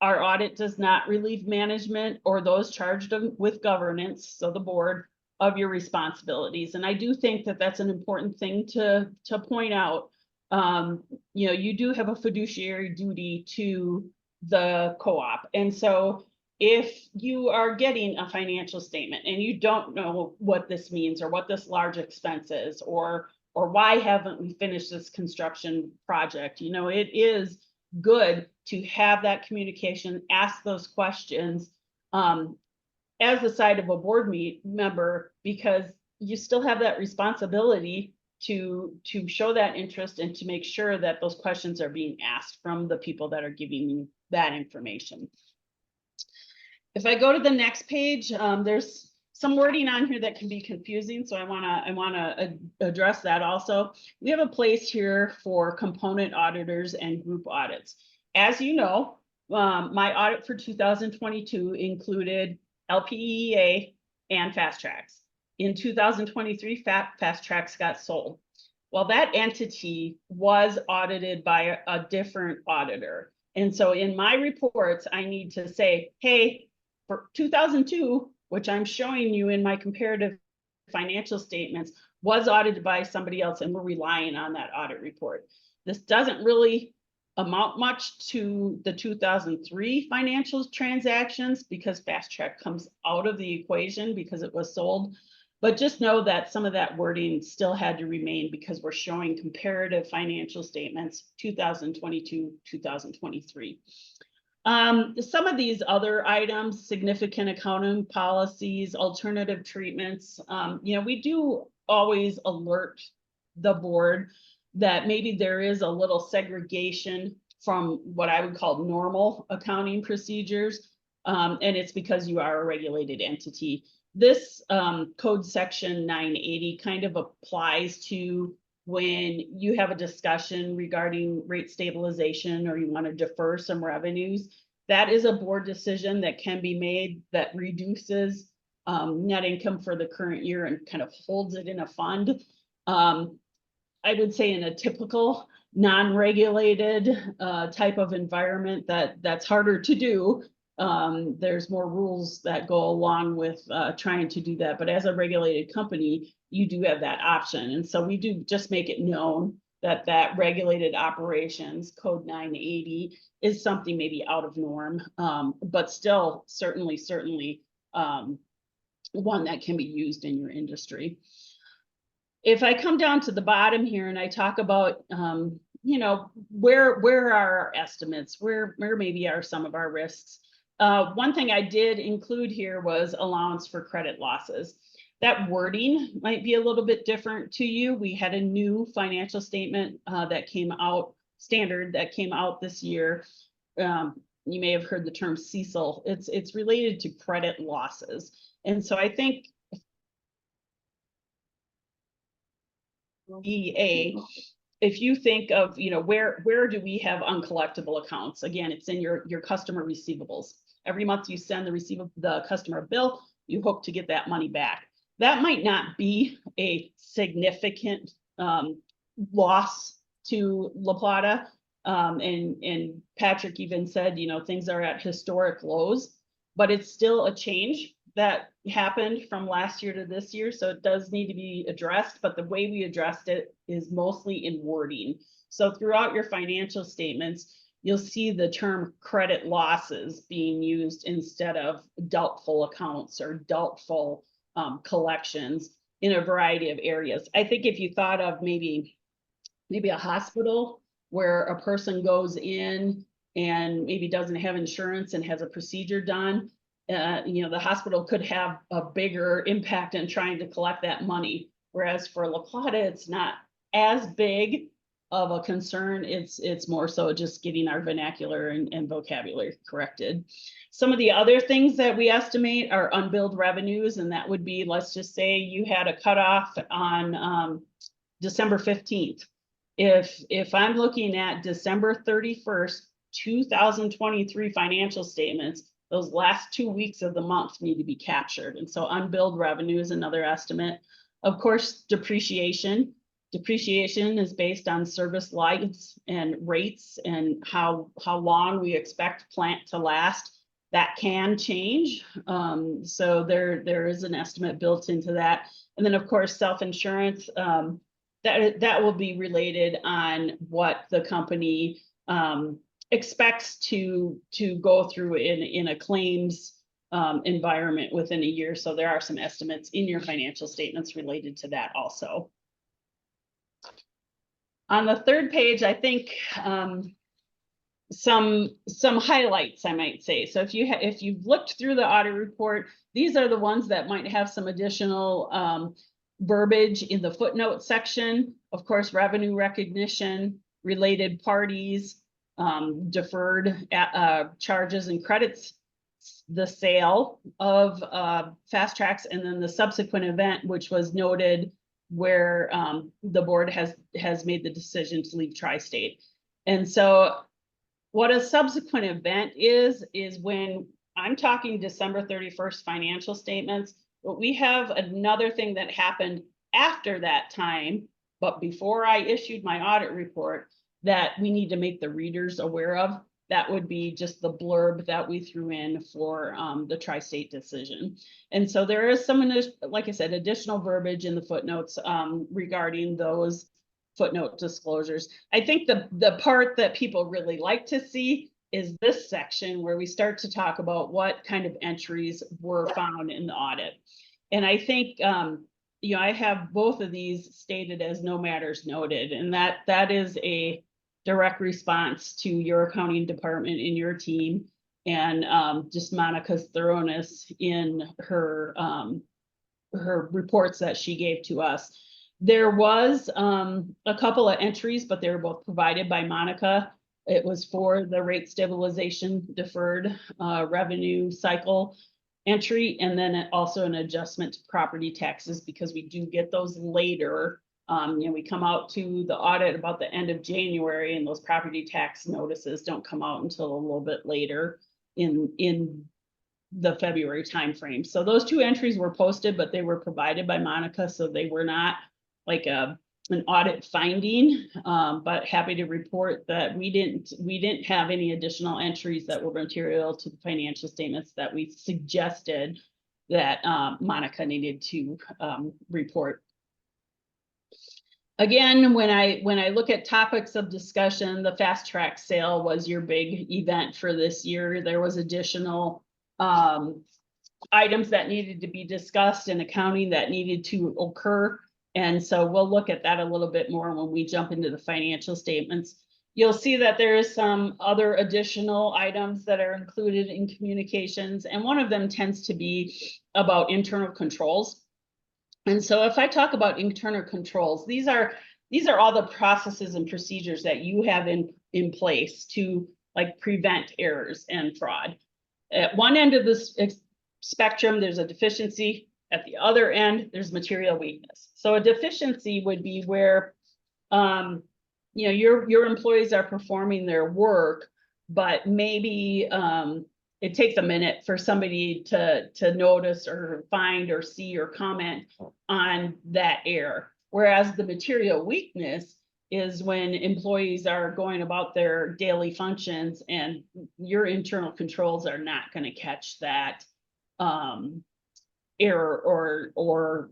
Speaker 15: Our audit does not relieve management or those charged with governance, so the board, of your responsibilities. And I do think that that's an important thing to point out. You know, you do have a fiduciary duty to the co-op. And so if you are getting a financial statement and you don't know what this means or what this large expense is, or why haven't we finished this construction project, you know, it is good to have that communication, ask those questions as the side of a board member, because you still have that responsibility to show that interest and to make sure that those questions are being asked from the people that are giving you that information. If I go to the next page, there's some wording on here that can be confusing, so I wanna address that also. We have a place here for component auditors and group audits. As you know, my audit for 2022 included LPEA and Fast Tracks. In 2023, Fast Tracks got sold. Well, that entity was audited by a different auditor. And so in my reports, I need to say, hey, for 2002, which I'm showing you in my comparative financial statements, was audited by somebody else, and we're relying on that audit report. This doesn't really amount much to the 2003 financial transactions because Fast Track comes out of the equation because it was sold. But just know that some of that wording still had to remain because we're showing comparative financial statements 2022, 2023. Some of these other items, significant accounting policies, alternative treatments, you know, we do always alert the board that maybe there is a little segregation from what I would call normal accounting procedures. And it's because you are a regulated entity. This code section 980 kind of applies to when you have a discussion regarding rate stabilization or you want to defer some revenues. That is a board decision that can be made that reduces net income for the current year and kind of holds it in a fund. I would say in a typical non-regulated type of environment that's harder to do. There's more rules that go along with trying to do that. But as a regulated company, you do have that option. And so we do just make it known that regulated operations, code 980, is something maybe out of norm, but still certainly one that can be used in your industry. If I come down to the bottom here and I talk about, you know, where are our estimates, where maybe are some of our risks. One thing I did include here was allowance for credit losses. That wording might be a little bit different to you. We had a new financial statement that came out, standard that came out this year. You may have heard the term CECL. It's related to credit losses. And so I think EA, if you think of, you know, where do we have uncollectible accounts? Again, it's in your customer receivables. Every month you send the customer a bill, you hope to get that money back. That might not be a significant loss to La Plata. And Patrick even said, you know, things are at historic lows, but it's still a change that happened from last year to this year. So it does need to be addressed, but the way we addressed it is mostly in wording. So throughout your financial statements, you'll see the term credit losses being used instead of doubtful accounts or doubtful collections in a variety of areas. I think if you thought of maybe a hospital where a person goes in and maybe doesn't have insurance and has a procedure done, you know, the hospital could have a bigger impact in trying to collect that money. Whereas for La Plata, it's not as big of a concern. It's more so just getting our vernacular and vocabulary corrected. Some of the other things that we estimate are unbilled revenues, and that would be, let's just say you had a cutoff on December 15th. If I'm looking at December 31st, 2023 financial statements, those last 2 weeks of the month need to be captured. And so unbilled revenue is another estimate. Of course, depreciation. Depreciation is based on service lives and rates and how long we expect plant to last. That can change. So there is an estimate built into that. And then of course, self-insurance, that will be related on what the company expects to go through in a claims environment within a year. So there are some estimates in your financial statements related to that also. On the third page, I think some highlights, I might say. So if you've looked through the audit report, these are the ones that might have some additional verbiage in the footnote section. Of course, revenue recognition, related parties, deferred charges and credits, the sale of fast tracks, and then the subsequent event, which was noted where the board has made the decision to leave tri-state. And so what a subsequent event is when I'm talking December 31st financial statements, but we have another thing that happened after that time, but before I issued my audit report, that we need to make the readers aware of. That would be just the blurb that we threw in for the tri-state decision. And so there is some, like I said, additional verbiage in the footnotes regarding those footnote disclosures. I think the part that people really like to see is this section where we start to talk about what kind of entries were found in the audit. And I think, you know, I have both of these stated as no matters noted, and that is a direct response to your accounting department in your team, and just Monica's thoroughness in her reports that she gave to us. There was a couple of entries, but they were both provided by Monica. It was for the rate stabilization deferred revenue cycle entry, and then also an adjustment to property taxes, because we do get those later. You know, we come out to the audit about the end of January, and those property tax notices don't come out until a little bit later in the February timeframe. So those two entries were posted, but they were provided by Monica, so they were not like an audit finding. But happy to report that we didn't have any additional entries that were material to the financial statements that we suggested that Monica needed to report. Again, when I look at topics of discussion, the fast track sale was your big event for this year. There was additional items that needed to be discussed in accounting that needed to occur. And so we'll look at that a little bit more when we jump into the financial statements. You'll see that there is some other additional items that are included in communications, and one of them tends to be about internal controls. And so if I talk about internal controls, these are all the processes and procedures that you have in place to like prevent errors and fraud. At one end of this spectrum, there's a deficiency. At the other end, there's material weakness. So a deficiency would be where you know, your employees are performing their work, but maybe it takes a minute for somebody to notice or find or see or comment on that error. Whereas the material weakness is when employees are going about their daily functions and your internal controls are not going to catch that error or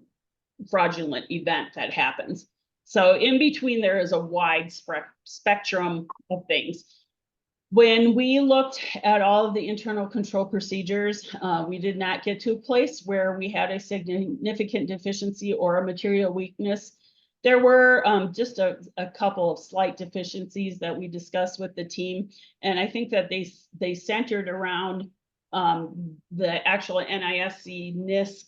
Speaker 15: fraudulent event that happens. So in between, there is a wide spectrum of things. When we looked at all of the internal control procedures, we did not get to a place where we had a significant deficiency or a material weakness. There were just a couple of slight deficiencies that we discussed with the team. And I think that they centered around the actual NISC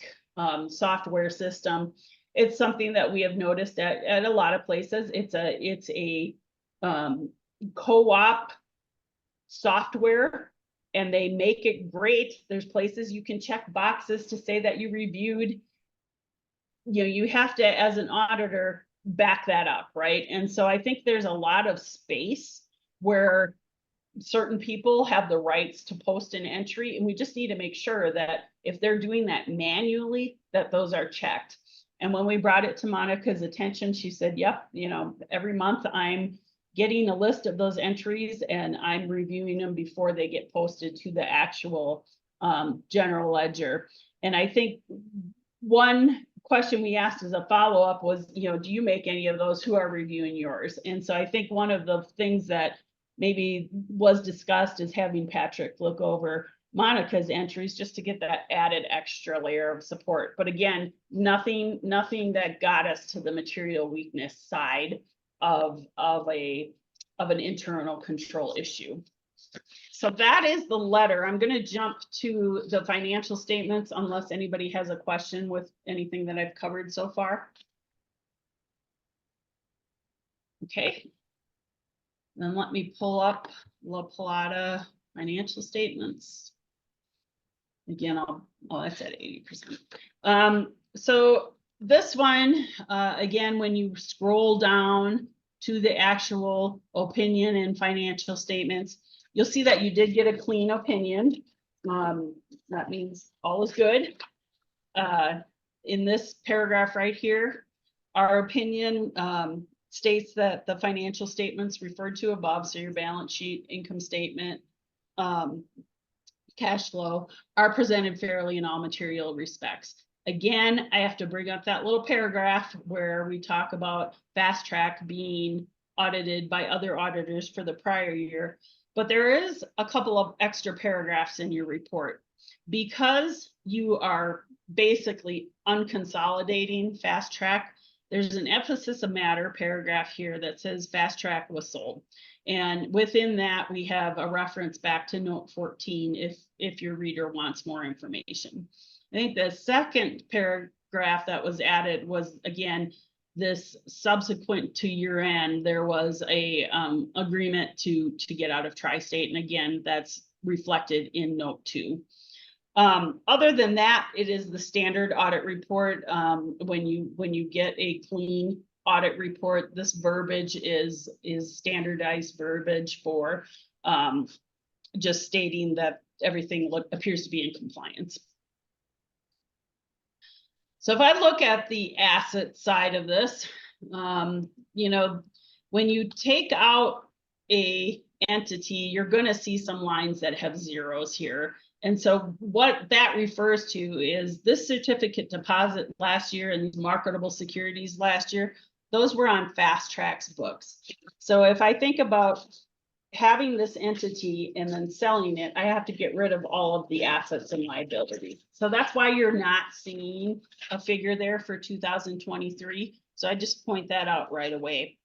Speaker 15: software system. It's something that we have noticed at a lot of places. It's a co-op software, and they make it great. There's places you can check boxes to say that you reviewed. You know, you have to, as an auditor, back that up, right? And so I think there's a lot of space where certain people have the rights to post an entry, and we just need to make sure that if they're doing that manually, that those are checked. And when we brought it to Monica's attention, she said, yep, you know, every month I'm getting a list of those entries and I'm reviewing them before they get posted to the actual general ledger. And I think one question we asked as a follow-up was, you know, do you make any of those? Who are reviewing yours? And so I think one of the things that maybe was discussed is having Patrick look over Monica's entries just to get that added extra layer of support. But again, nothing that got us to the material weakness side of an internal control issue. So that is the letter. I'm going to jump to the financial statements unless anybody has a question with anything that I've covered so far. Okay. Then let me pull up La Plata financial statements. Again, that's at 80%. So this one, again, when you scroll down to the actual opinion and financial statements, you'll see that you did get a clean opinion. That means all is good. In this paragraph right here, our opinion states that the financial statements referred to above, so your balance sheet, income statement, cash flow, are presented fairly in all material respects. Again, I have to bring up that little paragraph where we talk about Fast Track being audited by other auditors for the prior year. But there is a couple of extra paragraphs in your report. Because you are basically unconsolidating Fast Track, there's an emphasis of matter paragraph here that says Fast Track was sold. And within that, we have a reference back to note 14 if your reader wants more information. I think the second paragraph that was added was, again, this subsequent to year end, there was a agreement to get out of Tri-State. And again, that's reflected in note 2. Other than that, it is the standard audit report. When you get a clean audit report, this verbiage is standardized verbiage for just stating that everything appears to be in compliance. So if I look at the asset side of this, you know, when you take out a entity, you're going to see some lines that have zeros here. And so what that refers to is this certificate deposit last year and these marketable securities last year, those were on Fast Track's books. So if I think about having this entity and then selling it, I have to get rid of all of the assets and liabilities. So that's why you're not seeing a figure there for 2023. So I just point that out right away.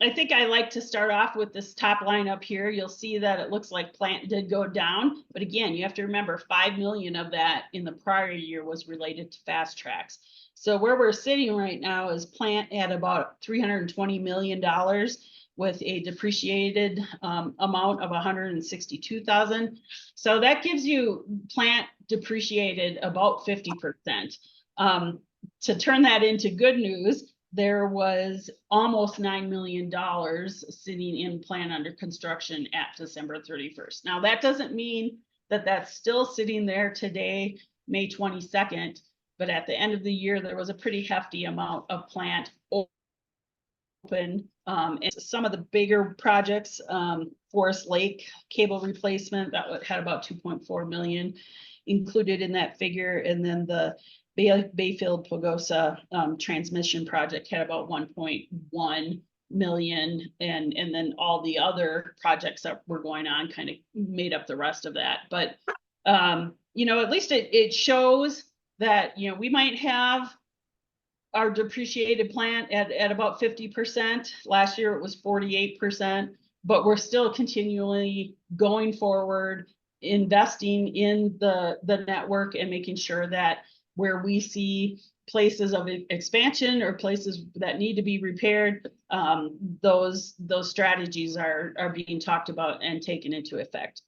Speaker 15: I think I like to start off with this top line up here. You'll see that it looks like plant did go down, but again, you have to remember 5 million of that in the prior year was related to Fast Tracks. So where we're sitting right now is plant at about $320 million with a depreciated amount of 162,000. So that gives you plant depreciated about 50%. To turn that into good news, there was almost $9 million sitting in plant under construction at December 31st. Now, that doesn't mean that that's still sitting there today, May 22nd, but at the end of the year, there was a pretty hefty amount of plant open. And some of the bigger projects, Forest Lake cable replacement, that had about 2.4 million included in that figure. And then the Bayfield Pagosa transmission project had about 1.1 million, and then all the other projects that were going on kind of made up the rest of that. But you know, at least it shows that, you know, we might have our depreciated plant at about 50%. Last year it was 48%, but we're still continually going forward, investing in the network and making sure that where we see places of expansion or places that need to be repaired, those strategies are being talked about and taken into effect.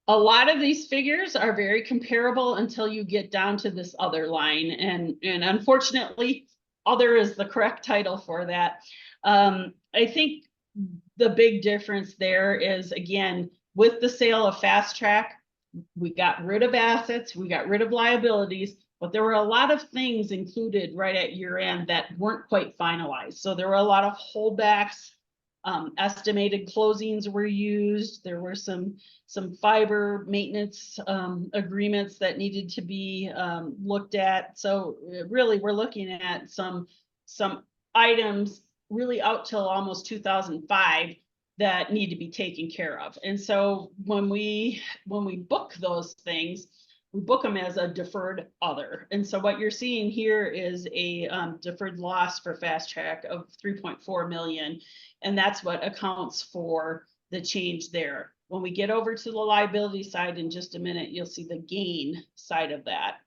Speaker 15: A lot of these figures are very comparable until you get down to this other line, and unfortunately, other is the correct title for that. I think the big difference there is, again, with the sale of Fast Track, we got rid of assets, we got rid of liabilities, but there were a lot of things included right at year end that weren't quite finalized. So there were a lot of holdbacks, estimated closings were used. There were some fiber maintenance agreements that needed to be looked at. So really, we're looking at some items really out till almost 2005 that need to be taken care of. And so when we book those things, we book them as a deferred other. And so what you're seeing here is a deferred loss for Fast Track of 3.4 million. And that's what accounts for the change there. When we get over to the liability side in just a minute, you'll see the gain side of that.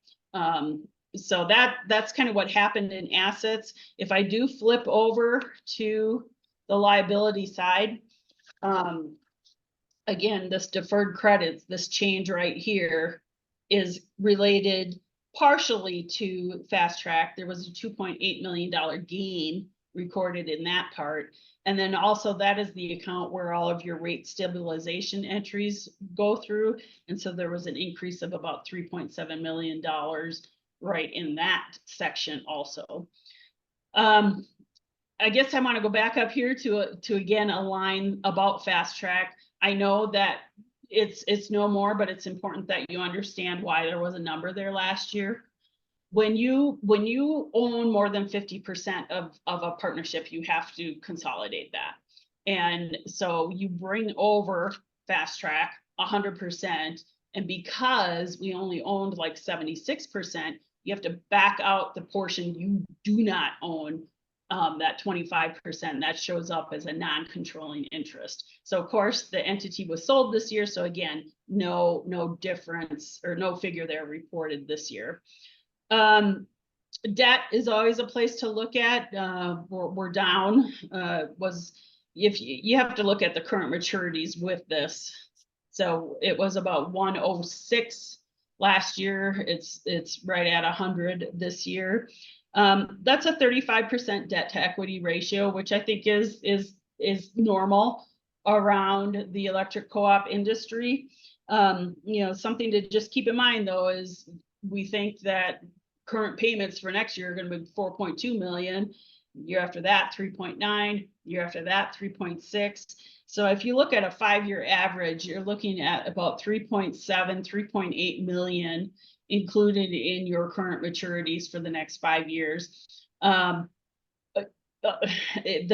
Speaker 15: So that's kind of what happened in assets. If I do flip over to the liability side, again, this deferred credits, this change right here is related partially to Fast Track. There was a $2.8 million gain recorded in that part. And then also that is the account where all of your rate stabilization entries go through. And so there was an increase of about $3.7 million right in that section also. I guess I want to go back up here to again align about Fast Track. I know that it's no more, but it's important that you understand why there was a number there last year. When you own more than 50% of a partnership, you have to consolidate that. And so you bring over Fast Track 100%. And because we only owned like 76%, you have to back out the portion you do not own, that 25%, that shows up as a non-controlling interest. So of course the entity was sold this year. So again, no difference or no figure there reported this year. Debt is always a place to look at. We're down. If you have to look at the current maturities with this. So it was about 106 last year. It's right at 100 this year. That's a 35% debt to equity ratio, which I think is normal around the electric co-op industry. You know, something to just keep in mind though is we think that current payments for next year are going to be 4.2 million. Year after that, 3.9. Year after that, 3.6. So if you look at a 5-year average, you're looking at about 3.7, 3.8 million included in your current maturities for the next 5 years. The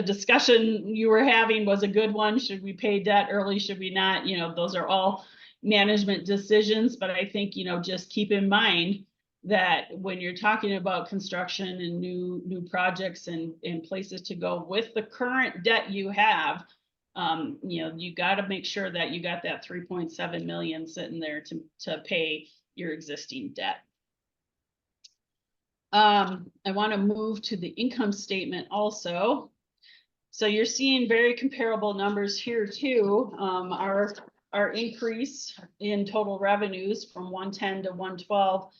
Speaker 15: discussion you were having was a good one. Should we pay debt early? Should we not? You know, those are all management decisions, but I think, you know, just keep in mind that when you're talking about construction and new projects and places to go with the current debt you have, you know, you got to make sure that you got that 3.7 million sitting there to pay your existing debt. I want to move to the income statement also. So you're seeing very comparable numbers here too. Our increase in total revenues from 110 to 112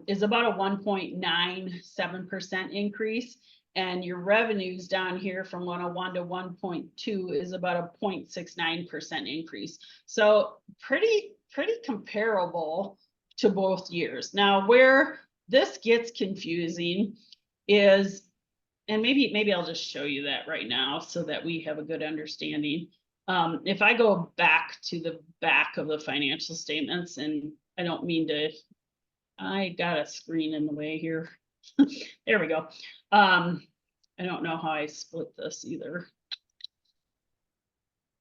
Speaker 15: is about a 1.97% increase. And your revenues down here from 101 to 1.2 is about a 0.69% increase. So pretty comparable to both years. Now, where this gets confusing is, and maybe I'll just show you that right now so that we have a good understanding. If I go back to the back of the financial statements, and I don't mean to, I got a screen in the way here. There we go. I don't know how I split this either.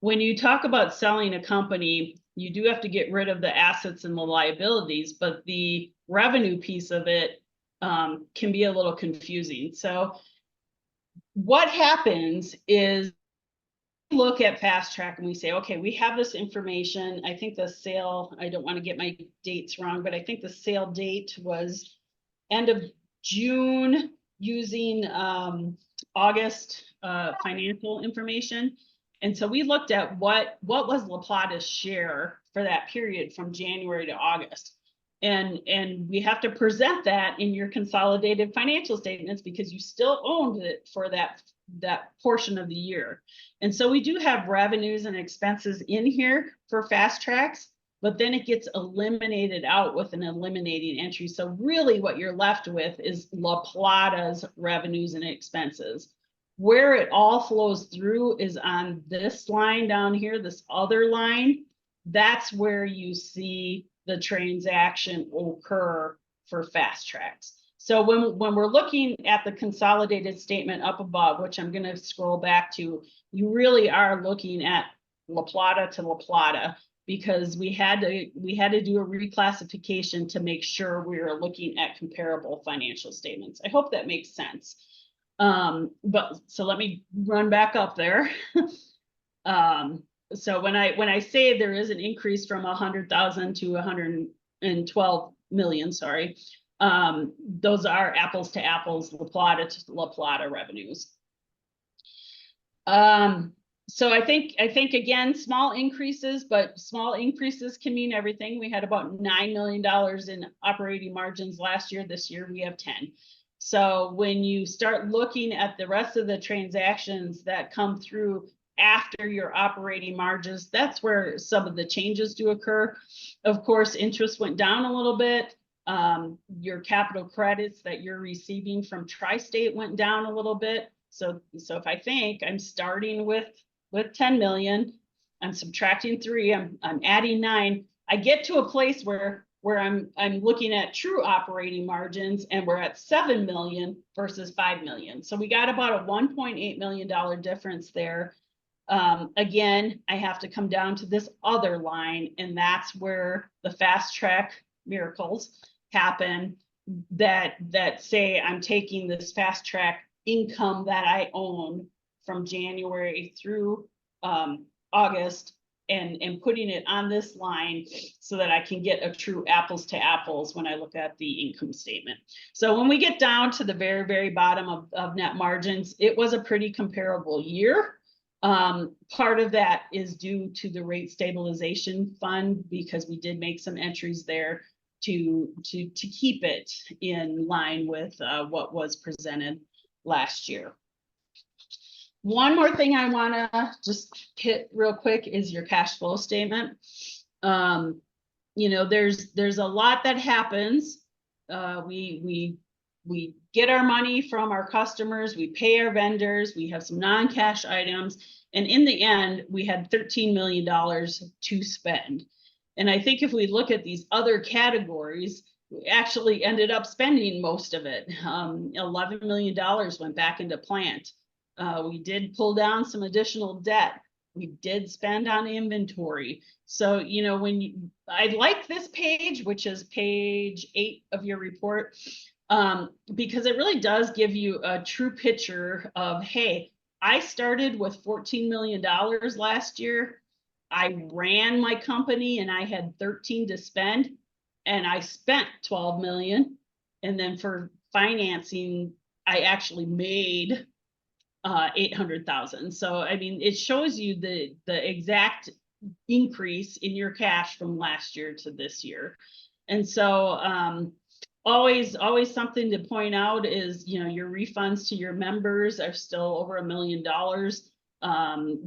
Speaker 15: When you talk about selling a company, you do have to get rid of the assets and the liabilities, but the revenue piece of it can be a little confusing. So what happens is we look at Fast Track and we say, okay, we have this information. I think the sale, I don't want to get my dates wrong, but I think the sale date was end of June using August financial information. And so we looked at what was La Plata's share for that period from January to August. And we have to present that in your consolidated financial statements because you still owned it for that portion of the year. And so we do have revenues and expenses in here for Fast Tracks, but then it gets eliminated out with an eliminating entry. So really what you're left with is La Plata's revenues and expenses. Where it all flows through is on this line down here, this other line. That's where you see the transaction occur for Fast Tracks. So when we're looking at the consolidated statement up above, which I'm going to scroll back to, you really are looking at La Plata to La Plata because we had to do a reclassification to make sure we were looking at comparable financial statements. I hope that makes sense. But so let me run back up there. So when I say there is an increase from 100,000 to 112 million, sorry, those are apples to apples, La Plata to La Plata revenues. So I think again, small increases, but small increases can mean everything. We had about $9 million in operating margins last year. This year we have 10. So when you start looking at the rest of the transactions that come through after your operating margins, that's where some of the changes do occur. Of course, interest went down a little bit. Your capital credits that you're receiving from Tri-State went down a little bit. So if I think I'm starting with 10 million, I'm subtracting 3, I'm adding 9, I get to a place where I'm looking at true operating margins and we're at 7 million versus 5 million. So we got about a $1.8 million difference there. Again, I have to come down to this other line, and that's where the Fast Track miracles happen that say I'm taking this Fast Track income that I own from January through August and putting it on this line so that I can get a true apples to apples when I look at the income statement. So when we get down to the very, very bottom of net margins, it was a pretty comparable year. Part of that is due to the rate stabilization fund because we did make some entries there to keep it in line with what was presented last year. One more thing I want to just hit real quick is your cash flow statement. You know, there's a lot that happens. We get our money from our customers, we pay our vendors, we have some non-cash items, and in the end, we had $13 million to spend. And I think if we look at these other categories, actually ended up spending most of it. $11 million went back into plant. We did pull down some additional debt. We did spend on inventory. So, you know, I like this page, which is page 8 of your report, because it really does give you a true picture of, hey, I started with $14 million last year. I ran my company and I had 13 to spend, and I spent 12 million. And then for financing, I actually made 800,000. So, I mean, it shows you the exact increase in your cash from last year to this year. And so, always something to point out is, you know, your refunds to your members are still over $1 million.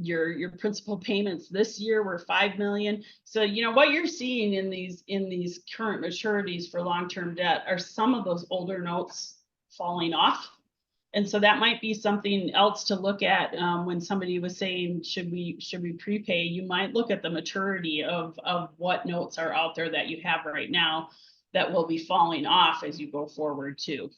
Speaker 15: Your principal payments this year were 5 million. So, you know, what you're seeing in these current maturities for long-term debt are some of those older notes falling off. And so that might be something else to look at when somebody was saying, should we prepay? You might look at the maturity of what notes are out there that you have right now that will be falling off as you go forward too.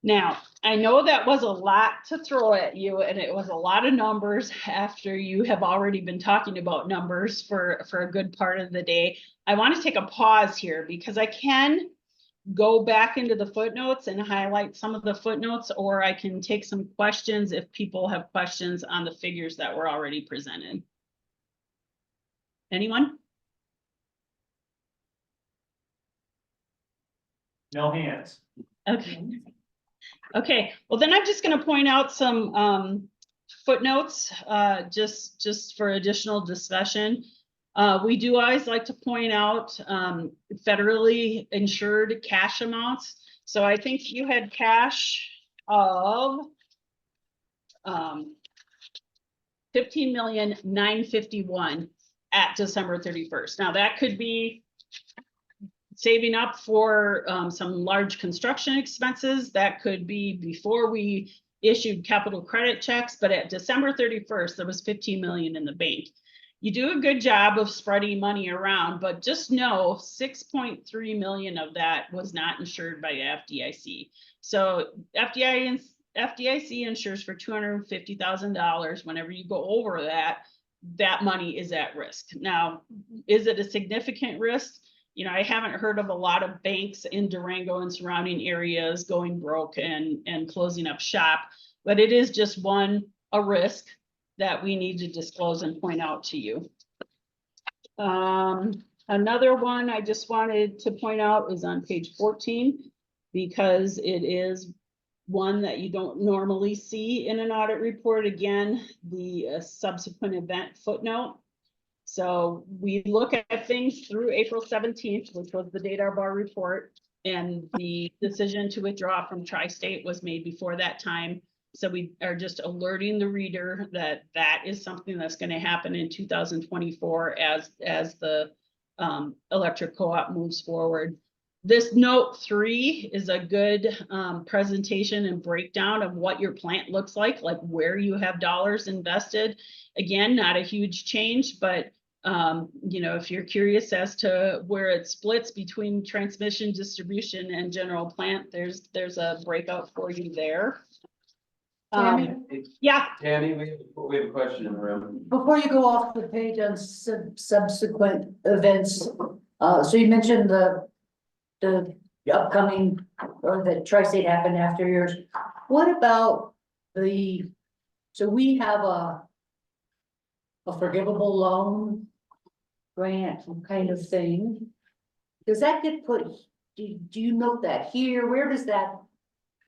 Speaker 15: Now, I know that was a lot to throw at you, and it was a lot of numbers after you have already been talking about numbers for a good part of the day. I want to take a pause here because I can go back into the footnotes and highlight some of the footnotes, or I can take some questions if people have questions on the figures that were already presented. Anyone?
Speaker 1: No hands.
Speaker 15: Okay. Okay, well then I'm just going to point out some footnotes just for additional discussion. We do always like to point out federally insured cash amounts. So I think you had cash of 15,951,000 at December 31st. Now that could be saving up for some large construction expenses. That could be before we issued capital credit checks, but at December 31st, there was 15 million in the bank. You do a good job of spreading money around, but just know 6.3 million of that was not insured by FDIC. So FDIC insures for $250,000. Whenever you go over that, that money is at risk. Now, is it a significant risk? You know, I haven't heard of a lot of banks in Durango and surrounding areas going broke and closing up shop, but it is just a risk that we need to disclose and point out to you. Another one I just wanted to point out is on page 14, because it is one that you don't normally see in an audit report. Again, the subsequent event footnote. So we look at things through April 17th, which was the date of our report, and the decision to withdraw from Tri-State was made before that time. So we are just alerting the reader that that is something that's going to happen in 2024 as the electric co-op moves forward. This note 3 is a good presentation and breakdown of what your plant looks like where you have dollars invested. Again, not a huge change, but you know, if you're curious as to where it splits between transmission, distribution, and general plant, there's a breakout for you there. Yeah.
Speaker 3: Tammy, we have a question in the room.
Speaker 10: Before you go off the page on subsequent events, so you mentioned the upcoming, or the Tri-State happened after yours. What about so we have a forgivable loan grant kind of thing. Does that get put, do you note that here? Where does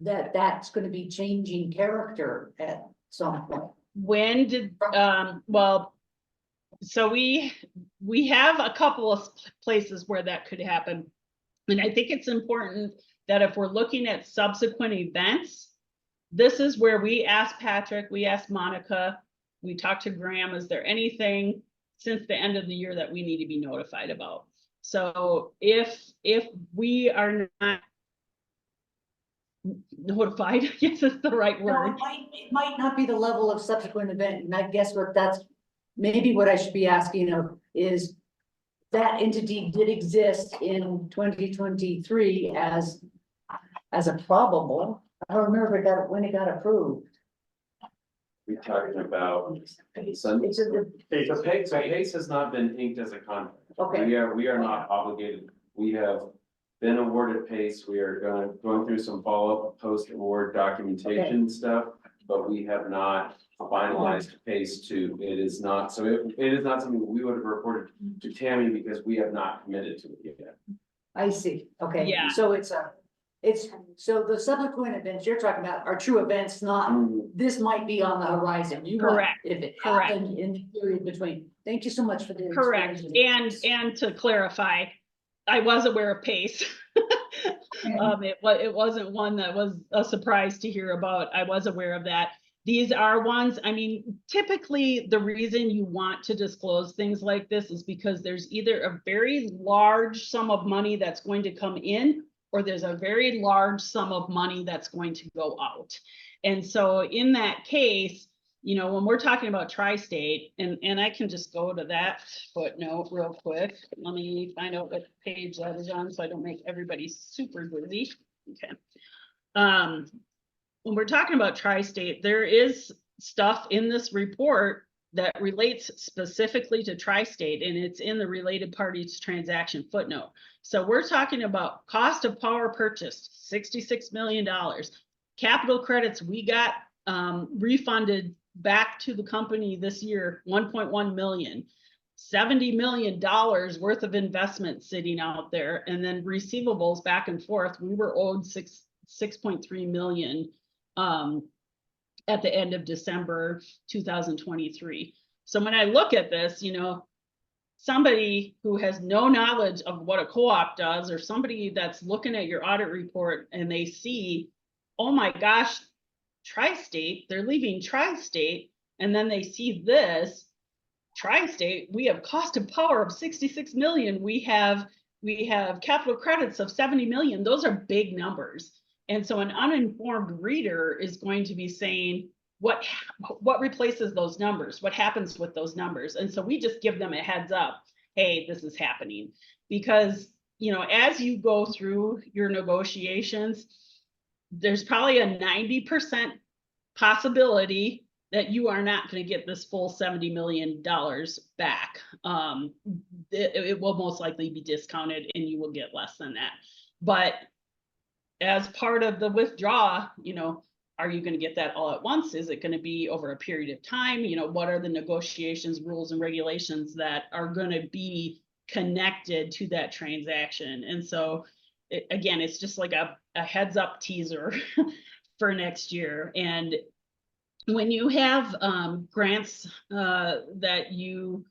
Speaker 10: that's going to be changing character at some point?
Speaker 15: When did, well, so we have a couple of places where that could happen. And I think it's important that if we're looking at subsequent events, this is where we ask Patrick, we ask Monica, we talk to Graham, is there anything since the end of the year that we need to be notified about? So if we are not notified, I guess is the right word.
Speaker 10: It might not be the level of subsequent event, and I guess maybe what I should be asking of is, that entity did exist in 2023 as a probable. I don't remember if it got, when it got approved.
Speaker 3: We're talking about. Sun-
Speaker 10: It's in the,
Speaker 3: So PACE has not been inked as a contract.
Speaker 10: okay,
Speaker 3: We are not obligated. We have been awarded PACE. We are going through some follow-up post-award documentation stuff, but we have not finalized PACE 2. It is not, so it is not something we would have reported to Tammy because we have not committed to it yet.
Speaker 10: I see, okay.
Speaker 15: Yeah.
Speaker 10: So so the subsequent events you're talking about are true events, not, this might be on the horizon. You want,
Speaker 15: Correct,
Speaker 10: if it
Speaker 15: correct.
Speaker 10: happened in the period between. Thank you so much for the.
Speaker 15: Correct,
Speaker 10: explanation.
Speaker 15: and to clarify, I was aware of PACE. It wasn't one that was a surprise to hear about. I was aware of that. These are ones, I mean, typically the reason you want to disclose things like this is because there's either a very large sum of money that's going to come in, or there's a very large sum of money that's going to go out. And so in that case, you know, when we're talking about tri-state, and I can just go to that footnote real quick. Let me find out what page that is on so I don't make everybody super busy. Okay. When we're talking about tri-state, there is stuff in this report that relates specifically to tri-state, and it's in the related parties transaction footnote. So we're talking about cost of power purchased, $66 million. Capital credits we got refunded back to the company this year, 1.1 million. $70 million worth of investment sitting out there, and then receivables back and forth. We were owed 6.3 million at the end of December 2023. So when I look at this, you know, somebody who has no knowledge of what a co-op does, or somebody that's looking at your audit report and they see, oh my gosh, tri-state, they're leaving tri-state, and then they see this tri-state, we have cost of power of 66 million, we have capital credits of 70 million. Those are big numbers. And so an uninformed reader is going to be saying, what replaces those numbers? What happens with those numbers? And so we just give them a heads up. Hey, this is happening. Because, you know, as you go through your negotiations, there's probably a 90% possibility that you are not going to get this full $70 million back. It will most likely be discounted and you will get less than that. But as part of the withdraw, you know, are you going to get that all at once? Is it going to be over a period of time? You know, what are the negotiations, rules, and regulations that are going to be connected to that transaction? And so, again, it's just like a heads up teaser for next year. And when you have grants that you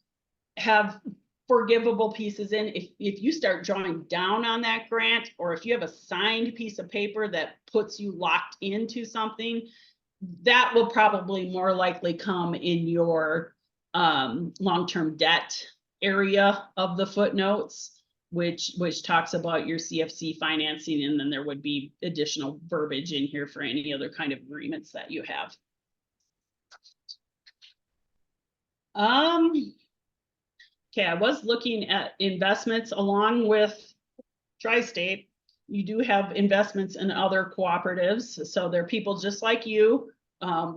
Speaker 15: have forgivable pieces in, if you start drawing down on that grant, or if you have a signed piece of paper that puts you locked into something, that will probably more likely come in your long-term debt area of the footnotes, which talks about your CFC financing, and then there would be additional verbiage in here for any other kind of agreements that you have. Okay, I was looking at investments along with Tri-State. You do have investments in other cooperatives, so they're people just like you.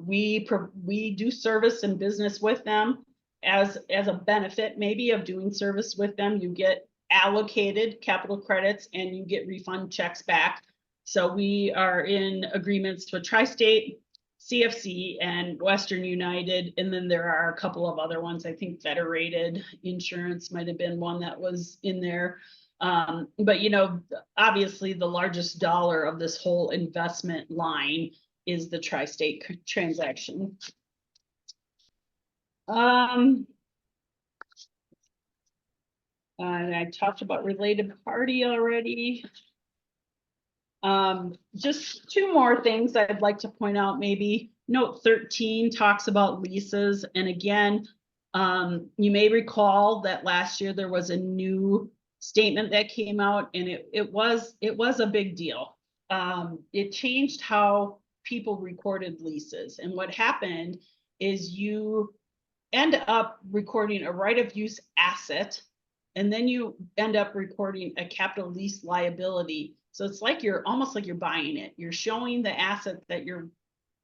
Speaker 15: We do service and business with them as a benefit maybe of doing service with them. You get allocated capital credits and you get refund checks back. So we are in agreements with Tri-State, CFC, and Western United, and then there are a couple of other ones. I think Federated Insurance might have been one that was in there. But you know, obviously the largest dollar of this whole investment line is the Tri-State transaction. I talked about related party already. Just two more things I'd like to point out. Maybe note 13 talks about leases. And again, you may recall that last year there was a new statement that came out, and it was a big deal. It changed how people recorded leases. And what happened is you end up recording a right of use asset and then you end up recording a capital lease liability. So it's like you're almost like you're buying it. You're showing the asset that you're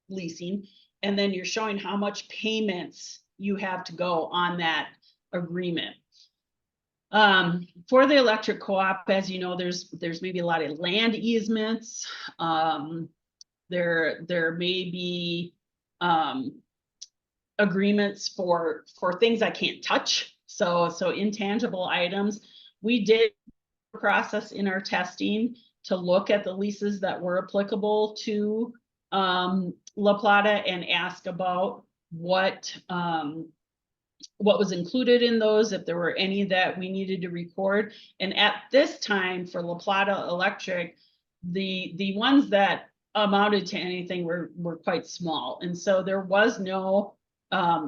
Speaker 15: leasing, and then you're showing how much payments you have to go on that agreement. For the electric co-op, as you know, there's maybe a lot of land easements. There may be agreements for things I can't touch. So intangible items. We did a process in our testing to look at the leases that were applicable to La Plata and ask about what was included in those, if there were any that we needed to record. And at this time for La Plata Electric, the ones that amounted to anything were quite small. And so there was no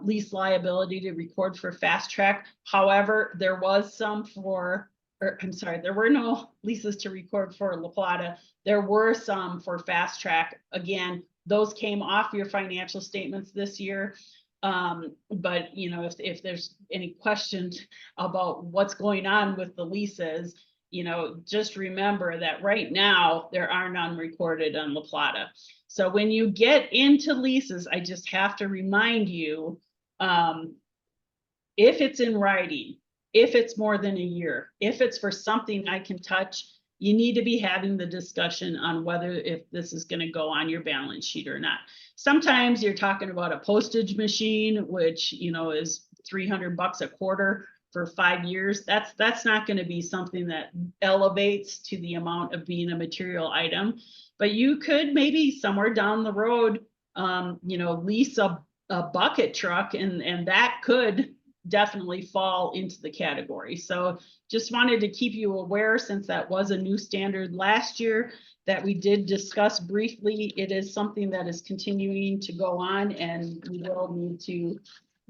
Speaker 15: lease liability to record for Fast Track. However, there was some for, or I'm sorry, there were no leases to record for La Plata. There were some for Fast Track. Again, those came off your financial statements this year. But you know, if there's any questions about what's going on with the leases, you know, just remember that right now there are none recorded on La Plata. So when you get into leases, I just have to remind you, if it's in writing, if it's more than a year, if it's for something I can touch, you need to be having the discussion on whether if this is going to go on your balance sheet or not. Sometimes you're talking about a postage machine, which, you know, is $300 a quarter for 5 years. That's not going to be something that elevates to the amount of being a material item. But you could maybe somewhere down the road, you know, lease a bucket truck, and that could definitely fall into the category. So just wanted to keep you aware, since that was a new standard last year that we did discuss briefly. It is something that is continuing to go on, and we will need to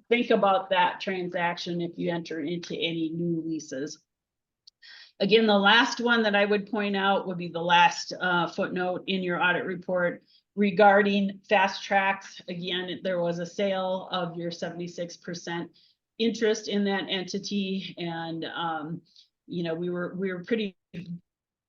Speaker 15: think about that transaction if you enter into any new leases. Again, the last one that I would point out would be the last footnote in your audit report regarding Fast Tracks. Again, there was a sale of your 76% interest in that entity, and you know, we were pretty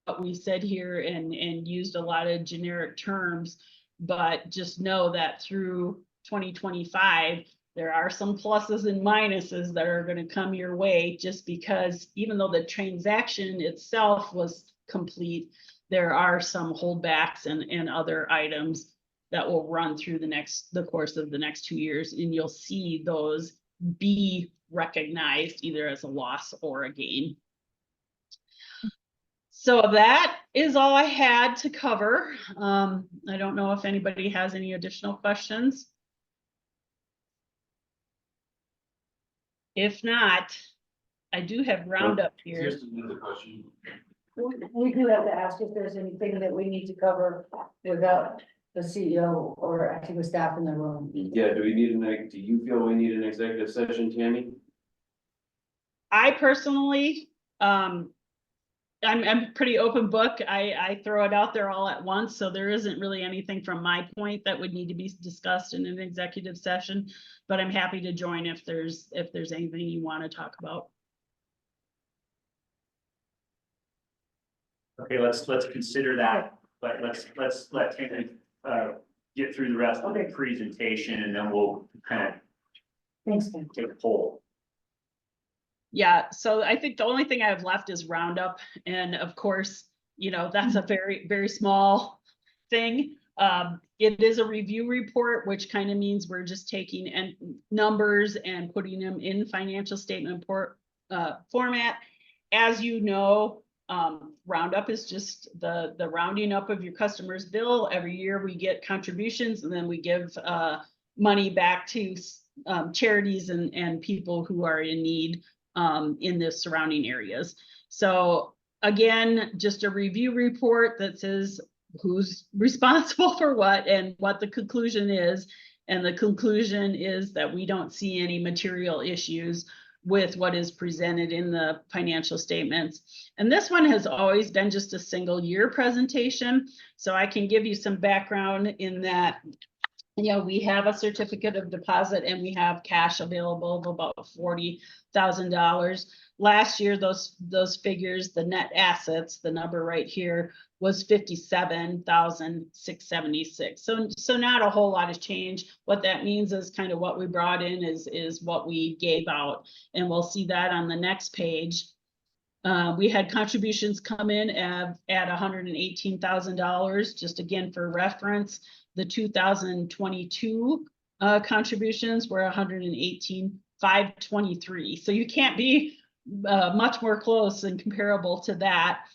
Speaker 15: what we said here and used a lot of generic terms, but just know that through 2025 there are some pluses and minuses that are going to come your way, just because even though the transaction itself was complete, there are some holdbacks and other items that will run through the course of the next 2 years, and you'll see those be recognized either as a loss or a gain. So that is all I had to cover. I don't know if anybody has any additional questions. If not, I do have roundup here.
Speaker 3: Here's another question.
Speaker 10: We do have to ask if there's anything that we need to cover without the CEO or acting with staff in the room.
Speaker 3: Yeah, do you feel we need an executive session, Tammy?
Speaker 15: I personally, I'm pretty open book. I throw it out there all at once. So there isn't really anything from my point that would need to be discussed in an executive session, but I'm happy to join if there's anything you want to talk about.
Speaker 1: Okay, let's consider that, but let's let Tammy get through the rest of the presentation, and then we'll kind of
Speaker 10: Thanks, Ken.
Speaker 1: take a poll.
Speaker 15: Yeah, so I think the only thing I have left is roundup. And of course, you know, that's a very, very small thing. It is a review report, which kind of means we're just taking numbers and putting them in financial statement format. As you know, roundup is just the rounding up of your customer's bill. Every year we get contributions, and then we give money back to charities and people who are in need in the surrounding areas. So again, just a review report that says who's responsible for what and what the conclusion is. And the conclusion is that we don't see any material issues with what is presented in the financial statements. And this one has always been just a single year presentation. So I can give you some background in that. we have a certificate of deposit and we have cash available of about $40,000. Last year, those figures, the net assets, the number right here was 57,676. So not a whole lot of change. What that means is kind of what we brought in is what we gave out, and we'll see that on the next page. We had contributions come in at $118,000, just again for reference. The 2022 contributions were $118,523. So you can't be much more close and comparable to that.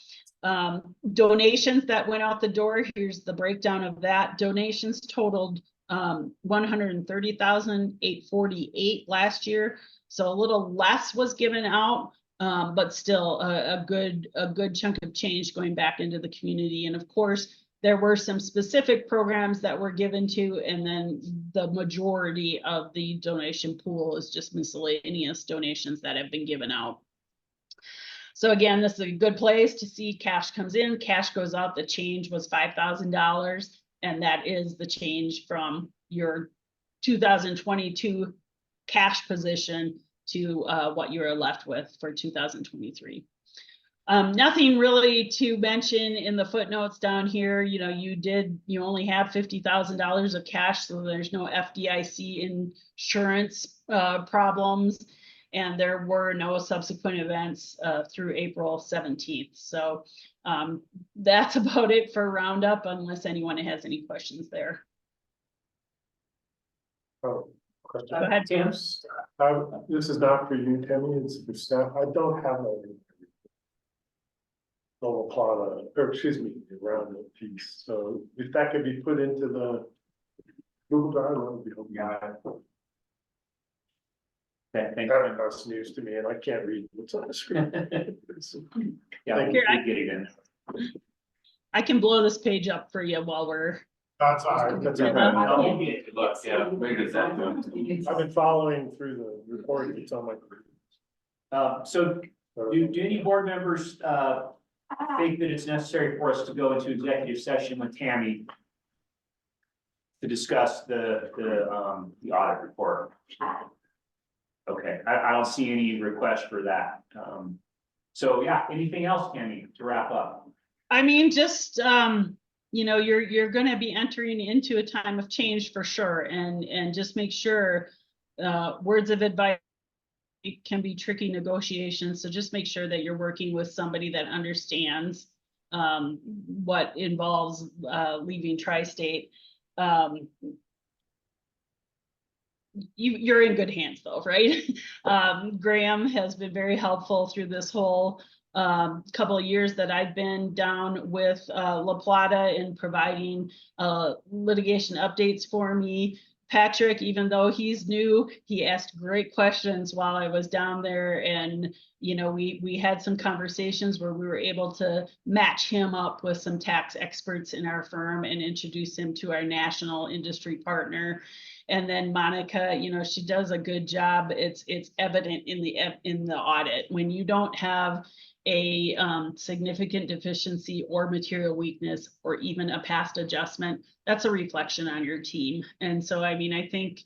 Speaker 15: Donations that went out the door, here's the breakdown of that. Donations totaled $130,848 last year. So a little less was given out, but still a good chunk of change going back into the community. And of course, there were some specific programs that were given to, and then the majority of the donation pool is just miscellaneous donations that have been given out. So again, this is a good place to see cash comes in, cash goes out. The change was $5,000, and that is the change from your 2022 cash position to what you are left with for 2023. Nothing really to mention in the footnotes down here. You only have $50,000 of cash, so there's no FDIC insurance problems, and there were no subsequent events through April 17th. So that's about it for Roundup, unless anyone has any questions there.
Speaker 2: Oh, question.
Speaker 15: Go ahead, Tim.
Speaker 2: This is not for you, Tammy, it's for staff. I don't have a around the piece. So if that could be put into the Google Drive, that would be helpful.
Speaker 1: Okay, thank you.
Speaker 2: That's news to me, and I can't read what's on the screen.
Speaker 1: Yeah,
Speaker 2: Thank
Speaker 1: we
Speaker 2: you.
Speaker 1: get it in.
Speaker 15: I can blow this page up for you while we're.
Speaker 2: That's all right. That's all
Speaker 15: Yeah.
Speaker 2: right.
Speaker 3: Look, yeah, maybe it's that.
Speaker 2: I've been following through the report. It's on my.
Speaker 1: So do any board members think that it's necessary for us to go into executive session with Tammy to discuss the audit report? Okay, I don't see any request for that. So yeah, anything else, Tammy, to wrap up?
Speaker 15: I mean, just you're going to be entering into a time of change for sure, and just make sure words of advice can be tricky negotiations. So just make sure that you're working with somebody that understands what involves leaving Tri-State. You're in good hands though, right? Graham has been very helpful through this whole couple of years that I've been down with La Plata in providing litigation updates for me. Patrick, even though he's new, he asked great questions while I was down there, and we had some conversations where we were able to match him up with some tax experts in our firm and introduce him to our national industry partner. And then Monica, she does a good job. It's evident in the audit when you don't have a significant deficiency or material weakness or even a past adjustment, that's a reflection on your team. And so, I mean, I think,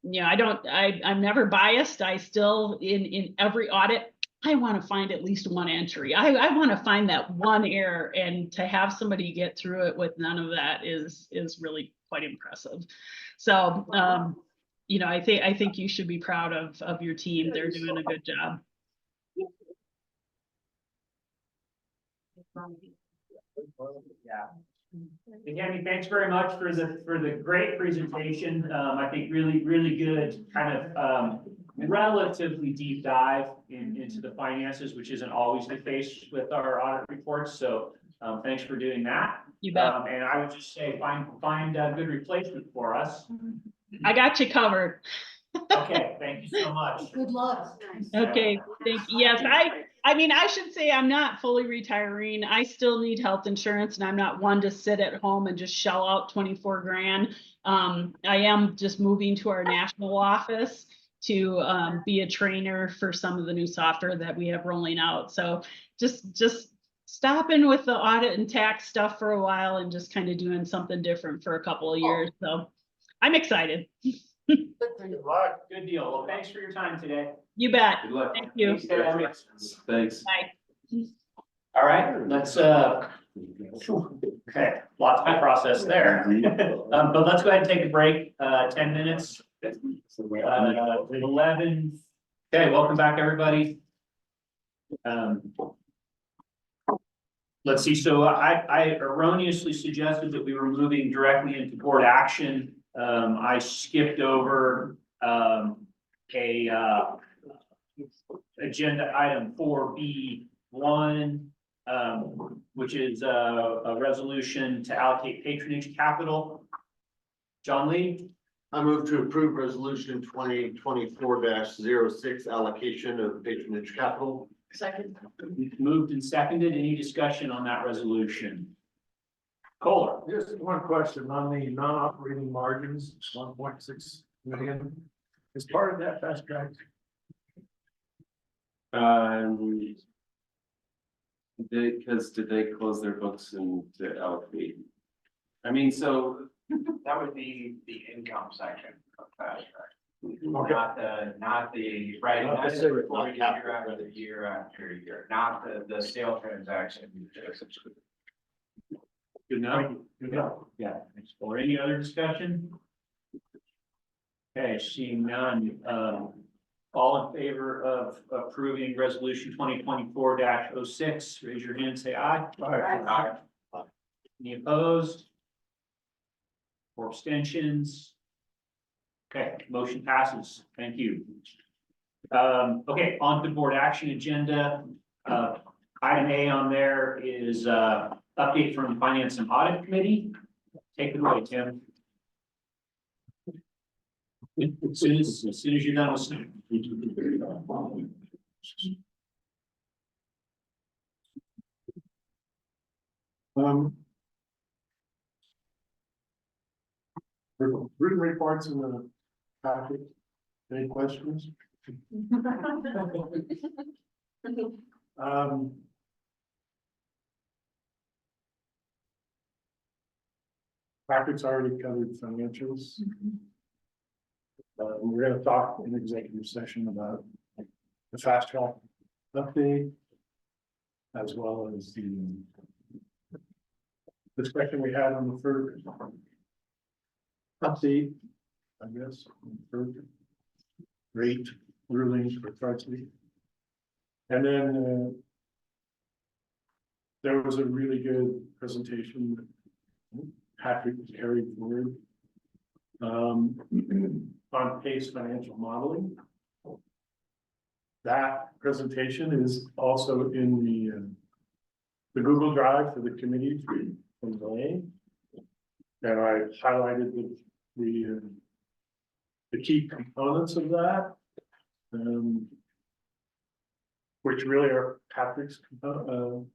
Speaker 15: I'm never biased. I still, in every audit, I want to find at least one entry. I want to find that one error, and to have somebody get through it with none of that is really quite impressive. So, I think you should be proud of your team. They're doing a good job.
Speaker 1: Yeah. And Tammy, thanks very much for the great presentation. I think really good kind of relatively deep dive into the finances, which isn't always the case with our audit reports. So thanks for doing that.
Speaker 15: You bet.
Speaker 1: And I would just say find a good replacement for us.
Speaker 15: I got you covered.
Speaker 1: Okay, thank you so much.
Speaker 10: Good luck.
Speaker 15: Okay, thank you. Yes, I mean, I should say I'm not fully retiring. I still need health insurance, and I'm not one to sit at home and just shell out 24 grand. I am just moving to our national office to be a trainer for some of the new software that we have rolling out. So just stopping with the audit and tax stuff for a while and just kind of doing something different for a couple of years. So I'm excited.
Speaker 2: Good luck.
Speaker 1: Good deal. Well, thanks for your time today.
Speaker 15: You bet.
Speaker 3: Good luck.
Speaker 15: Thank you.
Speaker 3: Thanks.
Speaker 15: Bye.
Speaker 1: All right, let's, okay, lots to process there. But let's go ahead and take a break, 10 minutes. 11. Okay, welcome back, everybody. Let's see, so I erroneously suggested that we were moving directly into board action. I skipped over, agenda item 4B1, which is a resolution to allocate patronage capital. John Lee,
Speaker 16: I move to approve resolution 2024-06 allocation of patronage capital.
Speaker 9: Second.
Speaker 1: moved and seconded. Any discussion on that resolution? Kohler.
Speaker 14: Just one question on the non-operating margins, 1.6 million. Is part of that fast track?
Speaker 3: Did they close their books and to allocate? I mean, so
Speaker 13: That would be the income section of fast track.
Speaker 14: Okay.
Speaker 13: Not the, right,
Speaker 16: Not
Speaker 13: that's
Speaker 16: the-
Speaker 13: reported
Speaker 16: not
Speaker 13: year after year after year, not the sale transaction.
Speaker 1: Good enough?
Speaker 14: Good enough.
Speaker 1: Yeah. Or any other discussion? Okay, seeing none, all in favor of approving resolution 2024-06, raise your hand, say aye.
Speaker 14: Aye.
Speaker 1: Any opposed? Or abstentions? Okay, motion passes. Thank you. Okay, on to board action agenda. Item A on there is update from Finance and Audit Committee. Take it away, Tim. As soon as you're done listening.
Speaker 2: Written reports in the packet. Any questions? Patrick's already covered financials. We're gonna talk in executive session about the fast track update. As well as the discussion we had on the FERC update, I guess, on FERC rate rulings for Charlie. And then there was a really good presentation that Patrick carried forward on PACE financial modeling. That presentation is also in the Google Drive for the committee from May. And I highlighted the key components of that. Which really are Patrick's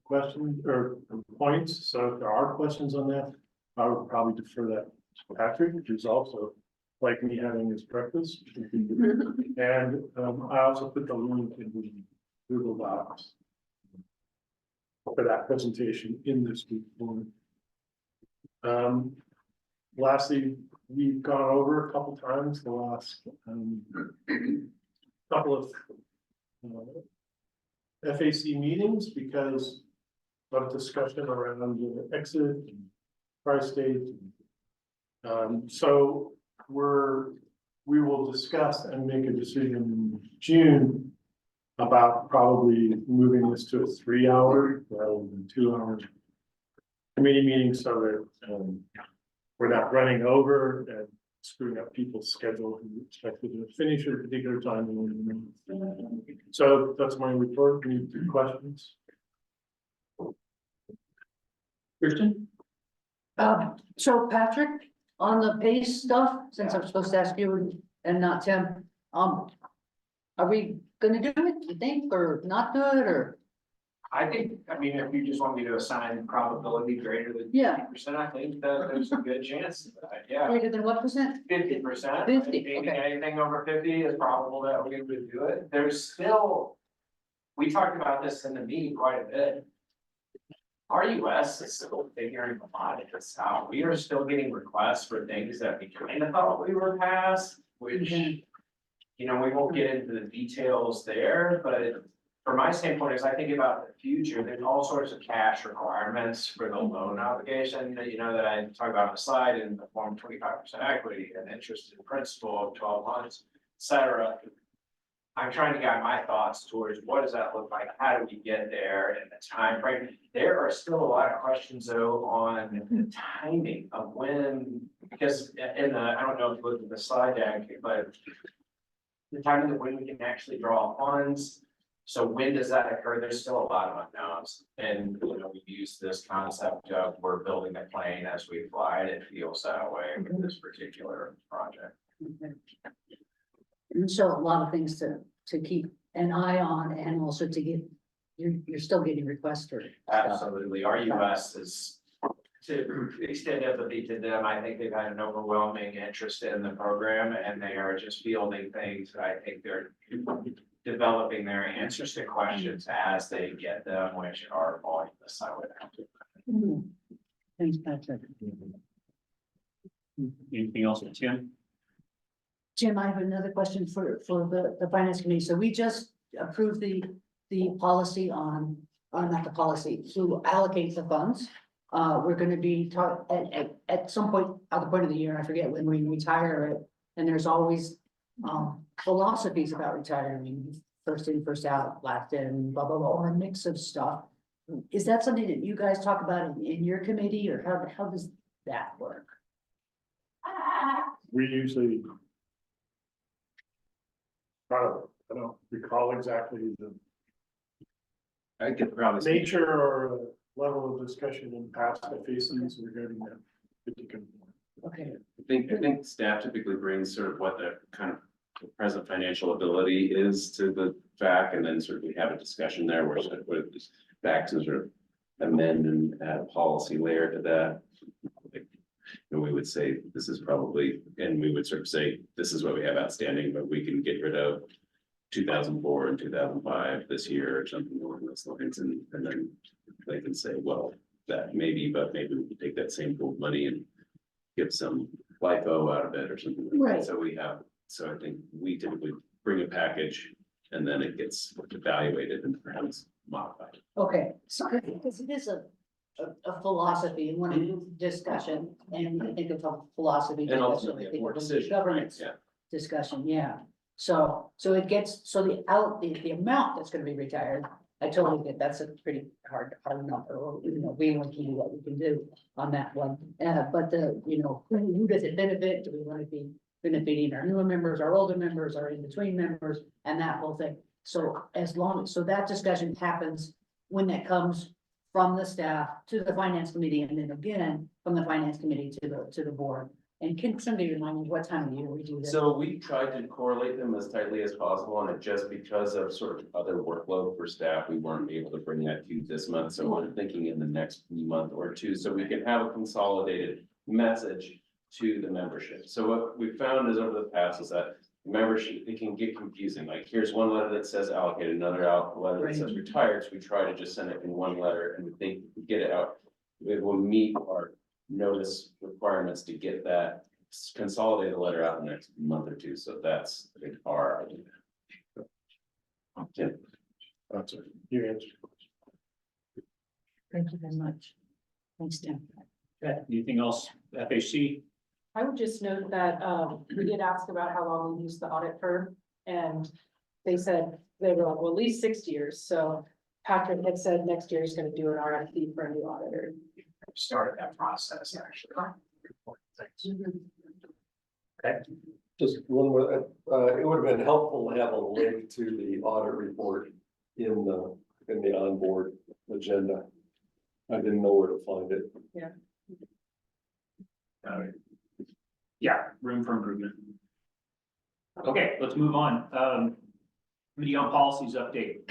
Speaker 2: questions or points. So if there are questions on that, I would probably defer that to Patrick, who's also like me having his breakfast. And I also put the link in the Google Docs for that presentation in this report. Lastly, we've gone over a couple times the last couple of FAC meetings because of discussion around the exit and price date. So we will discuss and make a decision in June about probably moving this to a 3-hour rather than 2-hour committee meeting so that we're not running over and screwing up people's schedule who expected to finish at a particular time. So that's my report. Any questions?
Speaker 1: Kristen?
Speaker 10: So Patrick, on the PACE stuff, since I'm supposed to ask you and not Tim, are we gonna do it, you think, or not do it, or?
Speaker 13: I think, I mean, if you just want me to assign probability greater than
Speaker 10: Yeah.
Speaker 13: 50%, I think that there's a good chance of that, yeah.
Speaker 10: Greater than what percent?
Speaker 13: 50%.
Speaker 10: 50,
Speaker 13: Maybe
Speaker 10: okay.
Speaker 13: anything over 50 is probable that we would do it. There's still, we talked about this in the meeting quite a bit. RUS is still figuring a lot of this out. We are still getting requests for things that we kind of thought we were past, which, you know, we won't get into the details there, but from my standpoint, as I think about the future, there's all sorts of cash requirements for the loan obligation that, you know, that I talk about on the slide in the form 25% equity and interest in principal of 12 months, et cetera. I'm trying to guide my thoughts towards what does that look like? How do we get there in the time frame? There are still a lot of questions though on the timing of when, because in the, I don't know if you looked at the slide deck, but the timing of when we can actually draw funds. So when does that occur? There's still a lot of unknowns. And, you know, we use this concept of we're building a plane as we fly, and it feels that way with this particular project.
Speaker 10: And so a lot of things to keep an eye on and also to get, you're still getting requests for.
Speaker 13: Absolutely. RUS is, to extend empathy to them, I think they've had an overwhelming interest in the program and they are just fielding things. I think they're developing their answers to questions as they get them, which are voluminous, I would have to.
Speaker 10: Thanks, Patrick.
Speaker 1: Anything else, Tim?
Speaker 10: Jim, I have another question for the finance committee. So we just approved the policy on, not the policy, to allocate the funds. We're gonna be at some point, at the point of the year, I forget when we retire it, and there's always philosophies about retiring, first in, first out, last in, blah, blah, blah, or a mix of stuff. Is that something that you guys talk about in your committee, or how does that work?
Speaker 2: We usually. I don't recall exactly the
Speaker 3: I could probably speak.
Speaker 2: nature or level of discussion in past FACs regarding that particular.
Speaker 10: Okay,
Speaker 3: I think staff typically brings sort of what the kind of present financial ability is to the fact, and then sort of we have a discussion there where sort of we're just back to sort of amend and add a policy layer to that. And we would say, this is probably, and we would sort of say, this is what we have outstanding, but we can get rid of 2004 and 2005 this year or something along those lines, and then they can say, well, that maybe, but maybe we can take that same pool of money and get some LIFO out of it or something like that.
Speaker 10: Right.
Speaker 3: So we have, so I think we typically bring a package and then it gets evaluated and perhaps modified.
Speaker 10: okay, so because it is a philosophy and one discussion, and I think of a philosophy.
Speaker 3: And
Speaker 10: discussion,
Speaker 3: ultimately
Speaker 10: I
Speaker 3: a
Speaker 10: think
Speaker 3: board
Speaker 10: of
Speaker 3: decision, right?
Speaker 10: governance
Speaker 3: Yeah.
Speaker 10: discussion, yeah. So it gets, so the amount that's gonna be retired, I totally get, that's a pretty hard number, or, you know, we want to do what we can do on that one. But you know, who does it benefit? Do we want to be benefiting our newer members, our older members, our in-between members, and that whole thing? So so that discussion happens when that comes from the staff to the finance committee, and then again, from the finance committee to the board. And can somebody remind me what time of year we do this?
Speaker 3: So we tried to correlate them as tightly as possible, and it just because of sort of other workload for staff, we weren't able to bring that to you this month. So we're thinking in the next month or two, so we can have a consolidated message to the membership. So what we found is over the past is that membership, it can get confusing. Like, here's one letter that says allocated, another letter that says retired. So we try to just send it in one letter, and we think we get it out. It will meet our notice requirements to get that consolidated letter out in the next month or two. So that's our idea. Tim.
Speaker 2: That's it. You answered.
Speaker 10: Thank you very much. Thanks, Tim.
Speaker 1: Anything else, FAC?
Speaker 5: I would just note that, we did ask about how long we used the audit firm, and they said they were like, well, at least 6 years, so Patrick had said next year he's gonna do an RFP for a new auditor.
Speaker 13: Started that process, actually.
Speaker 8: Just one more, it would have been helpful to have a link to the audit report in the onboard agenda. I didn't know where to find it.
Speaker 1: Yeah, room for improvement. Okay, let's move on. Committee on Policies update.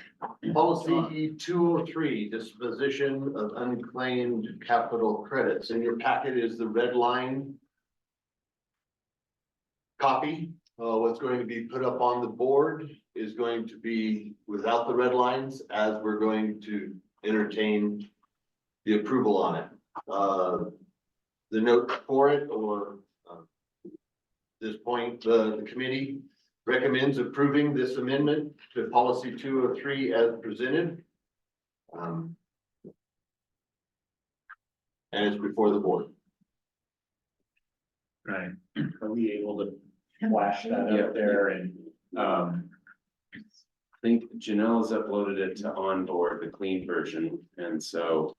Speaker 16: Policy 203, disposition of unclaimed capital credits. In your packet is the red line copy. What's going to be put up on the board is going to be without the red lines, as we're going to entertain the approval on it. The note for it, or this point, the committee recommends approving this amendment to policy 203 as presented. And it's before the board.
Speaker 1: Right, are we able to flash that
Speaker 3: Yeah.
Speaker 1: up there and,
Speaker 3: I think Janelle has uploaded it to onboard, the clean version, and so,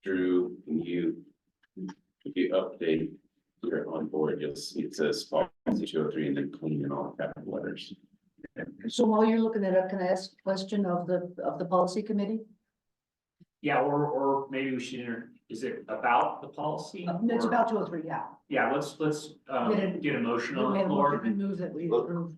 Speaker 3: Drew, if you update your onboard, you'll see it says policy 203 and then clean in all capital letters.
Speaker 10: So while you're looking that up, can I ask a question of the policy committee?
Speaker 1: yeah, or maybe we should is it about the policy?
Speaker 10: It's
Speaker 1: Or-
Speaker 10: about 203, yeah.
Speaker 1: Yeah, let's get a motion on the
Speaker 10: We
Speaker 1: floor.
Speaker 10: move that we
Speaker 16: Well,
Speaker 10: approve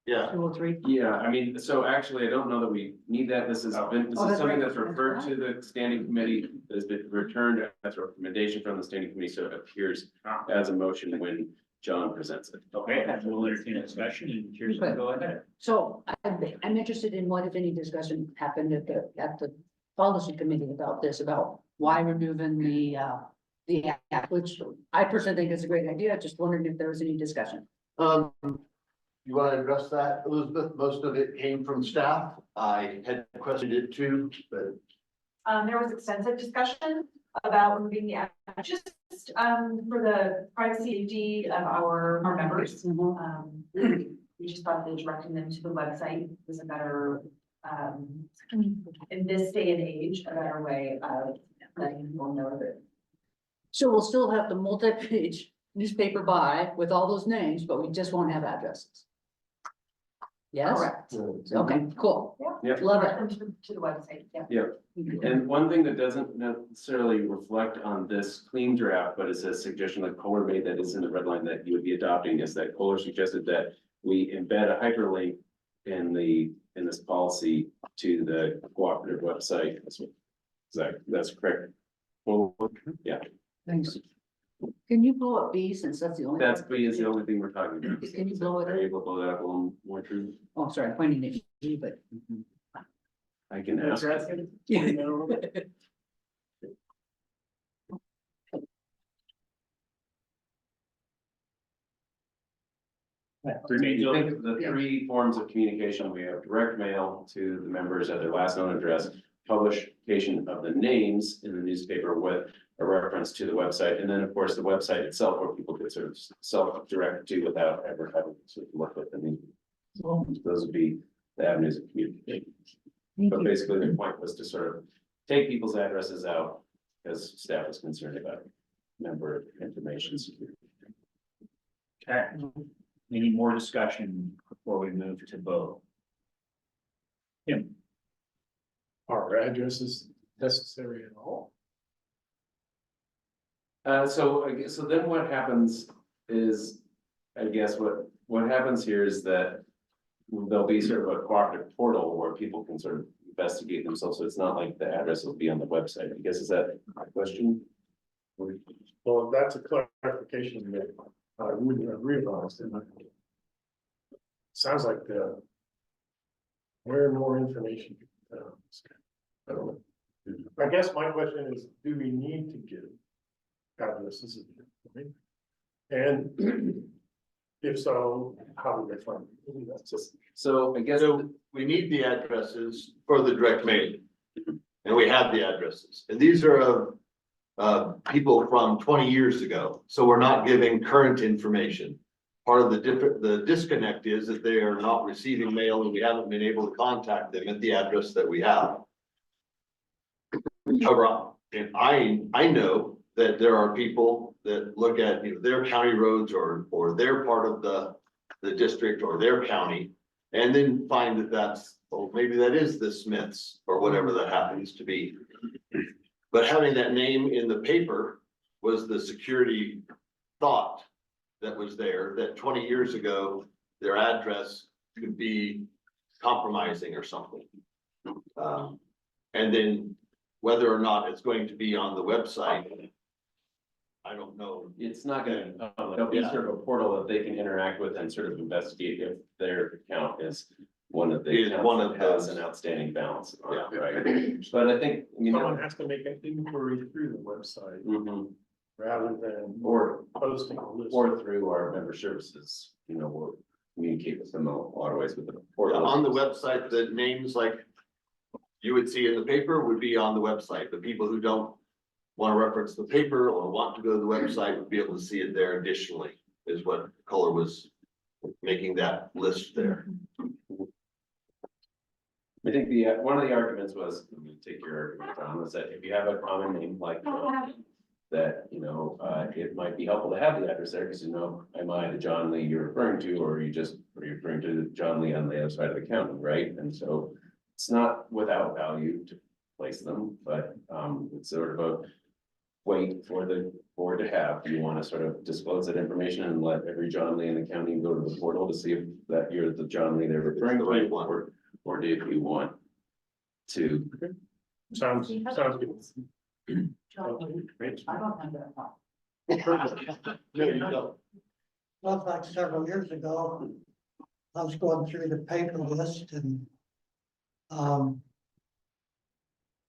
Speaker 16: Yeah,
Speaker 10: 203.
Speaker 3: Yeah, I mean, so actually, I don't know that we need that. This is
Speaker 10: Oh,
Speaker 3: something
Speaker 10: that's right.
Speaker 3: that's referred to the standing committee, has been returned as a recommendation from the standing committee, so it appears as a motion when John presents it.
Speaker 1: Okay, then we'll entertain a discussion and here's,
Speaker 10: Okay.
Speaker 1: go ahead.
Speaker 10: So I'm interested in what, if any, discussion happened at the policy committee about this, about why we're moving the app, which I personally think is a great idea. Just wondering if there was any discussion.
Speaker 16: you want to address that, Elizabeth? Most of it came from staff. I had questioned it too, but
Speaker 7: There was extensive discussion about moving the, just, for the privacy of our members. We just thought that directing them to the website was a better, in this day and age, a better way of letting people know that.
Speaker 10: So we'll still have the multi-page newspaper buy with all those names, but we just won't have addresses. Yes?
Speaker 7: Correct.
Speaker 10: Okay, cool.
Speaker 3: Yep.
Speaker 10: Love it.
Speaker 7: Direct them to the website, yeah.
Speaker 3: And one thing that doesn't necessarily reflect on this clean draft, but is a suggestion that Kohler made that is in the red line that you would be adopting, is that Kohler suggested that we embed a hyperlink in this policy to the cooperative website. That's correct. Well, yeah,
Speaker 10: Thanks. Can you blow up B since that's the only?
Speaker 3: that's is the only thing we're talking about.
Speaker 10: Can you blow it
Speaker 3: Are
Speaker 10: up?
Speaker 3: you able to blow that up a little more, Drew?
Speaker 10: Oh, sorry, I'm pointing at you, but.
Speaker 3: I can ask.
Speaker 1: Remains
Speaker 3: You
Speaker 1: open.
Speaker 3: think the three forms of communication, we have direct mail to the members at their last known address, publication of the names in the newspaper with a reference to the website, and then, of course, the website itself where people could sort of self-direct to without ever having to sort of look at the name. Those would be the avenues of communication. But basically, the point was to sort of take people's addresses out, as staff is concerned about member information security.
Speaker 1: Okay, any more discussion before we move to vote? Tim?
Speaker 2: Are addresses necessary at all?
Speaker 3: So then what happens is, I guess what happens here is that there'll be sort of a cooperative portal where people can sort of investigate themselves, so it's not like the address will be on the website. I guess, is that a question?
Speaker 2: Well, that's a clarification that I wouldn't have realized. And sounds like where more information. I don't know. I guess my question is, do we need to give addresses? And if so, how do they find it? That's just.
Speaker 3: So I guess.
Speaker 16: so we need the addresses for the direct mailing. And we have the addresses. And these are of people from 20 years ago. So we're not giving current information. Part of the disconnect is that they are not receiving mail and we haven't been able to contact them at the address that we have. However, and I know that there are people that look at, their county roads or their part of the district or their county. And then find that that's, well, maybe that is the Smiths or whatever that happens to be. But having that name in the paper was the security thought that was there, that 20 years ago, their address could be compromising or something. And then whether or not it's going to be on the website, I don't know.
Speaker 3: It's not gonna, there'll be sort of a portal that they can interact with and sort of investigate if their account is one of the
Speaker 16: Is one
Speaker 3: accounts
Speaker 16: of
Speaker 3: that has
Speaker 16: those.
Speaker 3: an outstanding balance on it,
Speaker 16: Yeah.
Speaker 3: right? But I think, you
Speaker 2: Someone
Speaker 3: know,
Speaker 2: has to make an inquiry through the website
Speaker 3: mhm,
Speaker 2: rather than
Speaker 3: or
Speaker 2: posting a list.
Speaker 3: or through our member services, you know, we'll communicate with them a lot of ways with them. Or
Speaker 16: On the website, the names like you would see in the paper would be on the website. The people who don't want to reference the paper or want to go to the website would be able to see it there additionally, is what Kohler was making that list there.
Speaker 3: I think one of the arguments was, let me take your argument, John, was that if you have a common name like that, you know, it might be helpful to have the address there, because you know, am I the John Lee you're referring to, or are you referring to the John Lee on the other side of the county, right? And so it's not without value to place them, but it's sort of a wait for the board to have. Do you want to sort of disclose that information and let every John Lee in the county go to the portal to see if that you're the John Lee they're referring
Speaker 16: the right
Speaker 3: to,
Speaker 16: one.
Speaker 3: or do you want to?
Speaker 2: Sounds good.
Speaker 10: I don't have that one.
Speaker 16: No, you don't.
Speaker 10: Well, like several years ago, I was going through the paper list and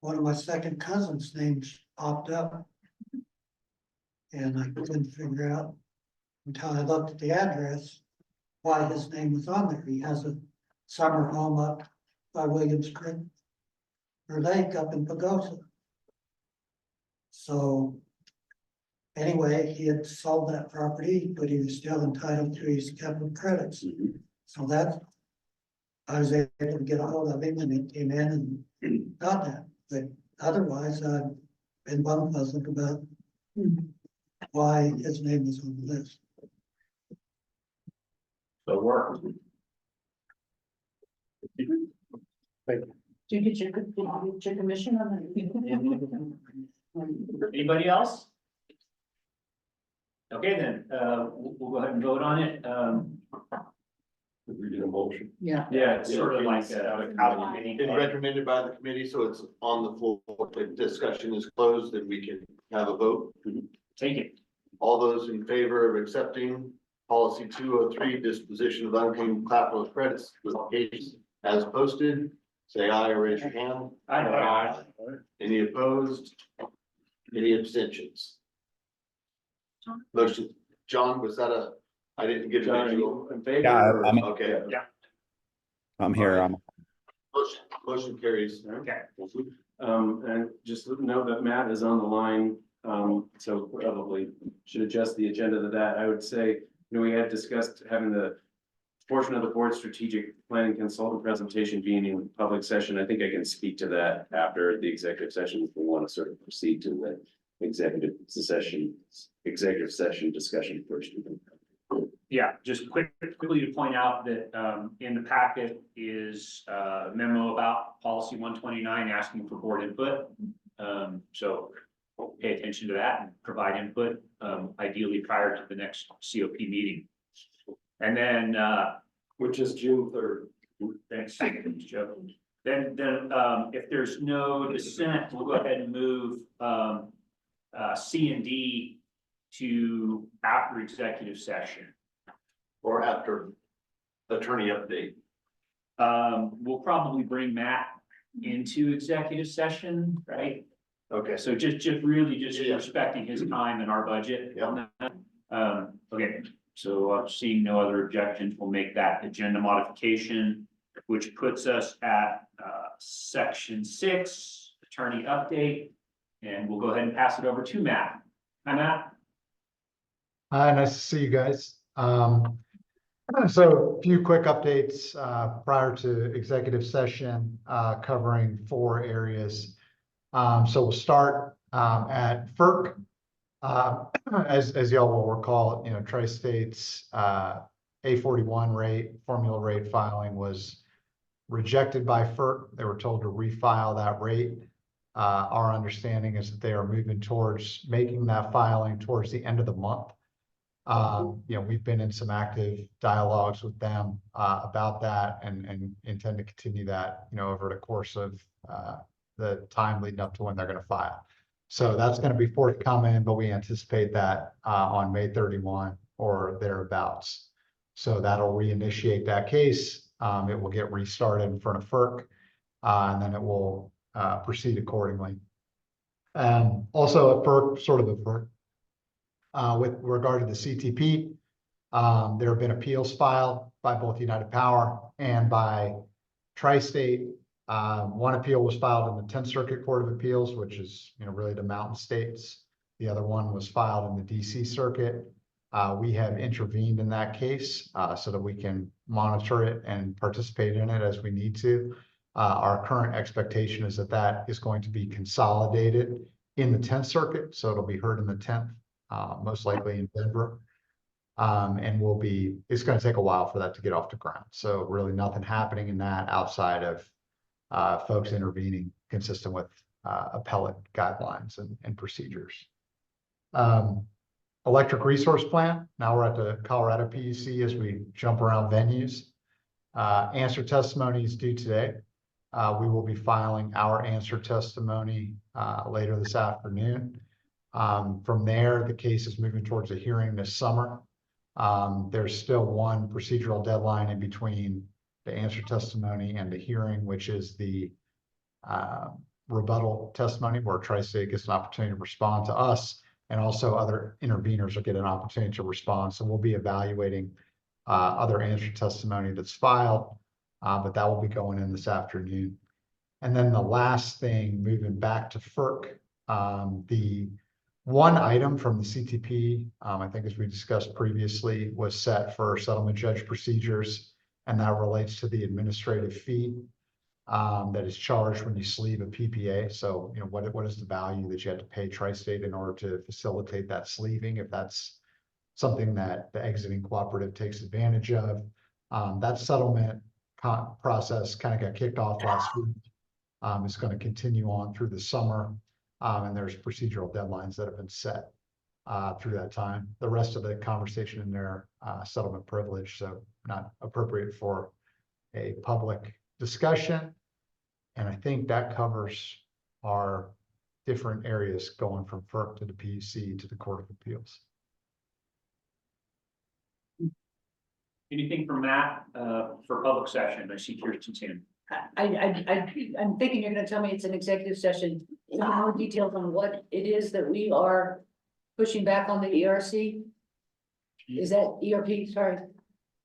Speaker 10: one of my second cousin's names popped up. And I couldn't figure out until I looked at the address why his name was on there. He has a summer home up by Williams Creek or Lake up in Pagosa. So anyway, he had sold that property, but he was still entitled to his capital credits. So that, I was able to get a hold of him and he came in and got that. But otherwise, I've been bum puzzled about why his name was on the list.
Speaker 3: So work.
Speaker 10: Did you get your commission on that?
Speaker 1: Anybody else? Okay, then, we'll go ahead and vote on it.
Speaker 8: We did a motion.
Speaker 10: Yeah.
Speaker 3: Yeah,
Speaker 1: It's sort of like a committee.
Speaker 16: It's recommended by the committee, so it's on the floor. If discussion is closed, then we can have a vote.
Speaker 1: Take it.
Speaker 16: All those in favor of accepting policy 203, disposition of unclaimed capital credits with case as posted, say aye or raise your hand.
Speaker 1: Aye.
Speaker 16: Any opposed? Any abstentions? Motion, John, was that I didn't get
Speaker 3: John,
Speaker 16: a
Speaker 3: are
Speaker 16: visual.
Speaker 3: you in favor?
Speaker 17: Yeah,
Speaker 3: or-
Speaker 17: I'm-
Speaker 16: Okay,
Speaker 17: I'm here.
Speaker 16: motion carries.
Speaker 1: Okay.
Speaker 3: And just note that Matt is on the line, so probably should adjust the agenda to that. I would say, you know, we had discussed having the portion of the board strategic planning consultant presentation being in public session. I think I can speak to that after the executive session, if we want to sort of proceed to the executive session discussion first.
Speaker 1: Yeah, just quickly to point out that in the packet is a memo about policy 129 asking for board input. So pay attention to that and provide input, ideally prior to the next COP meeting. And then
Speaker 8: Which is June 3rd.
Speaker 1: thanks, Joe. Then if there's no dissent, we'll go ahead and move C and D to after executive session.
Speaker 16: Or after attorney update.
Speaker 1: We'll probably bring Matt into executive session, right? Okay, so just really just
Speaker 16: Yeah.
Speaker 1: respecting his time and our budget
Speaker 16: Yeah.
Speaker 1: on that. Okay, so seeing no other objections, we'll make that agenda modification, which puts us at section 6, attorney update. And we'll go ahead and pass it over to Matt. Hi, Matt.
Speaker 18: Hi, nice to see you guys. So a few quick updates prior to executive session covering 4 areas. So we'll start at FERC. As y'all will recall, you know, Tri-State's A41 rate, formula rate filing was rejected by FERC. They were told to refile that rate. Our understanding is that they are moving towards making that filing towards the end of the month. You know, we've been in some active dialogues with them about that and intend to continue that, you know, over the course of the time leading up to when they're going to file. So that's going to be forthcoming, but we anticipate that on May 31 or thereabouts. So that'll reinitiate that case. it will get restarted in front of FERC, and then it will proceed accordingly. Also at FERC, sort of at FERC, with regard to the CTP, there have been appeals filed by both United Power and by Tri-State. One appeal was filed in the 10th Circuit Court of Appeals, which is, really the Mountain States. The other one was filed in the DC Circuit. We have intervened in that case so that we can monitor it and participate in it as we need to. Our current expectation is that that is going to be consolidated in the 10th Circuit, so it'll be heard in the 10th, most likely in Denver. And it's going to take a while for that to get off the ground. So really nothing happening in that outside of folks intervening consistent with appellate guidelines and procedures. Electric resource plan. Now we're at the Colorado PUC as we jump around venues. Answer testimony is due today. We will be filing our answer testimony later this afternoon. From there, the case is moving towards a hearing this summer. There's still one procedural deadline in between the answer testimony and the hearing, which is the rebuttal testimony, where Tri-State gets an opportunity to respond to us, and also other interveners will get an opportunity to respond. So we'll be evaluating other answer testimony that's filed, but that will be going in this afternoon. And then the last thing, moving back to FERC, the one item from the CTP, I think as we discussed previously, was set for settlement judge procedures, and that relates to the administrative fee that is charged when you sleeve a PPA. So, what is the value that you have to pay Tri-State in order to facilitate that sleeving, if that's something that the exiting cooperative takes advantage of. That settlement process kind of got kicked off last week. It's going to continue on through the summer. And there's procedural deadlines that have been set through that time. The rest of the conversation in their settlement privilege, so not appropriate for a public discussion. And I think that covers our different areas going from FERC to the PUC to the Court of Appeals.
Speaker 1: Anything from Matt for public session? I see Kirsten's hand.
Speaker 10: I'm thinking you're gonna tell me it's an executive session. Any more details on what it is that we are pushing back on the ERC? Is that ERP, sorry?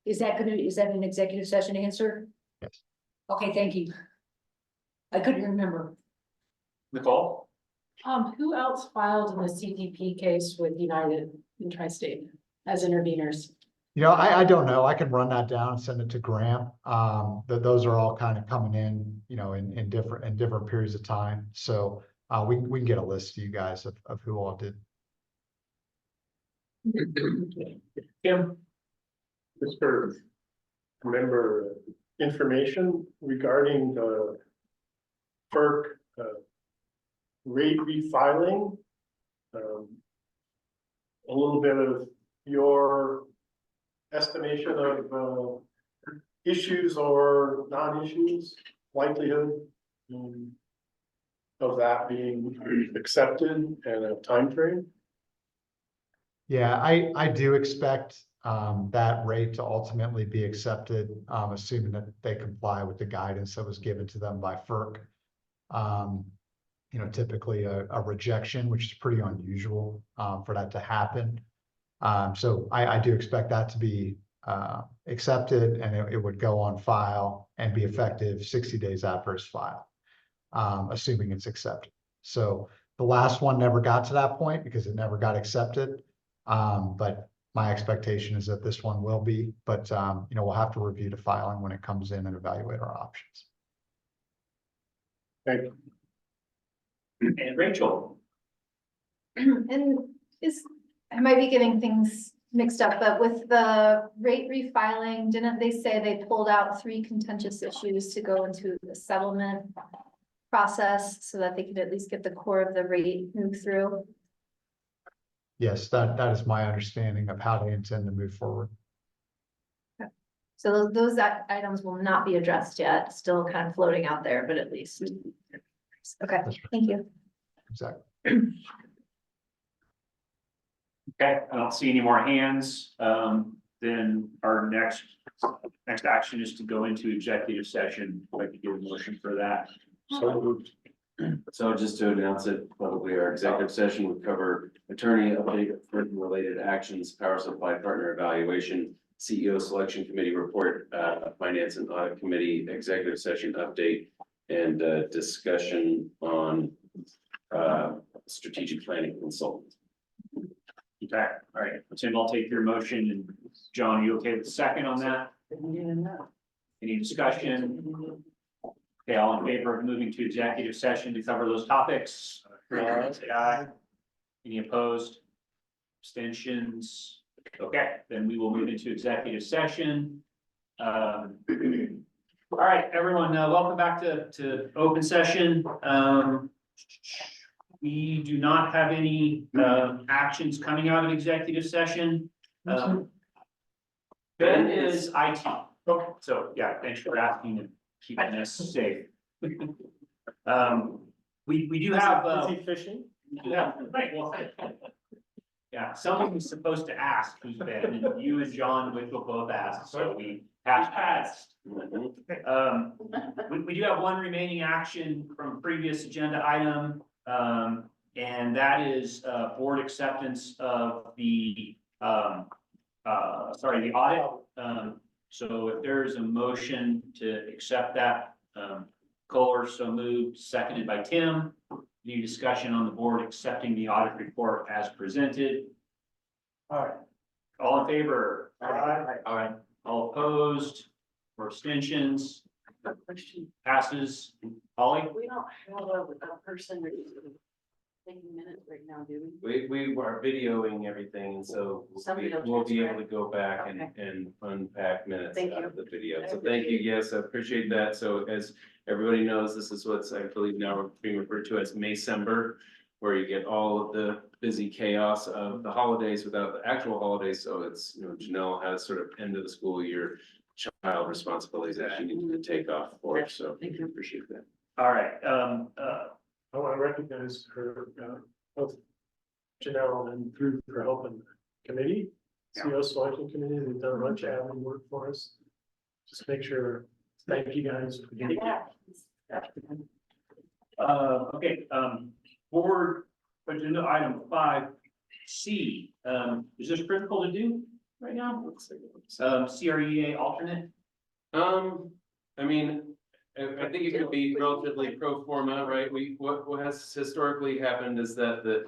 Speaker 10: Is that an executive session answer?
Speaker 18: Yes.
Speaker 10: Okay, thank you. I couldn't remember.
Speaker 1: Nicole?
Speaker 5: Who else filed in the CDP case with United and Tri-State as interveners?
Speaker 18: I don't know. I can run that down and send it to Graham. Those are all kind of coming in, in different periods of time. So we can get a list to you guys of who all did.
Speaker 1: Kim?
Speaker 2: Just for member information regarding the FERC rate refiling. A little bit of your estimation of issues or non-issues, likelihood of that being accepted and a time frame.
Speaker 18: Yeah, I do expect that rate to ultimately be accepted, assuming that they comply with the guidance that was given to them by FERC. Typically a rejection, which is pretty unusual for that to happen. So I do expect that to be accepted, and it would go on file and be effective 60 days after it's filed, assuming it's accepted. So the last one never got to that point because it never got accepted. But my expectation is that this one will be, but we'll have to review the filing when it comes in and evaluate our options.
Speaker 2: Thank you.
Speaker 1: And Rachel?
Speaker 6: And I might be getting things mixed up, but with the rate refiling, didn't they say they pulled out 3 contentious issues to go into the settlement process so that they could at least get the core of the rate moved through?
Speaker 18: Yes, that is my understanding of how they intend to move forward.
Speaker 6: So those items will not be addressed yet, still kind of floating out there, but at least. Okay, thank you.
Speaker 18: Exactly.
Speaker 1: Okay, I don't see any more hands. then our next action is to go into executive session. I'd like to give a motion for that.
Speaker 2: So moved.
Speaker 3: So just to announce it publicly, our executive session would cover attorney update for related actions, power supply partner evaluation, CEO selection committee report, finance and audit committee executive session update, and discussion on strategic planning consultant.
Speaker 1: Okay, all right, Tim, I'll take your motion, and John, are you okay with the second on that? Any discussion? Okay, all in favor of moving to executive session to cover those topics? Say aye. Any opposed? Abstentions? Okay, then we will move into executive session. All right, everyone, welcome back to open session. We do not have any actions coming out of executive session. Ben is IT. Okay, so yeah, thanks for asking and keeping us safe. We do have.
Speaker 2: Is he fishing?
Speaker 1: Yeah, right, well. Yeah, someone was supposed to ask who's been, and you and John will both ask, so we passed. We do have one remaining action from previous agenda item, and that is, board acceptance of the, the audit. So if there is a motion to accept that, Kohler so moved, seconded by Tim. Any discussion on the board accepting the audit report as presented? All right, all in favor? Aye. All right, all opposed or abstentions? Passes. Holly?
Speaker 9: We don't have a person taking minutes right now, do we?
Speaker 3: We are videoing everything, and so
Speaker 9: Somebody will
Speaker 3: we'll be able
Speaker 9: transcribe.
Speaker 3: to go back
Speaker 9: Okay.
Speaker 3: and unpack minutes
Speaker 9: Thank
Speaker 3: out
Speaker 9: you.
Speaker 3: of the video.
Speaker 9: I
Speaker 3: So thank you.
Speaker 9: appreciate it.
Speaker 3: Yes, I appreciate that. So as everybody knows, this is what's, I believe, now being referred to as Maycember, where you get all of the busy chaos of the holidays without the actual holidays. So it's, Janelle has sort of end of the school year child responsibilities that she needs to take off for. So
Speaker 9: Thank you.
Speaker 3: appreciate that.
Speaker 1: All right,
Speaker 2: I want to recognize her, both Janelle and Drew for helping the committee, CEO selection committee. They've done a bunch of admin work for us. Just make sure, thank you guys for getting.
Speaker 1: okay, board agenda item 5C, is this critical to do right now? CREA alternate?
Speaker 3: I mean, I think it could be relatively pro forma, right? What has historically happened is that the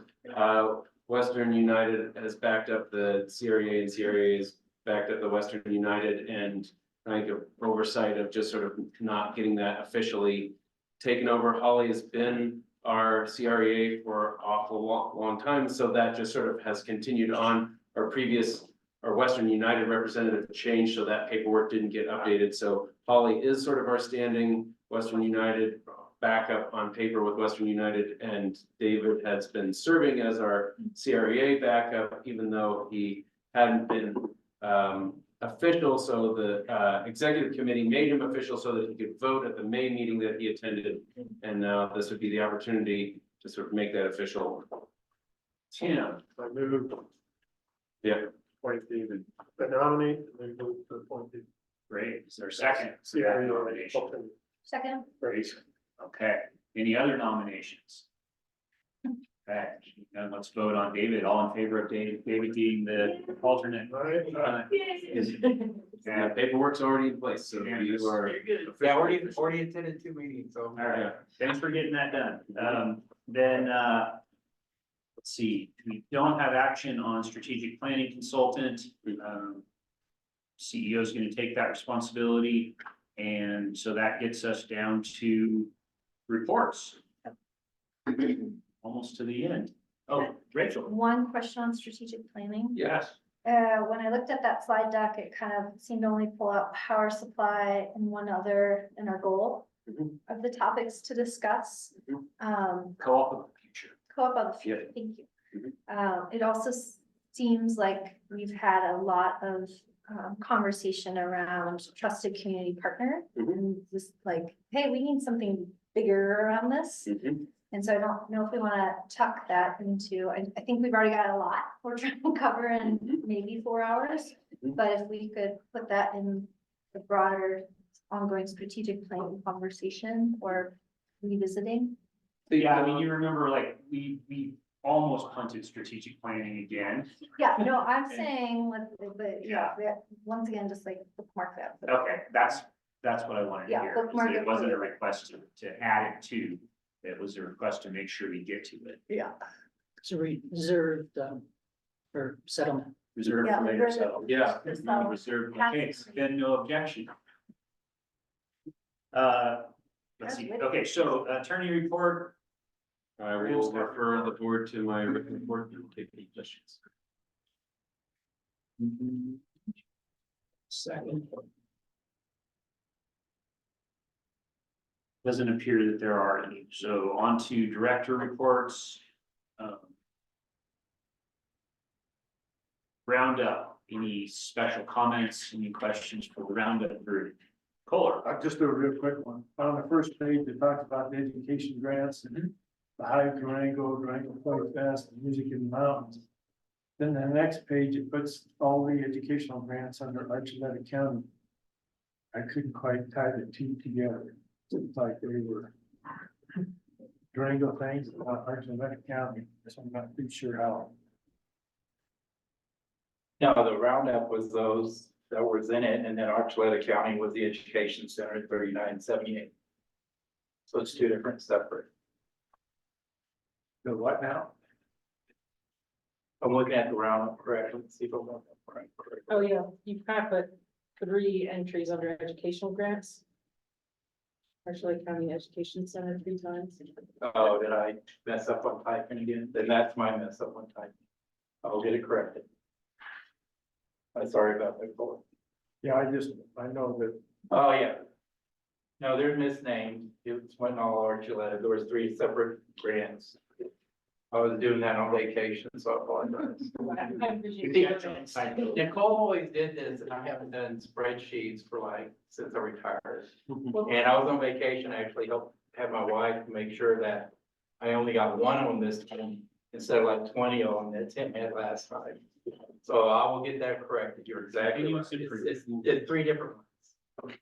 Speaker 3: Western United has backed up the CREA and CREA has backed up the Western United, and I think of oversight of just sort of not getting that officially taken over. Holly has been our CREA for awful long time, so that just sort of has continued on. Our Western United representative changed, so that paperwork didn't get updated. So Holly is sort of our standing Western United backup on paper with Western United, and David has been serving as our CREA backup, even though he hadn't been official. So the executive committee made him official so that he could vote at the May meeting that he attended. And now this would be the opportunity to sort of make that official.
Speaker 1: Tim?
Speaker 2: I move.
Speaker 3: Yeah.
Speaker 2: Appoint David, but nominate, and then move to appoint David.
Speaker 1: Great, is there a second?
Speaker 2: See,
Speaker 1: for that nomination?
Speaker 6: Second.
Speaker 1: Great, okay, any other nominations? Okay, then let's vote on David, all in favor of David being the alternate?
Speaker 3: Yeah, paperwork's already in place, so you are.
Speaker 11: Yeah, already attended 2 meetings, so.
Speaker 1: All right, thanks for getting that done. Then, let's see, we don't have action on strategic planning consultant. CEO is going to take that responsibility. And so that gets us down to reports. Almost to the end. Oh, Rachel.
Speaker 6: One question on strategic planning.
Speaker 1: Yes.
Speaker 6: When I looked at that slide deck, it kind of seemed to only pull out power supply and one other in our goal of the topics to discuss.
Speaker 1: Co-op of the future.
Speaker 6: Co-op of the future, thank you. It also seems like we've had a lot of conversation around trusted community partner. And just like, hey, we need something bigger around this. And so I don't know if we wanna tuck that into, I think we've already got a lot we're trying to cover in maybe 4 hours. But if we could put that in the broader ongoing strategic planning conversation or revisiting.
Speaker 1: Yeah, I mean, you remember, like, we almost punted strategic planning again.
Speaker 6: Yeah, no, I'm saying, once again, just like bookmark that.
Speaker 1: Okay, that's what I wanted to
Speaker 6: Yeah,
Speaker 1: hear.
Speaker 6: bookmark
Speaker 1: It
Speaker 6: it.
Speaker 1: wasn't a request to add it to, it was a request to make sure we get to it.
Speaker 10: Yeah. It's reserved, for settlement.
Speaker 1: Reserved
Speaker 6: Yeah,
Speaker 1: for later,
Speaker 6: reserved.
Speaker 1: so, yeah,
Speaker 6: So,
Speaker 1: reserved,
Speaker 6: has
Speaker 1: okay,
Speaker 6: to be.
Speaker 1: then no objection. Let's see, okay, so attorney report,
Speaker 3: I will refer the board to my written report and take any questions.
Speaker 1: second. Doesn't appear that there are any, so on to director reports. Roundup, any special comments, any questions for the roundup group? Kohler.
Speaker 14: I'll just do a real quick one. On the first page, it talks about the education grants and the high Durango Point Fest, and music in the mountains. Then the next page, it puts all the educational grants under Archuleta County. I couldn't quite tie the two together. It's like they were Durango things about Archuleta County, so I'm not too sure how.
Speaker 11: No, the roundup was those that was in it, and then Archuleta County was the education center at 3978. So it's two different separate.
Speaker 14: The what now?
Speaker 11: I'm looking at the roundup correctly, let's see if I'm looking at it correctly.
Speaker 5: Oh, yeah, you've kind of put 3 entries under educational grants. Actually, County Education Center 3 times.
Speaker 11: Oh, did I mess up on typing again? Then that's my mess up on typing. I'll get it corrected. I'm sorry about that. Board.
Speaker 14: Yeah, I know that.
Speaker 11: Oh, yeah. No, they're misnamed. It went all Archuleta. There was 3 separate grants. I was doing that on vacation, so I apologize. Nicole always did this, and I haven't done spreadsheets for since I retired. And I was on vacation, I actually helped have my wife make sure that I only got one of them this time instead of 20 of them that Tim had last time. So I will get that corrected. You're exactly right. It's 3 different ones.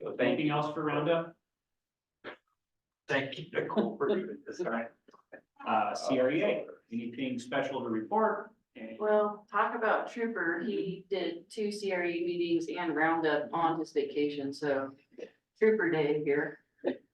Speaker 11: So thank
Speaker 1: Anything
Speaker 11: you.
Speaker 1: else for roundup?
Speaker 11: Thank you, Nicole, for doing this.
Speaker 1: CREA, anything special to report?
Speaker 9: Well, talk about Trooper, he did 2 CRE meetings and roundup on his vacation, so Trooper Day here.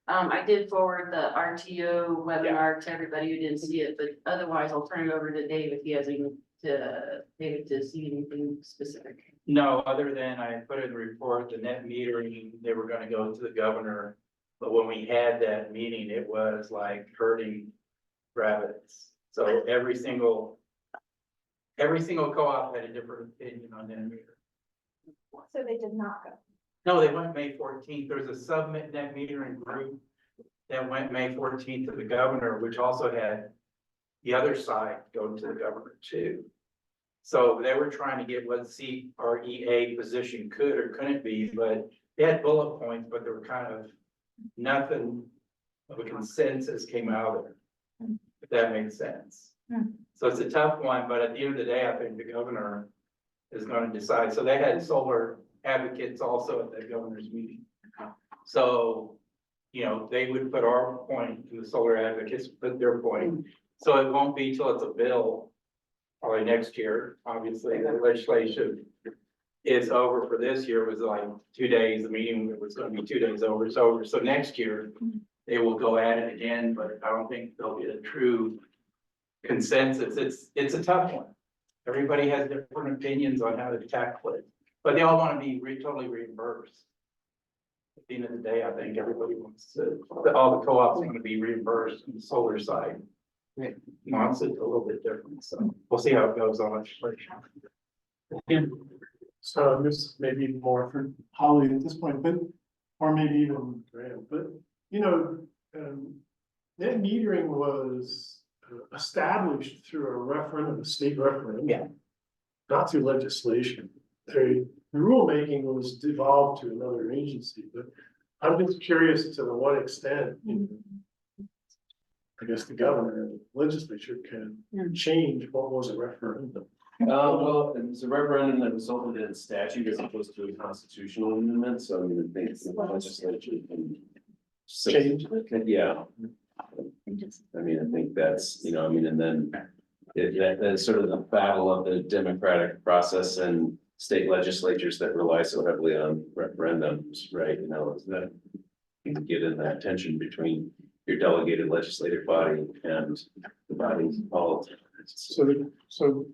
Speaker 9: I did forward the RTO webinar to everybody who didn't see it, but otherwise I'll turn it over to Dave if he has anything to see anything specific.
Speaker 11: No, other than I put in the report, the net metering, they were gonna go to the governor. But when we had that meeting, it was like herding rabbits. So every single co-op had a different opinion on net meter.
Speaker 6: So they did not go.
Speaker 11: No, they went May 14th. There's a sub-net metering group that went May 14th to the governor, which also had the other side go to the governor too. So they were trying to get what CREA position could or couldn't be, but they had bullet points, but there were kind of nothing of a consensus came out of it, if that makes sense. So it's a tough one, but at the end of the day, I think the governor is going to decide. So they had solar advocates also at the governor's meeting. So, they would put our point and the solar advocates put their point. So it won't be till it's a bill, probably next year. Obviously, the legislation is over for this year. It was 2 days. The meeting was going to be 2 days over. It's over. So next year they will go at it again, but I don't think there'll be a true consensus. It's a tough one. Everybody has different opinions on how to tackle it, but they all want to be totally reimbursed. At the end of the day, I think everybody wants to, all the co-ops want to be reimbursed on the solar side. Wants it a little bit different, so we'll see how it goes on legislation.
Speaker 2: So this may be more for Holly at this point, but, or maybe even Graham, but, net metering was established through a referendum, a state referendum.
Speaker 11: Yeah.
Speaker 2: Not through legislation. The rulemaking was devolved to another agency, but I'm just curious to what extent I guess the governor and the legislature can change what was a referendum.
Speaker 3: Well, it was a referendum that resulted in statute as opposed to a constitutional amendment, so I mean, I think the legislature can.
Speaker 2: Change
Speaker 3: Yeah. I mean, I think that's, I mean, and then that's sort of the battle of the democratic process and state legislatures that rely so heavily on referendums, right? Is that you can get in that tension between your delegated legislative body and the body's politics.
Speaker 2: So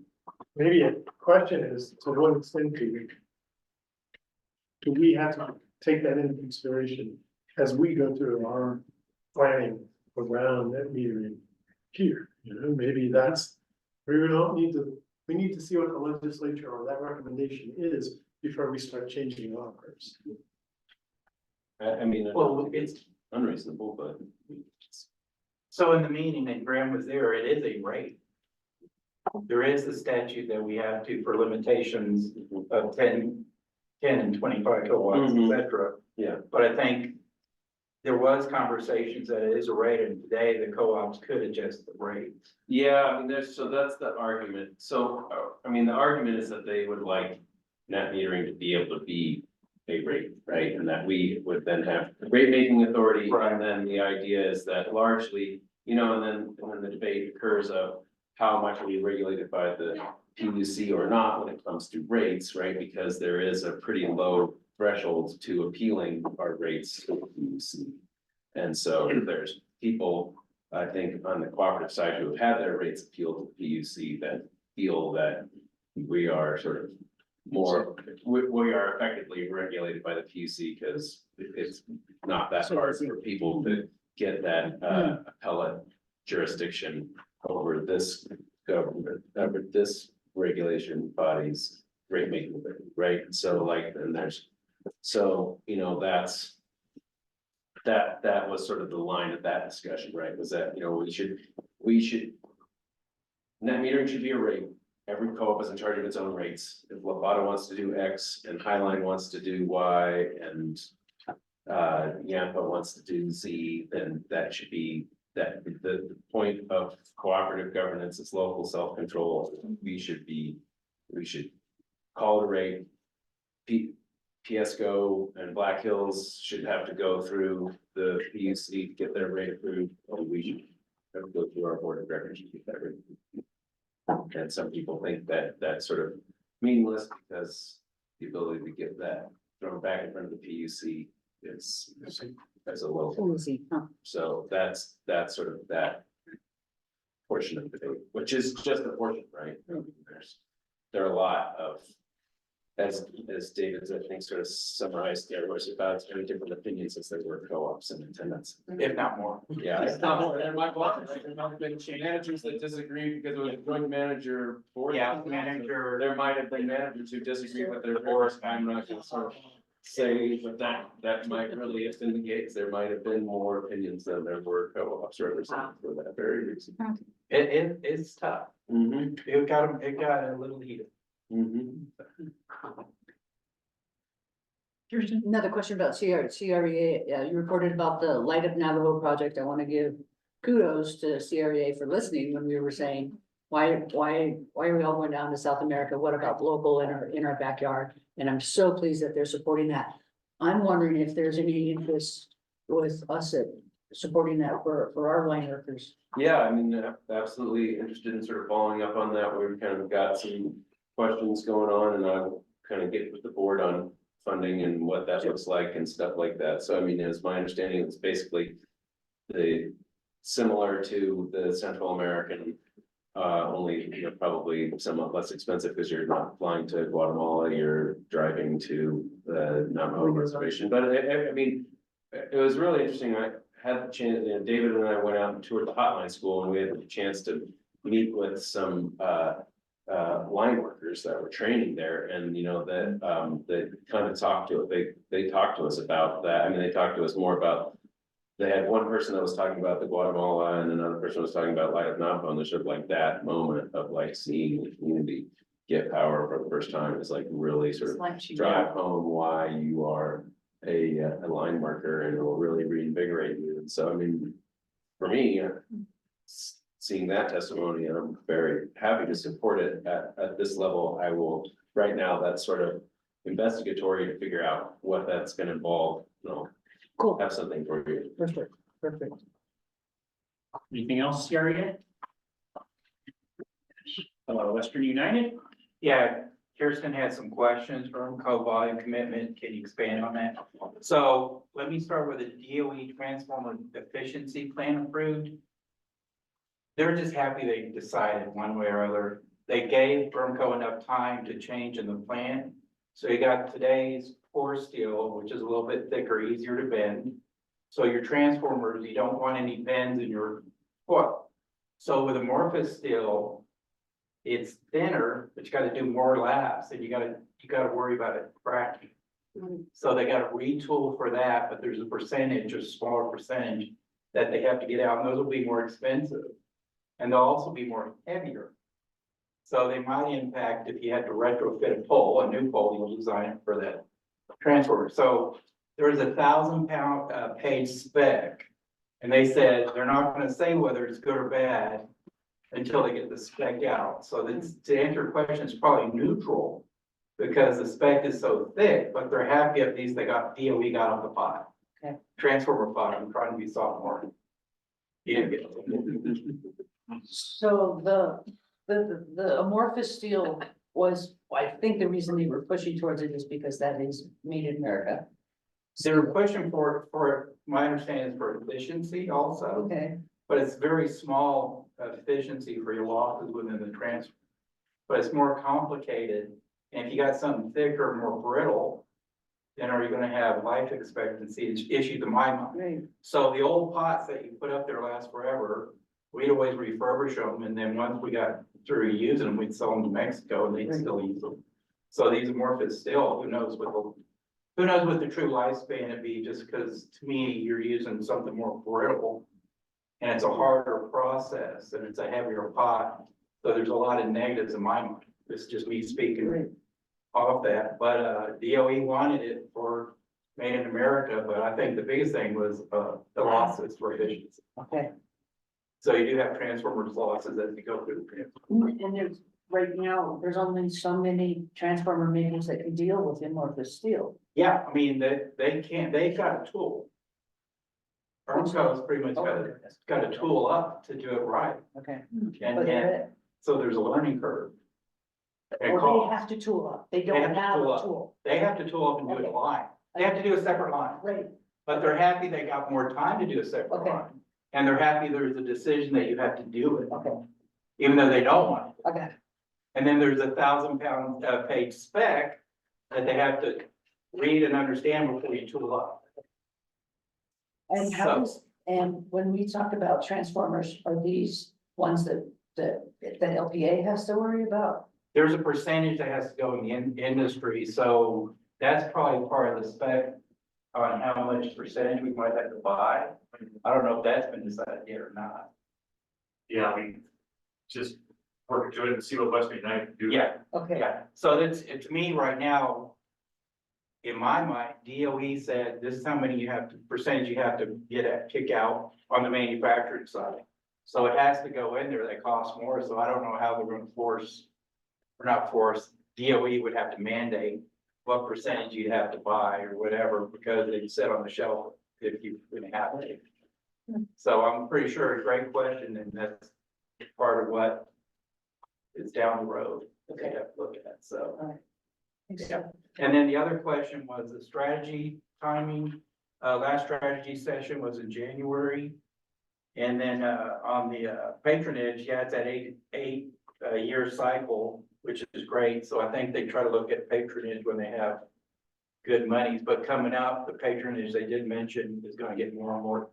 Speaker 2: maybe a question is, to what extent do we have to take that into consideration as we go through our planning around net metering here? Maybe that's, we need to see what the legislature or that recommendation is before we start changing ours.
Speaker 3: I mean,
Speaker 11: Well,
Speaker 3: it's unreasonable, but.
Speaker 11: So in the meeting that Graham was there, it is a rate. There is the statute that we have to for limitations of 10 and 25 kilowatts,
Speaker 3: Mhm.
Speaker 11: et cetera.
Speaker 3: Yeah.
Speaker 11: But I think there was conversations that it is a rate, and today the co-ops could adjust the rate.
Speaker 3: Yeah, I mean, so that's the argument. So, I mean, the argument is that they would like net metering to be able to be a rate, right? And that we would then have rate making authority. And then the idea is that largely, and then when the debate occurs of how much are we regulated by the PUC or not when it comes to rates, right? Because there is a pretty low threshold to appealing our rates to the PUC. And so there's people, I think, on the cooperative side who have had their rates appealed to the PUC that feel that we are sort of more, we are effectively regulated by the PUC because it's not that hard for people to get that appellate jurisdiction over this government, over this regulation body's rate making, right? So and that was sort of the line of that discussion, right? Was that, we should net metering should be a rate. Every co-op is in charge of its own rates. If Levada wants to do X and Highline wants to do Y and Yampa wants to do Z, then that should be that the point of cooperative governance is local self-control. We should call it a rate. PSCO and Black Hills should have to go through the PUC to get their rate approved, and we should have to go through our board of directors to get that rate approved. And some people think that that's sort of meaningless because the ability to get that thrown back in front of the PUC is as a local. So that's sort of that portion of the debate, which is just a portion, right? There are a lot of, as David, I think, sort of summarized, there was about 20 different opinions as there were co-ops in attendance.
Speaker 11: If not more.
Speaker 3: Yeah. It's not more, there might have been managers that disagreed because it was a joint manager board.
Speaker 11: Yeah, manager.
Speaker 3: There might have been managers who disagree with their board. I'm not gonna sort of say, but that might really have been the case. There might have been more opinions than there were co-ops represented for that very reason.
Speaker 11: It's tough.
Speaker 3: Mm-hmm.
Speaker 11: It got a little heated.
Speaker 3: Mm-hmm.
Speaker 10: Here's another question about CREA. You reported about the Light Up Navajo project. I want to give kudos to CREA for listening when we were saying, why are we all going down to South America? What about local in our backyard? And I'm so pleased that they're supporting that. I'm wondering if there's any interest with us at supporting that for our line workers.
Speaker 3: Yeah, I mean, absolutely interested in sort of following up on that. We've kind of got some questions going on, and I'll kind of get with the board on funding and what that looks like and stuff like that. So I mean, as my understanding, it's basically similar to the Central American, only probably somewhat less expensive because you're not flying to Guatemala, you're driving to the Navajo reservation. But I mean, it was really interesting. I had the chance, David and I went out and toured the hotline school, and we had the chance to meet with some line workers that were training there, and that kind of talked to it. They talked to us about that. I mean, they talked to us more about. They had one person that was talking about the Guatemala, and another person was talking about Light Up Navajo, and there's sort of like that moment of like seeing the community get power for the first time is like really sort of drive home why you are a line worker, and it will really reinvigorate you. And so, I mean, for me, seeing that testimony, and I'm very happy to support it at this level. I will, right now, that's sort of investigatory to figure out what that's gonna involve,
Speaker 10: Cool,
Speaker 3: have something for you.
Speaker 10: perfect, perfect.
Speaker 1: Anything else, CREA? Western United?
Speaker 11: Yeah, Kirsten had some questions from co-volume commitment. Can you expand on that? So let me start with the DOE transformer efficiency plan approved. They're just happy they decided one way or other. They gave Bermco enough time to change in the plan. So you got today's core steel, which is a little bit thicker, easier to bend. So your transformers, you don't want any bends in your foot. So with amorphous steel, it's thinner, but you gotta do more laps and you gotta worry about it cracking. So they gotta retool for that, but there's a percentage, a smaller percentage that they have to get out, and those will be more expensive. And they'll also be more heavier. So they might impact if you had to retrofit a pole, a new pole, you'll design it for that transformer. So there is 1,000-pound page spec. And they said they're not gonna say whether it's good or bad until they get the spec out. So that's, to answer your question, it's probably neutral because the spec is so thick, but they're happy at least DOE got on the pot.
Speaker 10: Okay.
Speaker 11: Transformer pot, I'm trying to be sophomore. You didn't get it.
Speaker 10: So the amorphous steel was, I think the reason they were pushing towards it is because that is made in America.
Speaker 11: They were pushing for my understanding is for efficiency also,
Speaker 10: Okay,
Speaker 11: but it's very small efficiency for your losses within the transfer. But it's more complicated, and if you got something thicker, more brittle, then are you gonna have life expectancy issues in my mind?
Speaker 10: right,
Speaker 11: So the old pots that you put up there last forever, we'd always refurbish them, and then once we got through using them, we'd sell them to Mexico and they'd
Speaker 10: Right.
Speaker 11: still use them. So these amorphous steel, who knows what the true lifespan would be, just because to me, you're using something more brittle. And it's a harder process and it's a heavier pot, so there's a lot of negatives in my mind. It's just me speaking
Speaker 10: right.
Speaker 11: off that, but DOE wanted it for made in America, but I think the biggest thing was the losses for efficiency.
Speaker 10: Okay.
Speaker 11: So you do have transformers losses as you go through the transformer.
Speaker 10: And there's, right now, there's only so many transformer makers that can deal with amorphous steel.
Speaker 11: Yeah, I mean, they can't, they've got a tool. Bermco's pretty much got a tool up to do it right,
Speaker 10: Okay.
Speaker 11: and so there's a learning curve. And
Speaker 10: Or
Speaker 11: cost.
Speaker 10: they have to tool up, they
Speaker 11: They
Speaker 10: don't
Speaker 11: have to
Speaker 10: have
Speaker 11: tool
Speaker 10: a
Speaker 11: up.
Speaker 10: tool.
Speaker 11: They have to tool up and do it
Speaker 10: Okay.
Speaker 11: line. They have to do a separate line,
Speaker 10: Right,
Speaker 11: but they're happy they got more time to do a separate
Speaker 10: Okay.
Speaker 11: line. And they're happy there's a decision that you have to do it,
Speaker 10: okay,
Speaker 11: even though they don't want it.
Speaker 10: okay.
Speaker 11: And then there's 1,000-pound page spec that they have to read and understand before you tool up.
Speaker 10: And how
Speaker 11: So-
Speaker 10: does, and when we talk about transformers, are these ones that LPA has to worry about?
Speaker 11: There's a percentage that has to go in the industry, so that's probably part of the spec on how much percentage we might have to buy. I don't know if that's been decided yet or not.
Speaker 12: Yeah, just work to it and see what Western United can do.
Speaker 11: Yeah,
Speaker 10: Okay,
Speaker 11: yeah, so that's, to me, right now, in my mind, DOE said this is how many percentage you have to kick out on the manufacturing side. So it has to go in there, that costs more, so I don't know how they're gonna DOE would have to mandate what percentage you'd have to buy or whatever, because they sit on the shelf if you wouldn't have to. So I'm pretty sure a great question, and that's part of what is down the road that they have to look at, so. Yeah. And then the other question was the strategy timing. Last strategy session was in January. And then, on the, patronage, yeah, it's at eight year cycle, which is great. So I think they try to look at patronage when they have good monies, but coming up, the patronage they did mention is gonna get more and more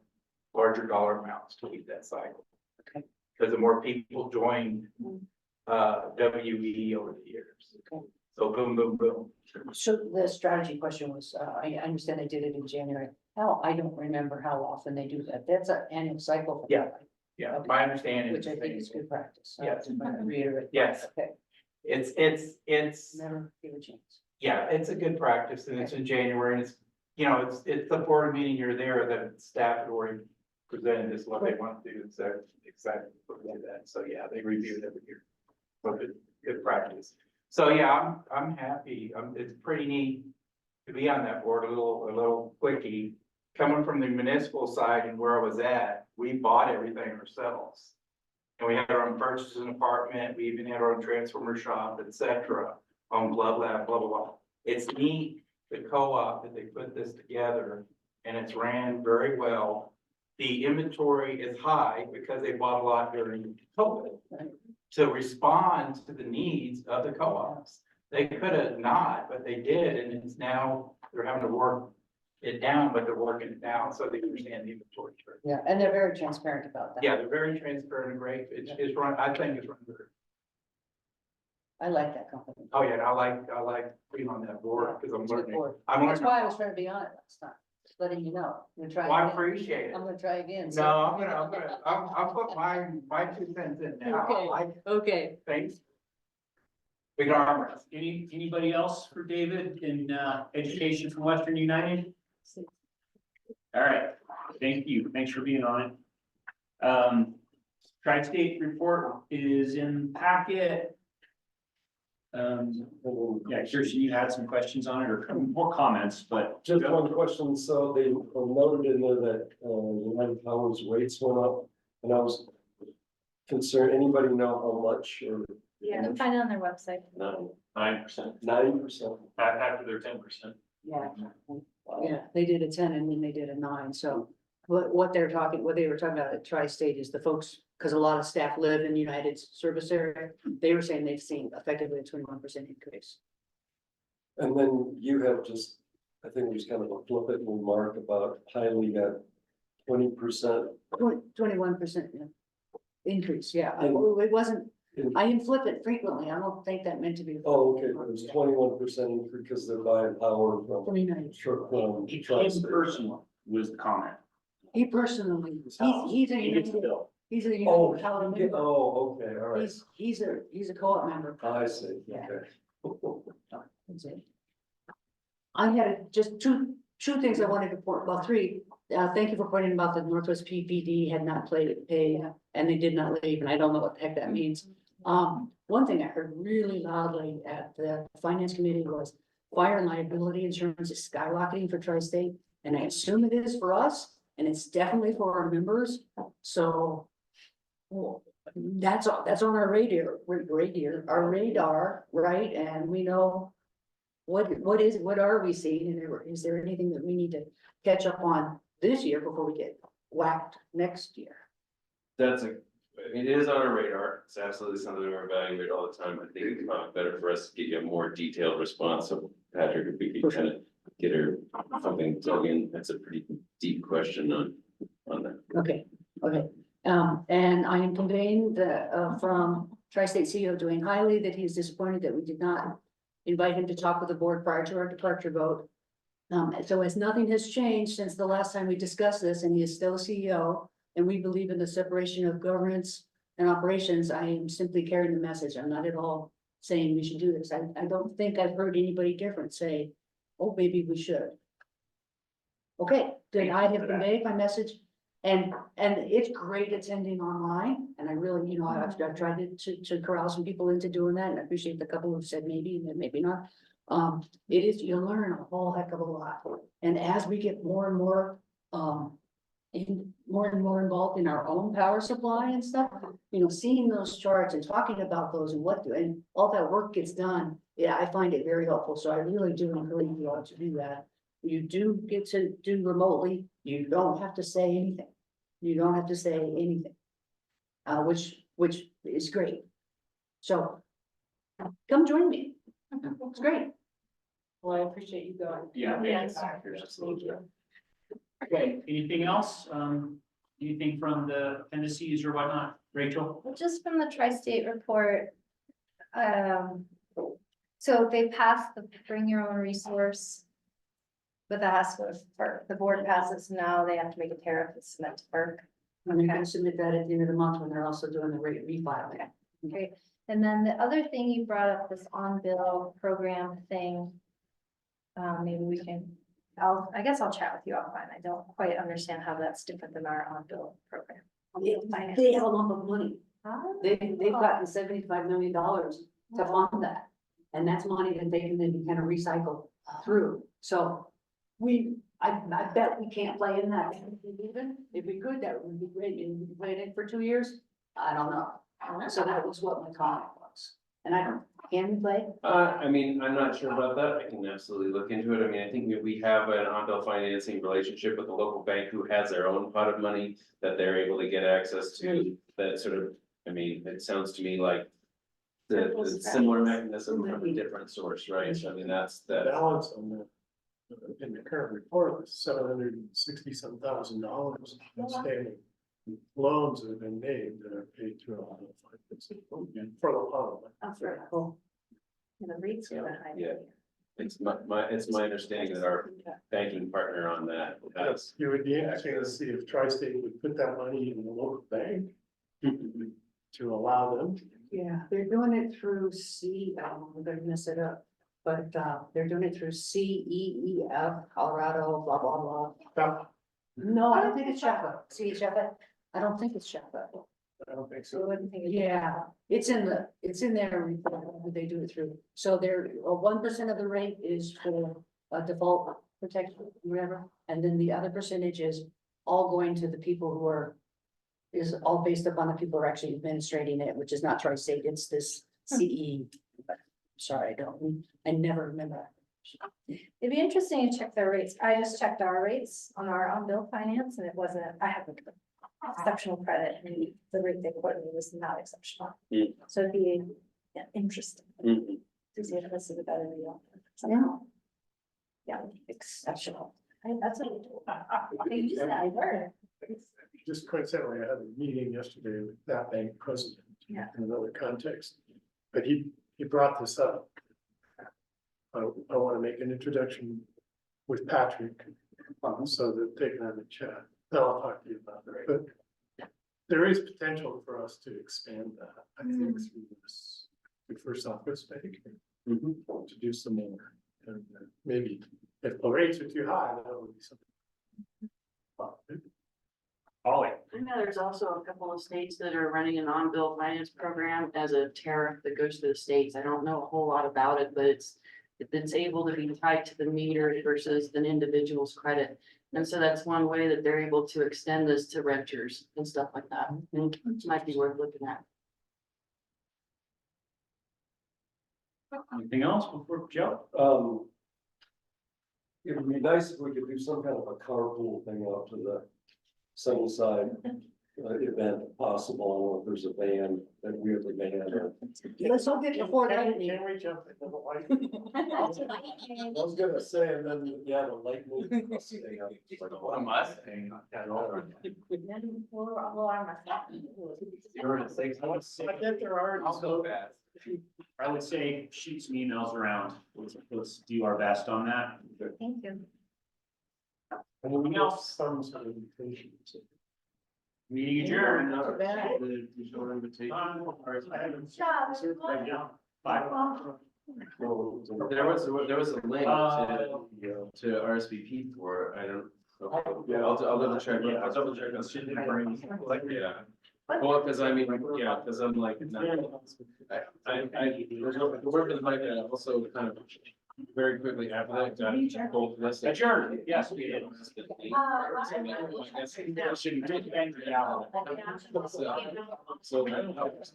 Speaker 11: larger dollar amounts to meet that cycle.
Speaker 10: Okay.
Speaker 11: Because the more people join, WE over the years.
Speaker 10: Okay.
Speaker 11: So boom, boom, boom.
Speaker 10: so the strategy question was, I understand they did it in January. I don't remember how often they do that. That's an annual cycle. for
Speaker 11: Yeah.
Speaker 10: that,
Speaker 11: Yeah,
Speaker 10: Okay.
Speaker 11: my understanding.
Speaker 10: Which I think is good practice. So I
Speaker 11: Yes.
Speaker 10: just want to reiterate.
Speaker 11: Yes.
Speaker 10: Okay,
Speaker 11: It's,
Speaker 10: never give a chance.
Speaker 11: yeah, it's a good practice and it's in January and it's the board meeting you're there, the staff would already presented as what they want to do, exactly what they do that. So yeah, they review it every year. But good practice. So yeah, I'm happy. It's pretty neat to be on that board, a little quickie. Coming from the municipal side and where I was at, we bought everything ourselves. And we had our own purchasing department, we even had our own transformer shop, et cetera, on Glove Lab, blah, blah, blah. It's neat, the co-op that they put this together, and it's ran very well. The inventory is high because they bought a lot during COVID to respond to the needs of the co-ops. They could have not, but they did, and it's now, they're having to work it down, but they're working it down so they understand the inventory.
Speaker 10: Yeah, and they're very transparent about that.
Speaker 11: Yeah, they're very transparent and great. It's run, I think it's run good.
Speaker 10: I like that company.
Speaker 11: Oh, yeah, and I like being on that board because I'm
Speaker 10: It's a good
Speaker 11: learning.
Speaker 10: board.
Speaker 11: I'm
Speaker 10: That's
Speaker 11: learning.
Speaker 10: why I was trying to be on it last time, just letting you know. I'm gonna try.
Speaker 11: Well, I
Speaker 10: again.
Speaker 11: appreciate it.
Speaker 10: I'm gonna try again.
Speaker 11: No, I'll put my 2 cents in now. I
Speaker 10: Okay.
Speaker 11: like,
Speaker 10: Okay.
Speaker 11: thanks. We can arm wrestle.
Speaker 1: Anybody else for David in, education from Western United? All right, thank you. Thanks for being on it. Tri-State report is in the packet. Yeah, Kirsten, you had some questions on it or more comments, but.
Speaker 8: Just one question, so they noted in there that, United Power's rates went up, and I was concerned, anybody know how much, or?
Speaker 6: You can find it on their website.
Speaker 12: 9%,
Speaker 8: 9%.
Speaker 12: after their 10%.
Speaker 10: Yeah. Yeah, they did a 10 and then they did a 9, so what they were talking about at Tri-State is the folks, because a lot of staff live in United's service area, they were saying they've seen effectively a 21% increase.
Speaker 8: And then you have just, I think there's kind of a flippant remark about highly got 20%.
Speaker 10: 21% increase, yeah,
Speaker 8: And-
Speaker 10: it wasn't, I didn't flip it frequently, I don't think that meant to be.
Speaker 8: Oh, okay, it was 21% because they're buying power from
Speaker 10: United.
Speaker 8: short,
Speaker 1: Him personally was the comment.
Speaker 10: He personally, he's a
Speaker 1: He gets
Speaker 10: United,
Speaker 1: billed.
Speaker 10: he's a
Speaker 8: Oh,
Speaker 10: United Power
Speaker 8: okay,
Speaker 10: member.
Speaker 8: oh, okay, all right.
Speaker 10: He's a co-op member.
Speaker 8: I see,
Speaker 10: Yeah.
Speaker 8: okay.
Speaker 10: That's it. I had just two things I wanted to point, well, three. Thank you for pointing about the Northwest PPD had not paid, and they did not leave, and I don't know what the heck that means. One thing I heard really loudly at the finance committee was fire and liability insurance is skyrocketing for Tri-State, and I assume it is for us, and it's definitely for our members. So well, that's on our radar, right? And we know what are we seeing, and is there anything that we need to catch up on this year before we get whacked next year?
Speaker 3: It is on our radar. It's absolutely something we're evaluating all the time. I think it's probably better for us to get you a more detailed response. So Patrick, if we could kind of get her something dug in, that's a pretty deep question on that.
Speaker 10: Okay. And I am conveying from Tri-State CEO Dwayne Hiley that he is disappointed that we did not invite him to talk with the board prior to our departure vote. So as nothing has changed since the last time we discussed this, and he is still a CEO, and we believe in the separation of governance and operations, I am simply carrying the message. I'm not at all saying we should do this. I don't think I've heard anybody different say, oh, maybe we should. Okay, then I have conveyed my message, and it's great attending online, and I really, I've tried to corral some people into doing that, and I appreciate the couple who said maybe, and maybe not. It is, you learn a whole heck of a lot, and as we get more and more, more and more involved in our own power supply and stuff, seeing those charts and talking about those and all that work gets done, yeah, I find it very helpful, so I really do encourage you all to do that. You do get to do remotely, you don't have to say anything. Which is great. So come join me. It's great. Well, I appreciate you going.
Speaker 1: Yeah.
Speaker 6: Yes.
Speaker 1: Okay, anything else? Anything from the appendices or whatnot, Rachel?
Speaker 6: Well, just from the tri-state report, so they passed the bring your own resource. But that has to go to FERC. The board passes now, they have to make a tariff and submit to FERC.
Speaker 10: And they're gonna submit that at the end of the month when they're also doing the rate refiling.
Speaker 6: Okay, and then the other thing you brought up, this on-bill program thing. Maybe we can I guess I'll chat with you offline. I don't quite understand how that's different than our on-bill program.
Speaker 10: They have a lump of money. They've gotten $75 million to fund that. And that's money that they can then kind of recycle through. So I bet we can't play in that. Even if we could, that would be great. And we could play it in for 2 years. I don't know. So that was what my comment was. And can we play?
Speaker 3: I mean, I'm not sure about that. I can absolutely look into it. I mean, I think we have an on-bill financing relationship with a local bank who has their own pot of money that they're able to get access to. That sort of, I mean, it sounds to me like the similar mechanism from a different source, right? So I mean, that's
Speaker 2: The balance on the, in the current report was $767,000 outstanding loans that have been made that are paid through our financing for the loan.
Speaker 6: That's very cool. And the rates are high.
Speaker 3: Yeah. It's my understanding that our banking partner on that has.
Speaker 2: It would be interesting to see if Tri-State would put that money in the local bank to allow them.
Speaker 10: Yeah, they're doing it through they're gonna set up, but they're doing it through CEEF, Colorado, blah, blah, blah. No, I don't think it's Sheffield. See, Sheffield? I don't think it's Sheffield.
Speaker 2: I don't think
Speaker 6: So I
Speaker 2: so.
Speaker 6: wouldn't think.
Speaker 10: Yeah, it's in their report, who they do it through. So they're, 1% of the rate is for default protection, whatever. And then the other percentage is all going to the people is all based upon the people who are actually administrating it, which is not Tri-State, it's this CE. But sorry, I never remember.
Speaker 6: It'd be interesting to check their rates. I just checked our rates on our on-bill finance and it wasn't, I have exceptional credit and the rate they quoted me was not exceptional.
Speaker 3: Mm.
Speaker 6: So it'd be interesting
Speaker 3: Mhm.
Speaker 6: to see if this is a better deal somehow. Yeah, exceptional. That's what they use that word.
Speaker 2: Just coincidentally, I had a meeting yesterday with that bank president.
Speaker 6: Yeah.
Speaker 2: In another context, but he brought this up. I want to make an introduction with Patrick, so that they can have a chat. Then I'll talk to you about it, but there is potential for us to expand that, I think, through this, for Southwest Bank. To do some more, and maybe if the rates are too high, that would be something.
Speaker 1: Ollie.
Speaker 9: I know there's also a couple of states that are running an on-bill finance program as a tariff that goes to the states. I don't know a whole lot about it, but it's able to be tied to the meter versus an individual's credit. And so that's one way that they're able to extend this to renters and stuff like that, which might be worth looking at.
Speaker 1: Anything else before Joe?
Speaker 8: It would be nice if we could do some kind of a carpool thing out to the Sunnyside event possible. I don't know if there's a band that we have a band or.
Speaker 10: Let's all get before that.
Speaker 2: Can we jump in the light? I was gonna say, and then, yeah, the lightning.
Speaker 3: A Mustang.
Speaker 2: I bet there are.
Speaker 3: I'll go fast.
Speaker 1: I would say shoot some emails around. Let's do our best on that.
Speaker 6: Thank you.
Speaker 2: And then we have some sort of invitation.
Speaker 1: Meeting adjourned. Bye.
Speaker 3: There was a link to RSVP for, I don't. Yeah, I'll double check. I'll double check. Yeah. Well, cause I mean, yeah, cause I'm like, the work of the mic, I also kind of very quickly after that, got both lists.
Speaker 1: Adjourned. Yes, we did.
Speaker 3: So that helps.